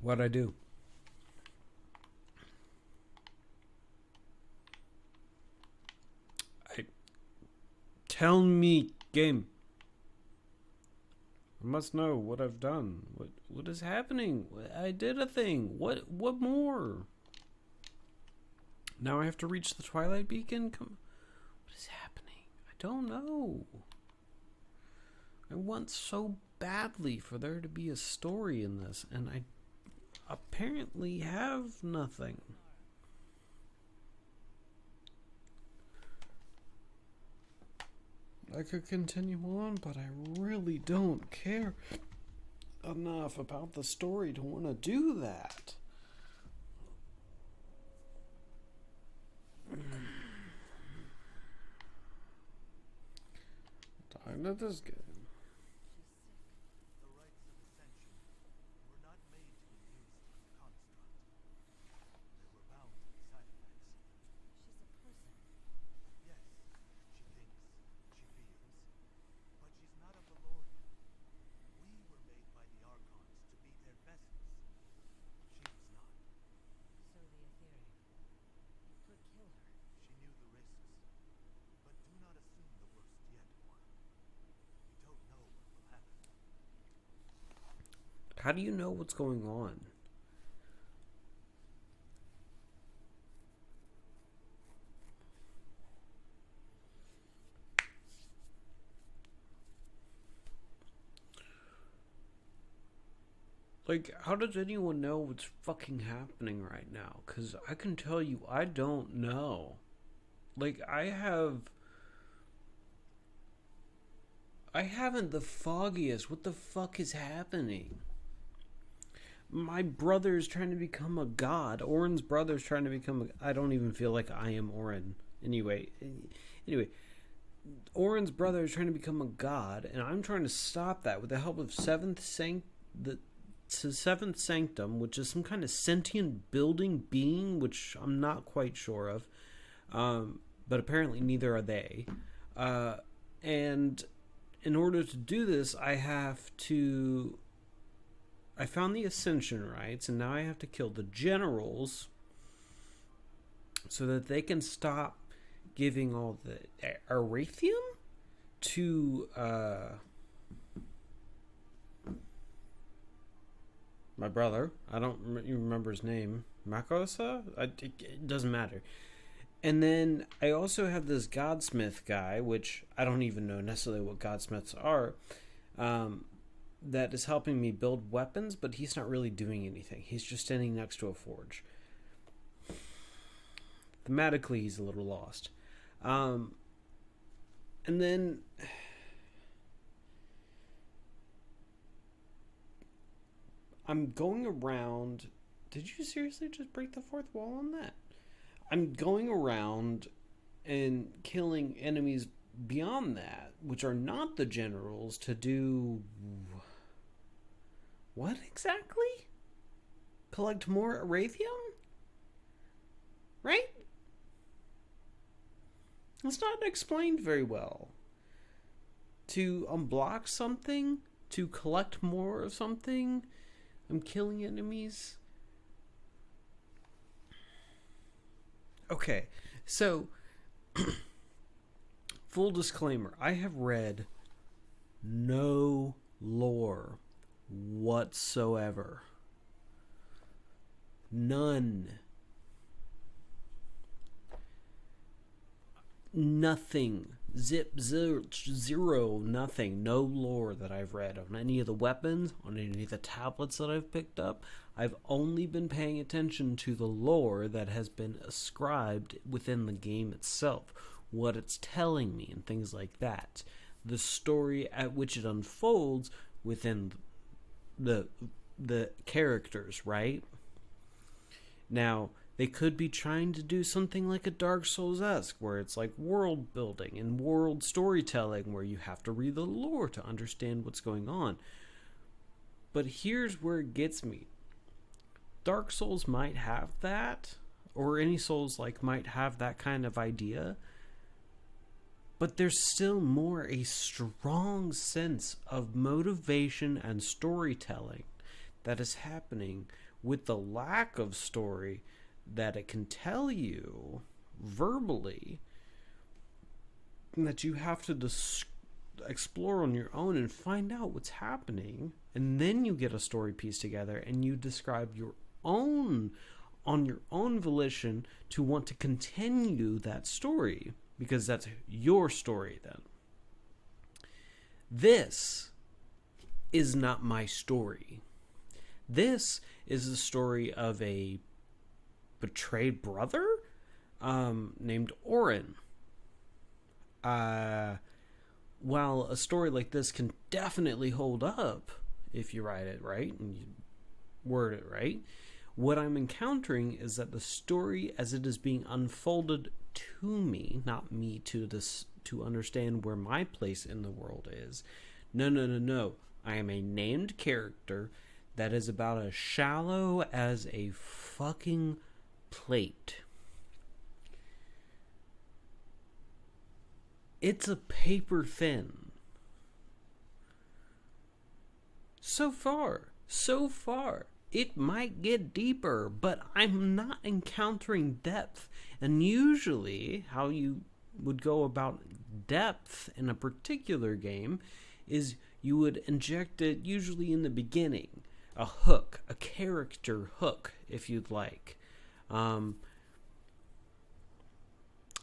What'd I do? Tell me, game. I must know what I've done. What is happening? I did a thing. What more? Now I have to reach the Twilight Beacon? What is happening? I don't know. I want so badly for there to be a story in this, and I apparently have nothing. I could continue on, but I really don't care enough about the story to want to do that. Time at this game. The rites of ascension were not made to be used like a construct. There were bound to be side effects. She's a person. Yes, she thinks, she feels, but she's not of the Lord. We were made by the Archons to be their vessels. She was not. So the Ethereum. It could kill her. She knew the risks. But do not assume the worst yet, Mora. You don't know what will happen. How do you know what's going on? Like, how does anyone know what's fucking happening right now? Because I can tell you, I don't know. Like, I haven't the foggiest. What the fuck is happening? My brother's trying to become a god. Orin's brother's trying to become a... I don't even feel like I am Orin. Anyway, Orin's brother is trying to become a god, and I'm trying to stop that with the help of Seventh Sanctum, which is some kind of sentient building being, which I'm not quite sure of. But apparently neither are they. And in order to do this, I found the Ascension rites, and now I have to kill the generals so that they can stop giving all the Arathium to my brother. I don't remember his name. Makosa? It doesn't matter. And then I also have this Godsmith guy, which I don't even know necessarily what Godsmiths are, that is helping me build weapons, but he's not really doing anything. He's just standing next to a forge. Thematically, he's a little lost. And then... I'm going around... Did you seriously just break the fourth wall on that? I'm going around and killing enemies beyond that, which are not the generals, to do... What exactly? Collect more Arathium? Right? It's not explained very well. To unblock something? To collect more of something? I'm killing enemies? Okay, so... full disclaimer, I have read no lore whatsoever. None. Nothing. Zero, nothing. No lore that I've read on any of the weapons, on any of the tablets that I've picked up. I've only been paying attention to the lore that has been ascribed within the game itself. What it's telling me and things like that. The story at which it unfolds within the characters, right? Now, they could be trying to do something like a Dark Souls-esque, where it's like world building and world storytelling, where you have to read the lore to understand what's going on. But here's where it gets me. Dark Souls might have that, or any Souls-like might have that kind of idea, but there's still more a strong sense of motivation and storytelling that is happening with the lack of story that it can tell you verbally, that you have to explore on your own and find out what's happening, and then you get a story piece together and you describe your own on your own volition to want to continue that story, because that's your story then. This is not my story. This is the story of a betrayed brother named Oren. While a story like this can definitely hold up if you write it right and you word it right, what I'm encountering is that the story as it is being unfolded to me, not me to understand where my place in the world is. No. I am a named character that is about as shallow as a fucking plate. It's a paper thin. So far. It might get deeper, but I'm not encountering depth. And usually, how you would go about depth in a particular game is you would inject it usually in the beginning. A hook, a character hook, if you'd like.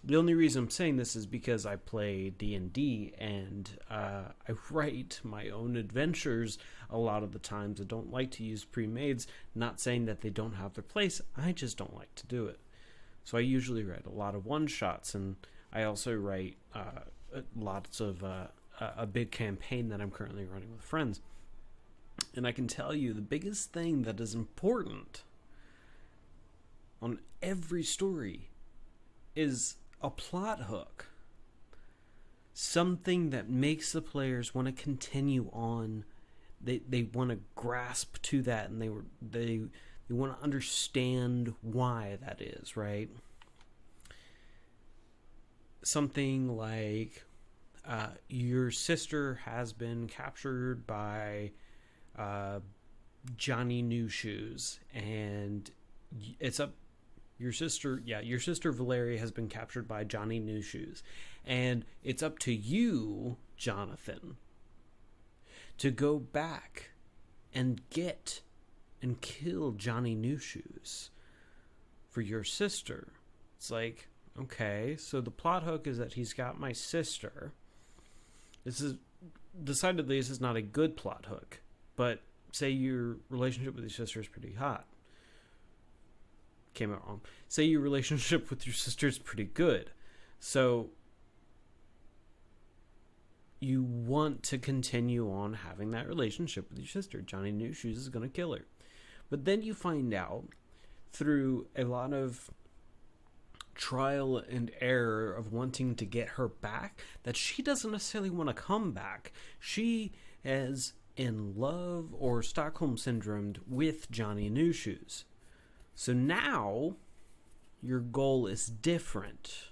The only reason I'm saying this is because I play D&D and I write my own adventures a lot of the times. I don't like to use pre-mades, not saying that they don't have their place. I just don't like to do it. So I usually write a lot of one-shots, and I also write lots of a big campaign that I'm currently running with friends. And I can tell you the biggest thing that is important on every story is a plot hook. Something that makes the players want to continue on. They want to grasp to that, and they want to understand why that is, right? Something like your sister has been captured by Johnny New Shoes, and it's up. Your sister Valeria has been captured by Johnny New Shoes, and it's up to you, Jonathan, to go back and get and kill Johnny New Shoes for your sister. It's like, okay, so the plot hook is that he's got my sister. This is not a good plot hook, but say your relationship with your sister is pretty hot. Came out wrong. Say your relationship with your sister is pretty good. So you want to continue on having that relationship with your sister. Johnny New Shoes is going to kill her. But then you find out through a lot of trial and error of wanting to get her back that she doesn't necessarily want to come back. She is in love or Stockholm syndromed with Johnny New Shoes. So now your goal is different.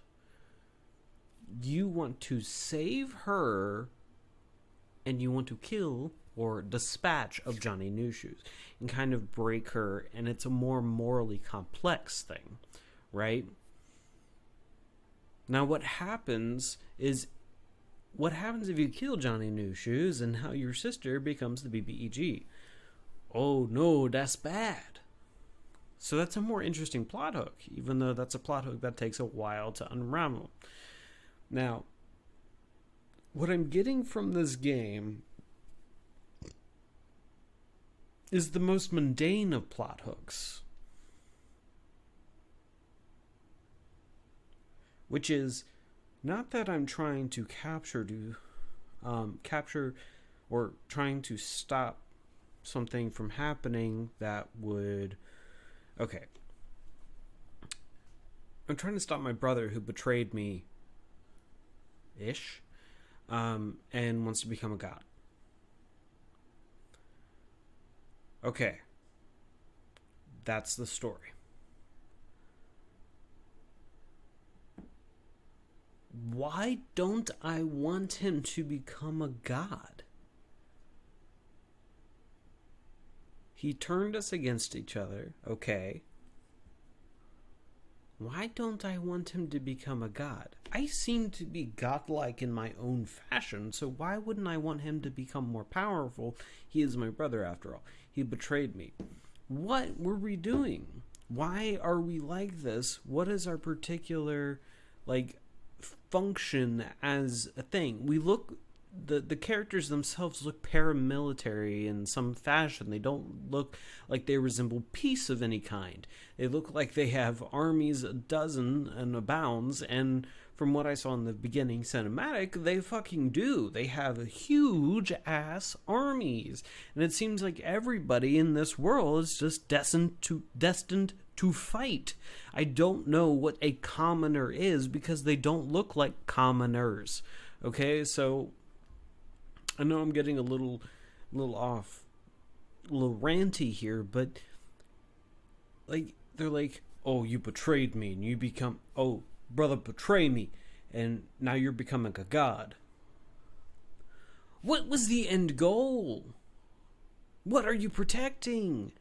You want to save her, and you want to kill or dispatch of Johnny New Shoes and kind of break her, and it's a more morally complex thing, right? Now what happens if you kill Johnny New Shoes and how your sister becomes the BBEG? Oh no, that's bad. So that's a more interesting plot hook, even though that's a plot hook that takes a while to unravel. Now, what I'm getting from this game is the most mundane of plot hooks, which is not that I'm trying to capture or trying to stop something from happening that would... Okay. I'm trying to stop my brother who betrayed me and wants to become a god. Okay. That's the story. Why don't I want him to become a god? He turned us against each other. Okay. Why don't I want him to become a god? I seem to be godlike in my own fashion, so why wouldn't I want him to become more powerful? He is my brother, after all. He betrayed me. What were we doing? Why are we like this? What is our particular, function as a thing? We look... The characters themselves look paramilitary in some fashion. They don't look like they resemble peace of any kind. They look like they have armies a dozen and abounds, and from what I saw in the beginning cinematic, they fucking do. They have huge ass armies, and it seems like everybody in this world is just destined to fight. I don't know what a commoner is because they don't look like commoners. Okay, so I know I'm getting a little off, a little ranty here, but they're like, oh, you betrayed me, and you become, oh, brother, betray me, and now you're becoming a god. What was the end goal? What are you protecting?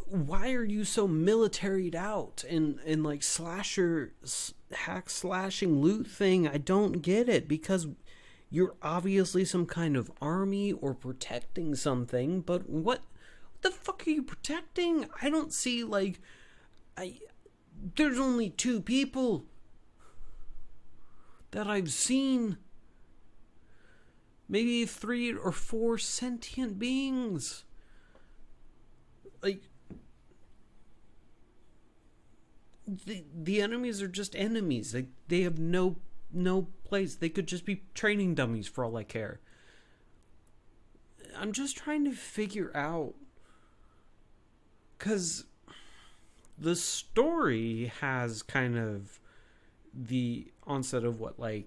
Why are you so militaried out and slasher hack slashing loot thing? I don't get it, because you're obviously some kind of army or protecting something, but what the fuck are you protecting? I don't see, there's only 2 people that I've seen. Maybe 3 or 4 sentient beings. The enemies are just enemies. They have no place. They could just be training dummies for all I care. I'm just trying to figure out, because the story has kind of the onset of what a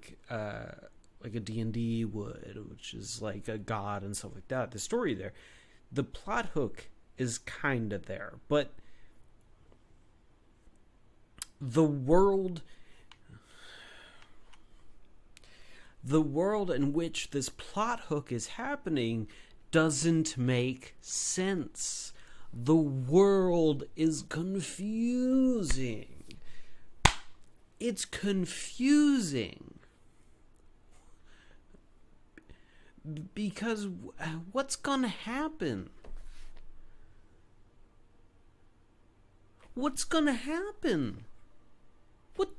D&D would, which is like a god and stuff like that. The story there, the plot hook is kind of there, but the world in which this plot hook is happening doesn't make sense. The world is confusing. It's confusing. Because what's gonna happen? What's gonna happen? What?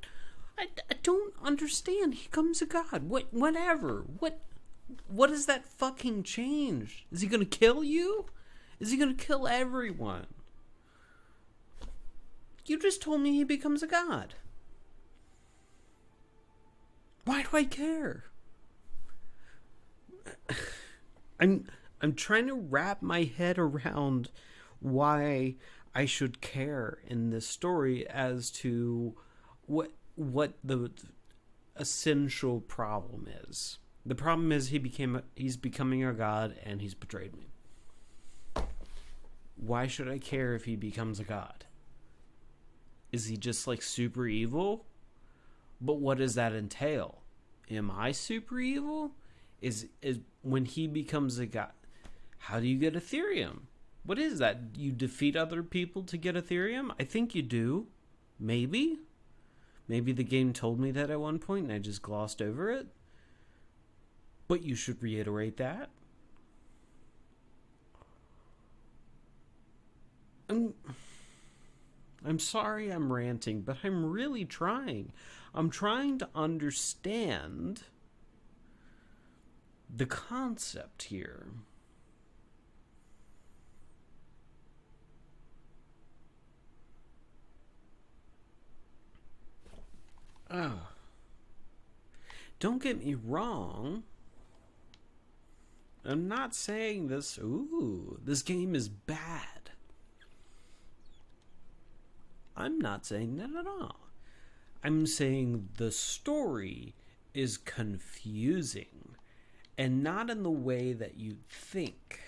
I don't understand. He becomes a god. Whatever. What does that fucking change? Is he gonna kill you? Is he gonna kill everyone? You just told me he becomes a god. Why do I care? I'm trying to wrap my head around why I should care in this story as to what the essential problem is. The problem is he's becoming a god and he's betrayed me. Why should I care if he becomes a god? Is he just super evil? But what does that entail? Am I super evil? Is when he becomes a god, how do you get Ethereum? What is that? You defeat other people to get Ethereum? I think you do. Maybe the game told me that at one point and I just glossed over it. But you should reiterate that. I'm sorry I'm ranting, but I'm really trying. I'm trying to understand the concept here. Oh. Don't get me wrong. I'm not saying this game is bad. I'm not saying that at all. I'm saying the story is confusing, and not in the way that you'd think.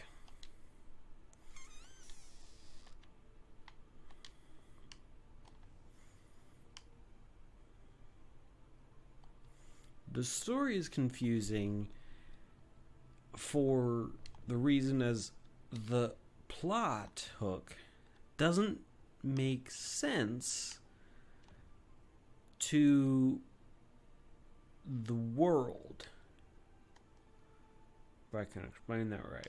The story is confusing for the reason as the plot hook doesn't make sense to the world. If I can explain that right.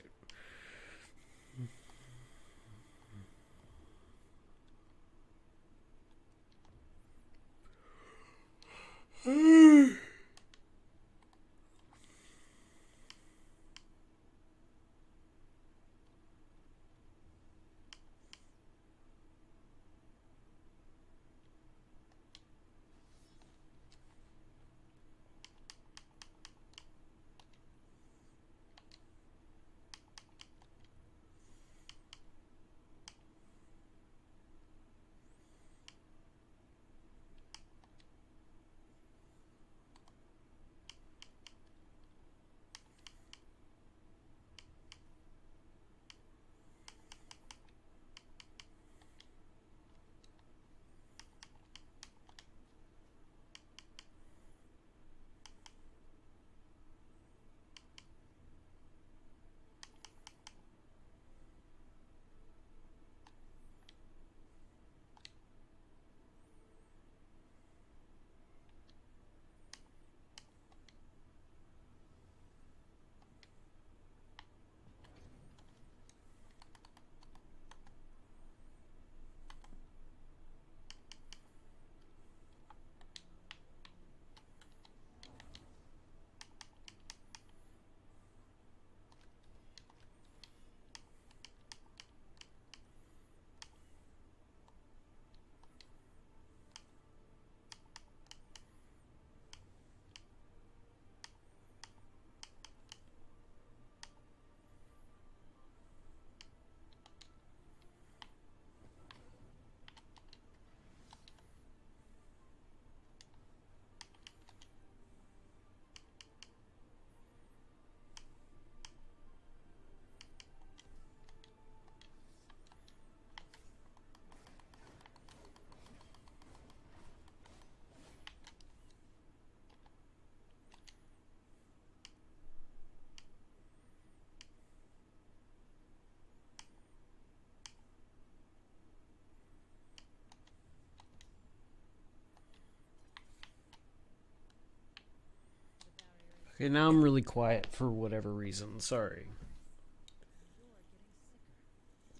Okay, now I'm really quiet for whatever reason. Sorry. You're getting sicker.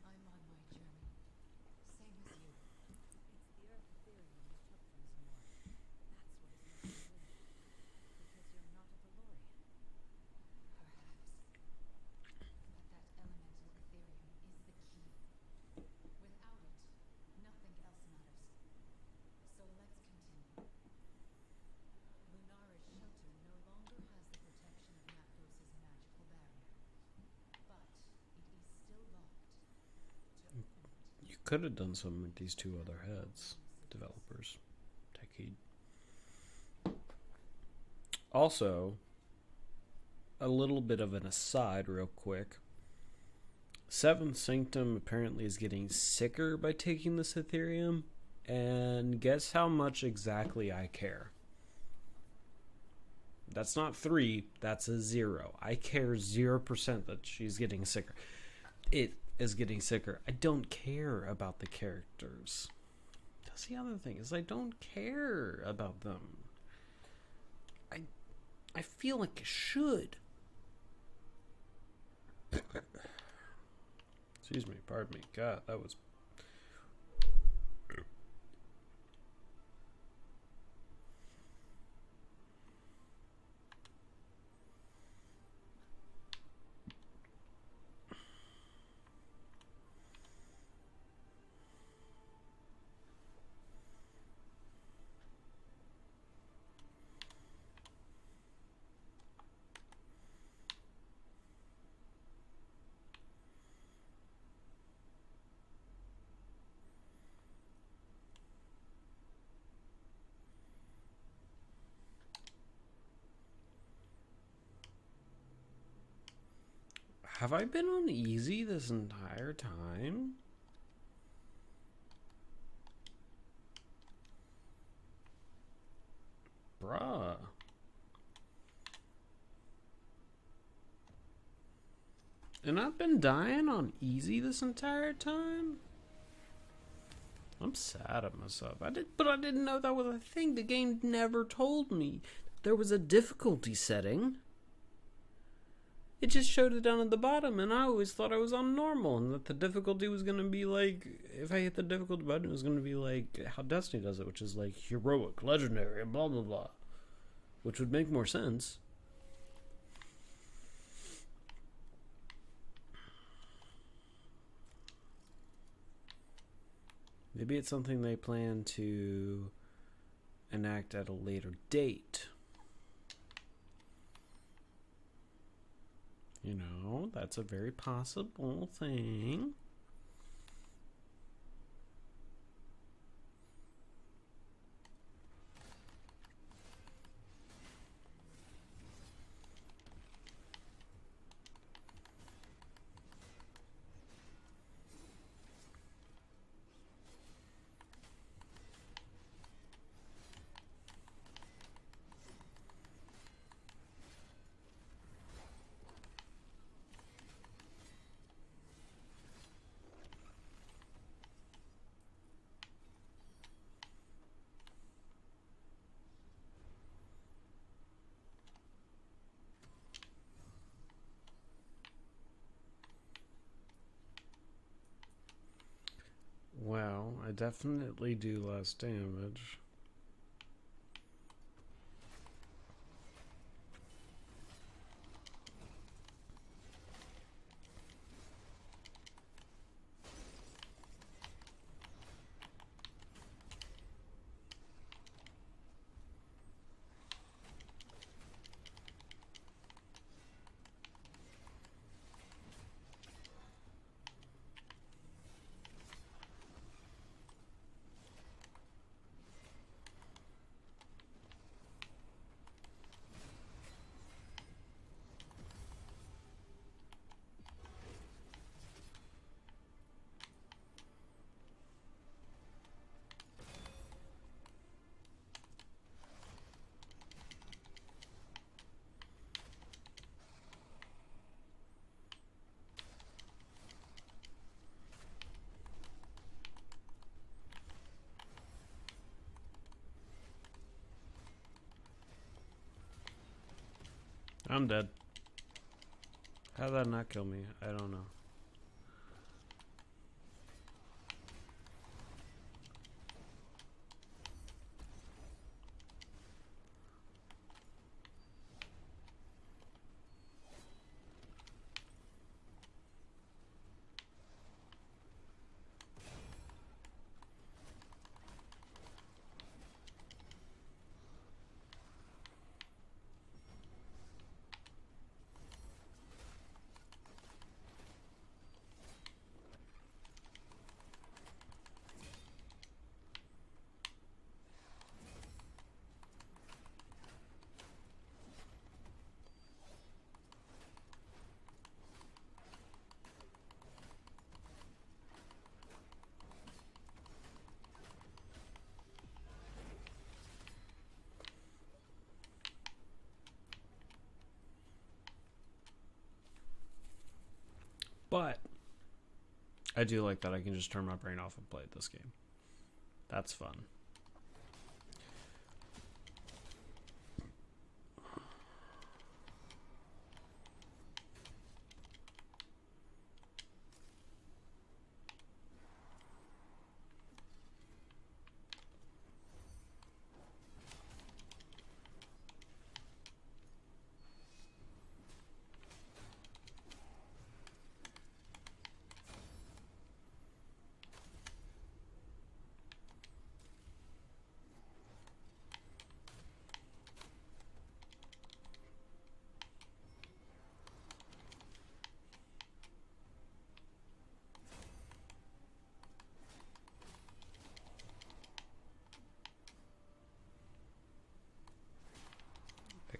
I'm on my journey. Same as you. It's the Earth Ethereum you took from Zamora. That's what is making you ill. Because you're not a Valorian. Perhaps. But that elemental Ethereum is the key. Without it, nothing else matters. So let's continue. Lunara's shelter no longer has the protection of Napdos's magical barrier. But it is still locked. To open it, You could have done some with these two other heads, developers. Techie. Also, a little bit of an aside, real quick. Seventh Sanctum apparently is getting sicker by taking this Ethereum, and guess how much exactly I care? That's not 3, that's a 0. I care 0% that she's getting sicker. It is getting sicker. I don't care about the characters. That's the other thing, is I don't care about them. I feel like I should. Excuse me, pardon me. God, that was... Have I been on easy this entire time? Bruh. And I've been dying on easy this entire time? I'm sad at myself. But I didn't know that was a thing. The game never told me there was a difficulty setting. It just showed it down at the bottom, and I always thought I was on normal, and that the difficulty was going to be like, if I hit the difficulty button, it was going to be like how Destiny does it, which is like heroic, legendary, and blah blah blah. Which would make more sense. Maybe it's something they plan to enact at a later date. You know, that's a very possible thing. Well, I definitely do less damage. I'm dead. How did that not kill me? I don't know. But I do like that I can just turn my brain off and play this game. That's fun.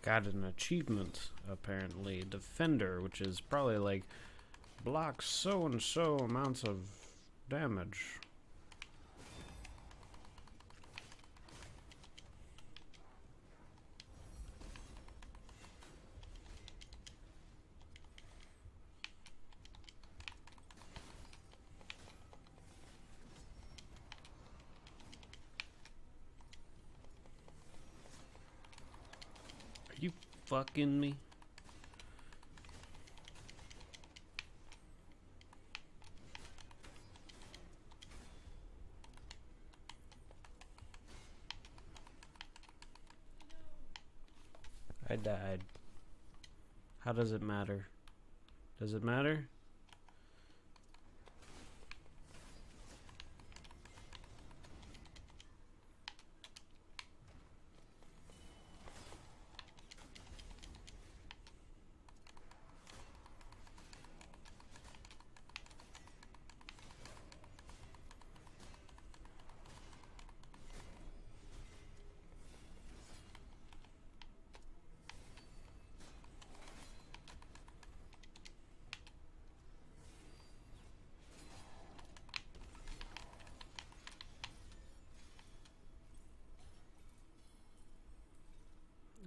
Got an achievement, apparently. Defender, which is probably like blocks so and so amounts of damage. fucking me? I died. How does it matter? Does it matter?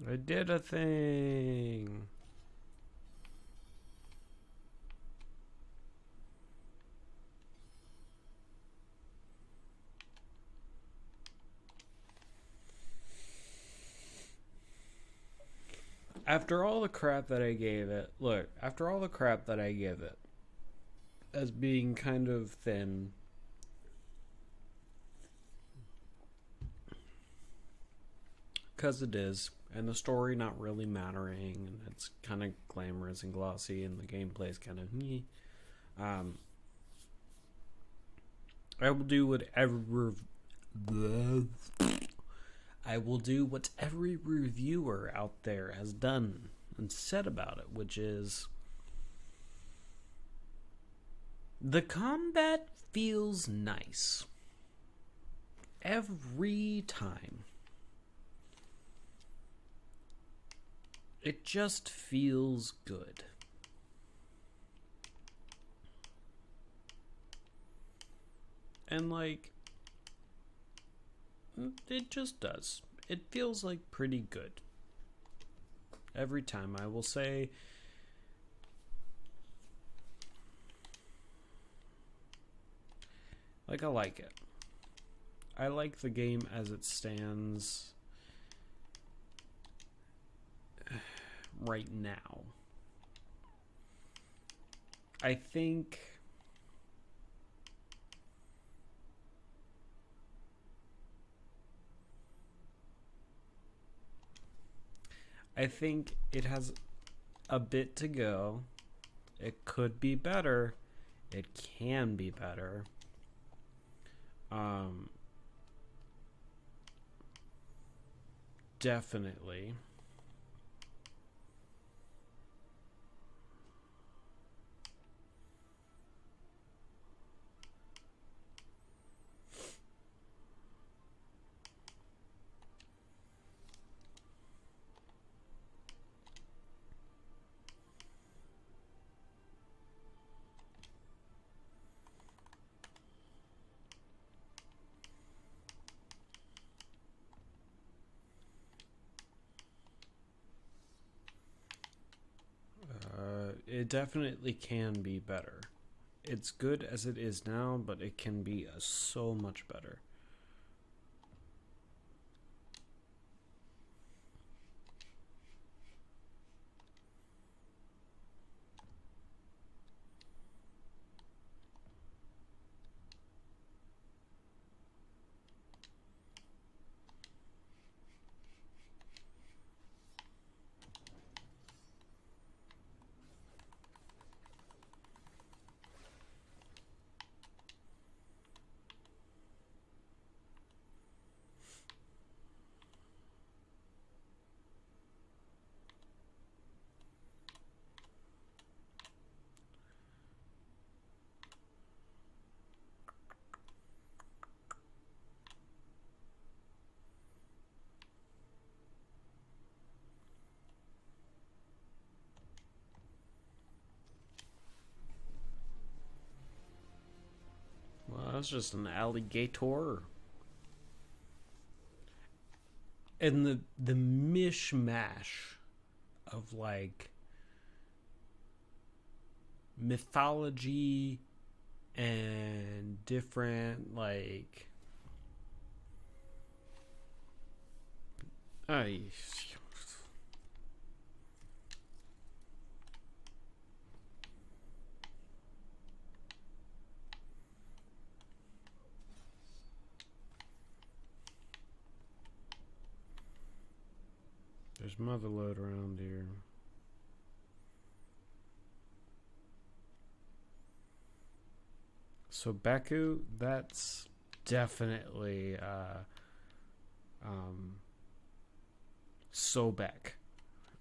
I did a thing. After all the crap that I gave it, look, after all the crap that I give it as being kind of thin, because it is, and the story not really mattering, and it's kind of glamorous and glossy, and the gameplay is kind of meh. I will do whatever. I will do what every reviewer out there has done and said about it, which is the combat feels nice every time. It just feels good. And like, it just does. It feels like pretty good. Every time, I will say. Like, I like it. I like the game as it stands right now. I think it has a bit to go. It could be better. It can be better. Definitely. It definitely can be better. It's good as it is now, but it can be so much better. Well, that's just an alligator. And the mishmash of like mythology and different like There's Motherlode around here. So Baku, that's definitely Sobek,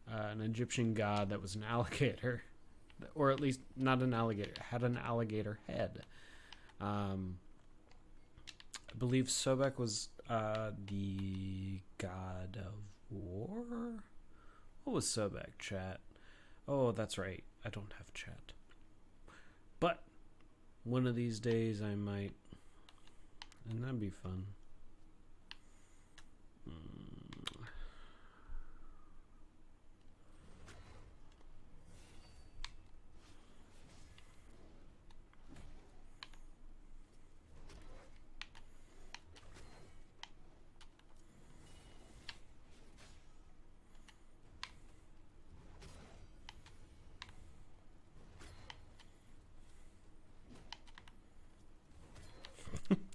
an Egyptian god that was an alligator, or at least not an alligator, had an alligator head. I believe Sobek was the god of war. What was Sobek, chat? Oh, that's right. I don't have chat. But one of these days I might, and that'd be fun.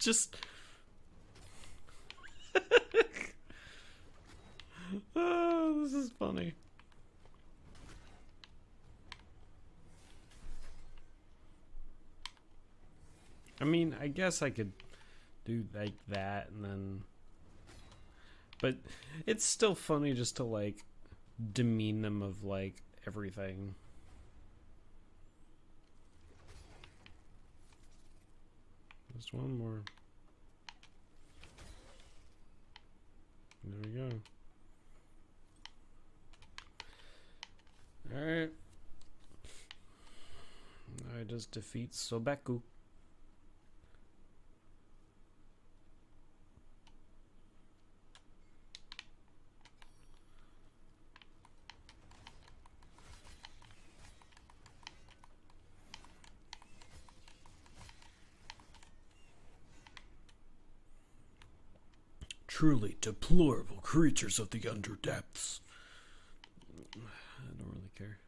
Just oh, this is funny. I mean, I guess I could do like that and then, but it's still funny just to like demean them of like everything. Just one more. There we go. Alright. I just defeat Sobeku. Truly deplorable creatures of the underdepths. I don't really care.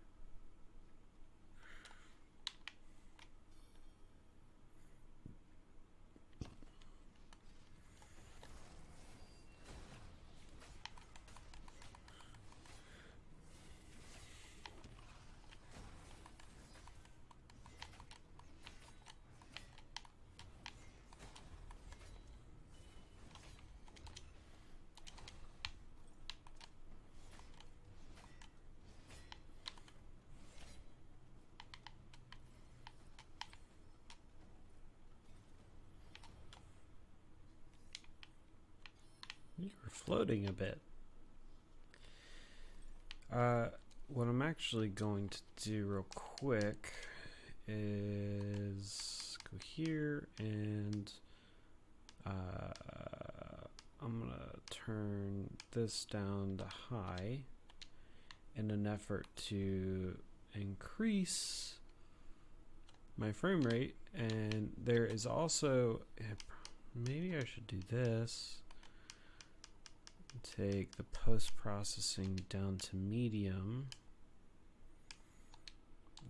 You were floating a bit. What I'm actually going to do real quick is go here and I'm going to turn this down to high in an effort to increase my frame rate. And there is also, maybe I should do this. Take the post-processing down to medium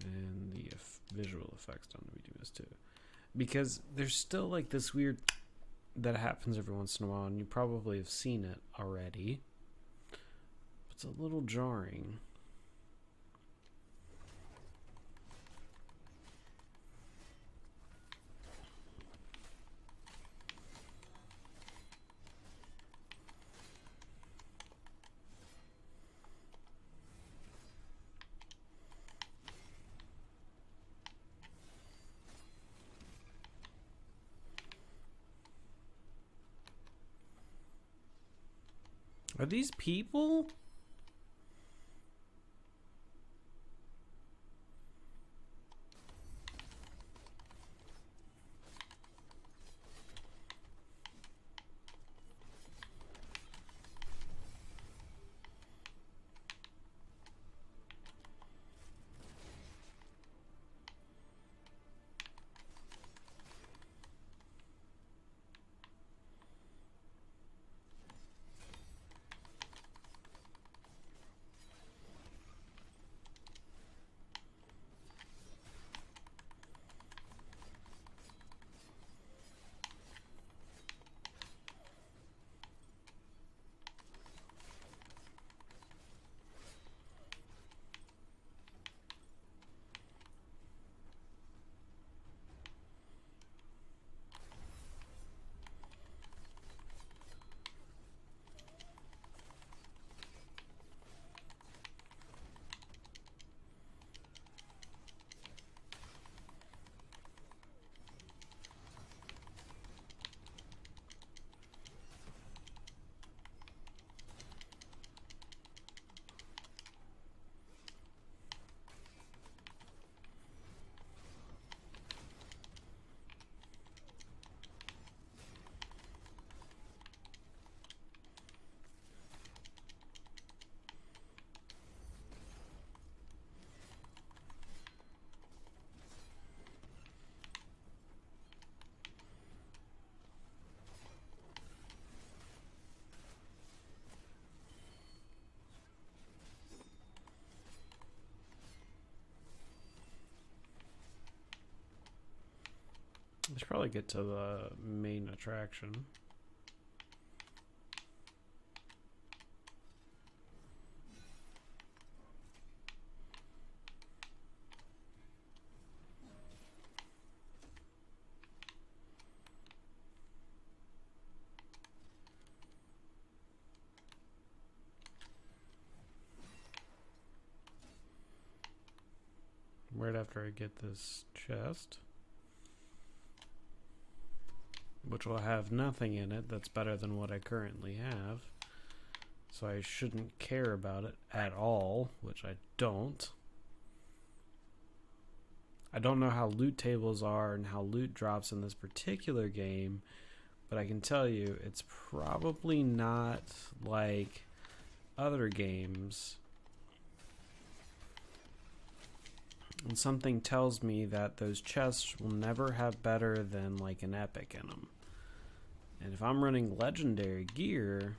and the visual effects down to medium as too, because there's still like this weird that happens every once in a while, and you probably have seen it already. It's a little jarring. Are these people? probably get to the main attraction. Right after I get this chest, which will have nothing in it. That's better than what I currently have. So I shouldn't care about it at all, which I don't. I don't know how loot tables are and how loot drops in this particular game, but I can tell you it's probably not like other games. And something tells me that those chests will never have better than like an epic in them. And if I'm running legendary gear,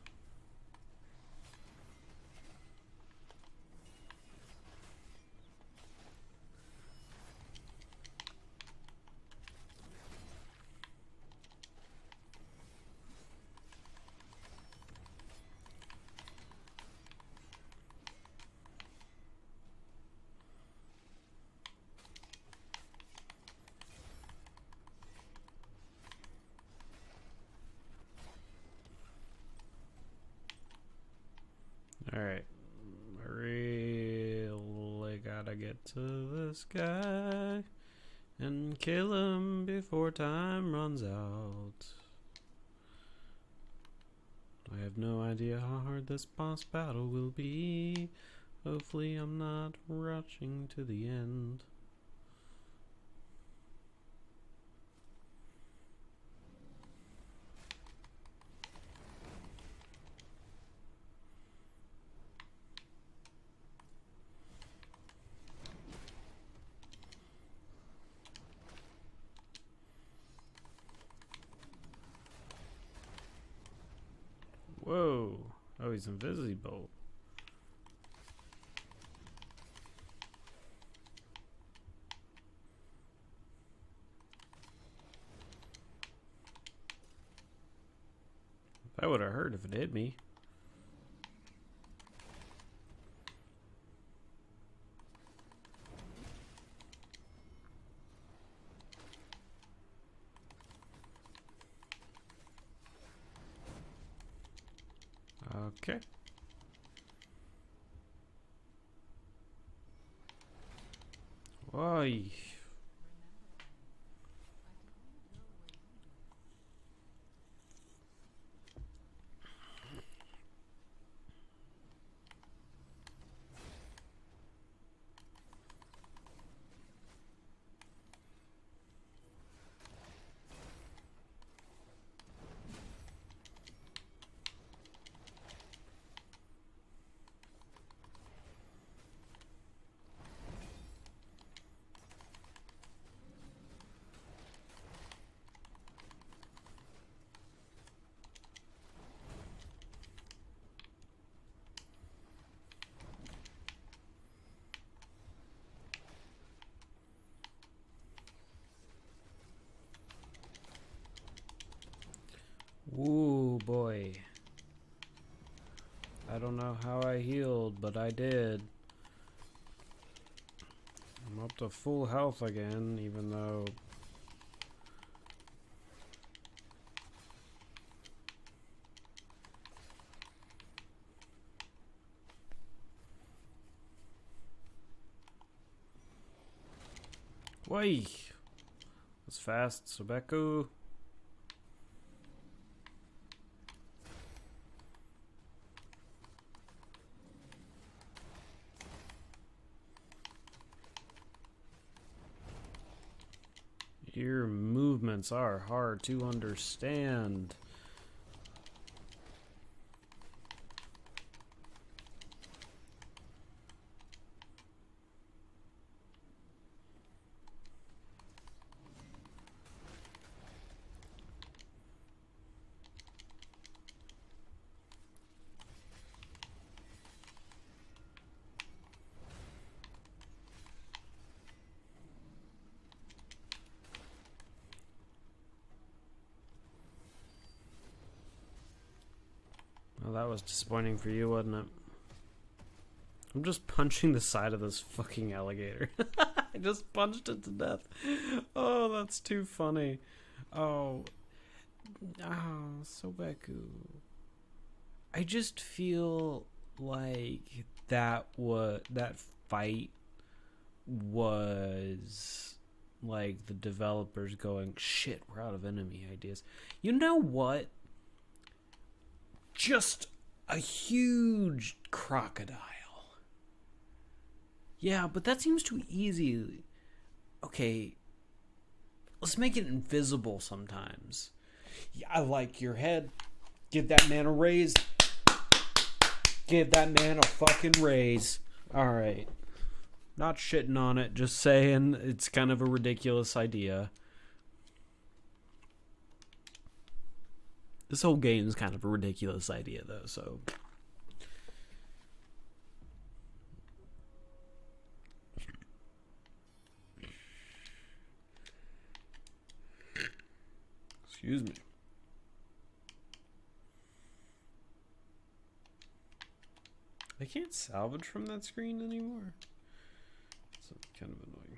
alright, I really gotta get to this guy and kill him before time runs out. I have no idea how hard this boss battle will be. Hopefully I'm not rushing to the end. Whoa. Oh, he's invisible. That would have hurt if it hit me. Okay. Why? Ooh, boy. I don't know how I healed, but I did. I'm up to full health again, even though... Why? That's fast, Sobeko. Your movements are hard to understand. Well, that was disappointing for you, wasn't it? I'm just punching the side of this fucking alligator. I just punched it to death. Oh, that's too funny. Oh, Sobeku. I just feel like that fight was like the developers going, shit, we're out of enemy ideas. You know what? Just a huge crocodile. Yeah, but that seems too easy. Okay, let's make it invisible sometimes. Yeah, I like your head. Give that man a raise. Give that man a fucking raise. Alright. Not shitting on it, just saying it's kind of a ridiculous idea. This whole game is kind of a ridiculous idea, though, so... Excuse me. I can't salvage from that screen anymore. It's kind of annoying.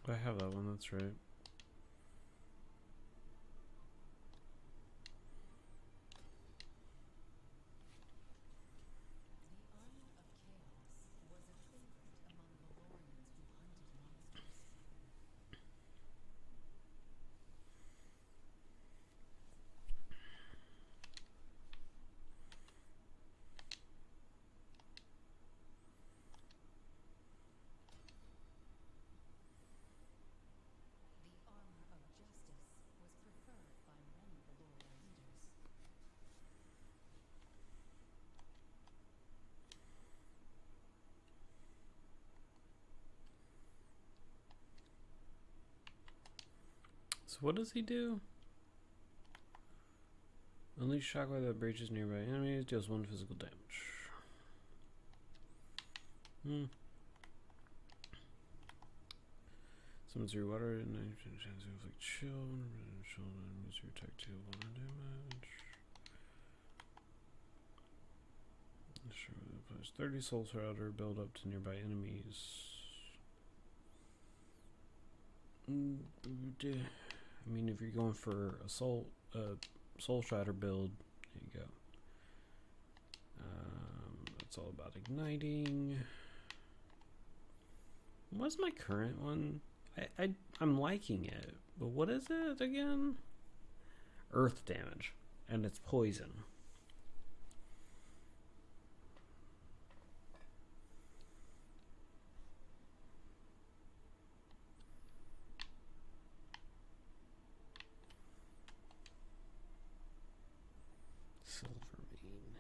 I have that one, that's right. The Armor of Chaos was a favorite among Valorians who hunted monsters. The Armor of Justice was preferred by many Valoria leaders. So what does he do? Unleash shockwave that breaches nearby enemies, deals 1 physical damage. Summons your water and chance to inflict chill. Chill enemies your attack deal 1 damage. Sure, applies 30 soul shrouder, build up to nearby enemies. I mean, if you're going for a soul shrouder build, there you go. It's all about igniting. What's my current one? I'm liking it, but what is it again? Earth damage, and it's poison. Silvermane.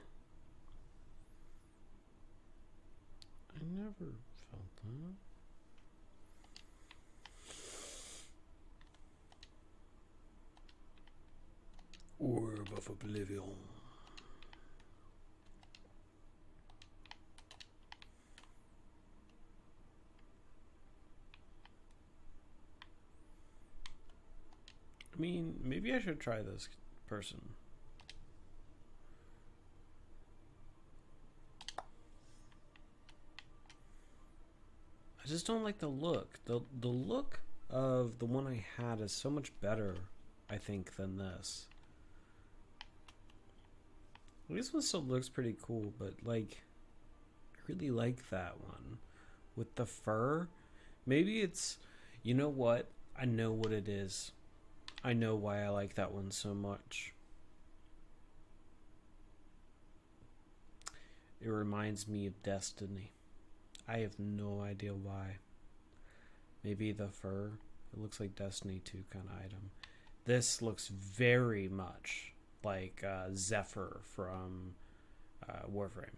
I never felt that. Orb of Oblivion. I mean, maybe I should try this person. I just don't like the look. The look of the one I had is so much better, I think, than this. This one still looks pretty cool, but like, I really like that one with the fur. Maybe it's, you know what? I know what it is. I know why I like that one so much. It reminds me of Destiny. I have no idea why. Maybe the fur. It looks like Destiny 2 kind of item. This looks very much like Zephyr from Warframe.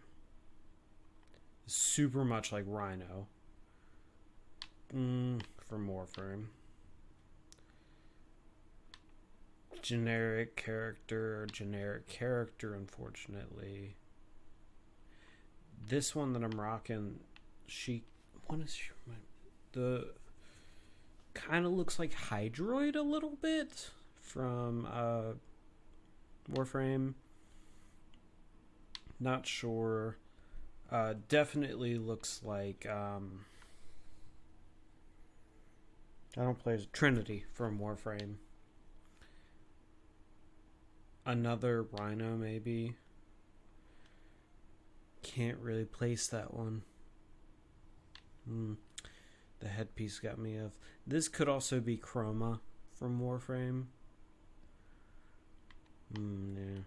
Super much like Rhino from Warframe. Generic character, unfortunately. This one that I'm rocking, what is she? The kind of looks like Hydroid a little bit from Warframe. Not sure. Definitely looks like I don't play as Trinity from Warframe. Another Rhino, maybe. Can't really place that one. The headpiece got me of. This could also be Chroma from Warframe. Yeah.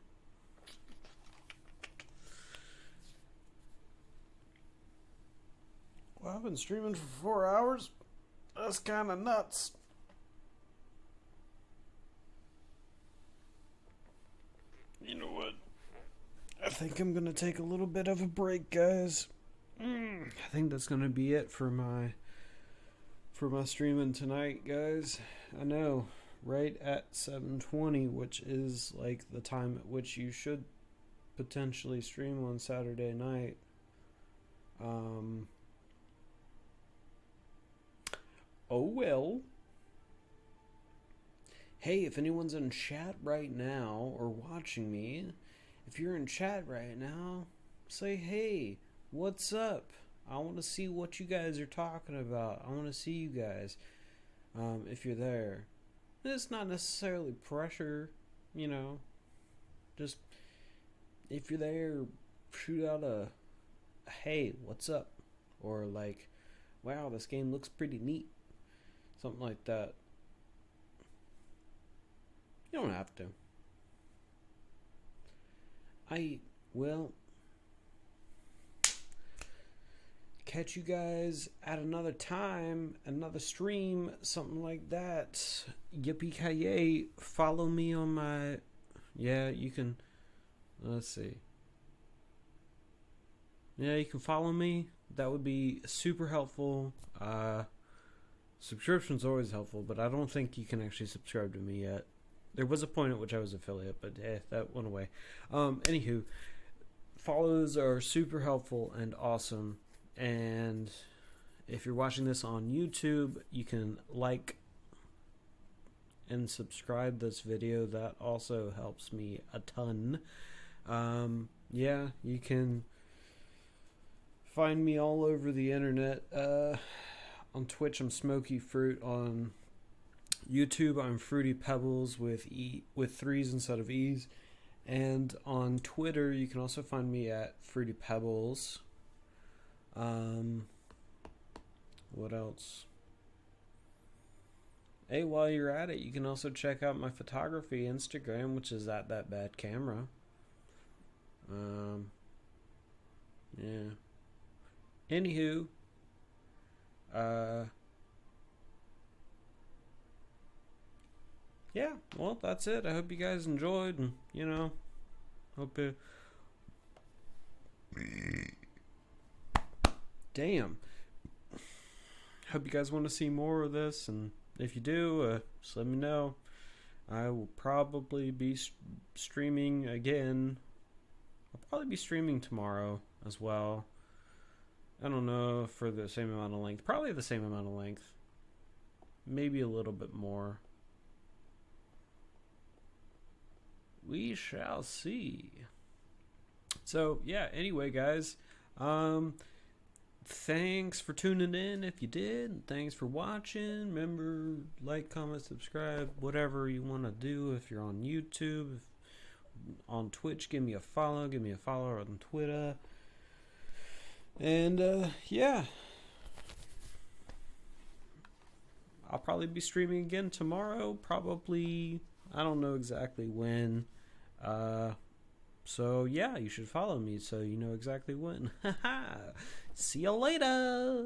Well, I've been streaming for 4 hours. That's kind of nuts. You know what? I think I'm going to take a little bit of a break, guys. I think that's going to be it for my streaming tonight, guys. I know, right at 7:20, which is like the time at which you should potentially stream on Saturday night. Oh well. Hey, if anyone's in chat right now or watching me, if you're in chat right now, say hey, what's up? I want to see what you guys are talking about. I want to see you guys. If you're there. It's not necessarily pressure, you know. Just if you're there, shoot out a hey, what's up? Or like, wow, this game looks pretty neat. Something like that. You don't have to. I will catch you guys at another time, another stream, something like that. Yippee-ki-yay. Follow me on my... Yeah, you can... Let's see. Yeah, you can follow me. That would be super helpful. Subscription's always helpful, but I don't think you can actually subscribe to me yet. There was a point at which I was affiliate, but that went away. Anywho, follows are super helpful and awesome. And if you're watching this on YouTube, you can like and subscribe this video. That also helps me a ton. Yeah, you can find me all over the internet. On Twitch, I'm Smoky Fruit. On YouTube, I'm Fruity Pebbles with threes instead of E's. And on Twitter, you can also find me at Fruity Pebbles. What else? Hey, while you're at it, you can also check out my photography Instagram, which is at That Bad Camera. Yeah. Anywho, yeah, well, that's it. I hope you guys enjoyed, and, you know, hope you... Damn. Hope you guys want to see more of this, and if you do, just let me know. I will probably be streaming again. I'll probably be streaming tomorrow as well. I don't know, for the same amount of length. Probably the same amount of length. Maybe a little bit more. We shall see. So yeah, anyway, guys, thanks for tuning in if you did. Thanks for watching. Remember, like, comment, subscribe, whatever you want to do. If you're on YouTube, on Twitch, give me a follow. Give me a follow on Twitter. And yeah, I'll probably be streaming again tomorrow. Probably, I don't know exactly when. So yeah, you should follow me so you know exactly when. See you later.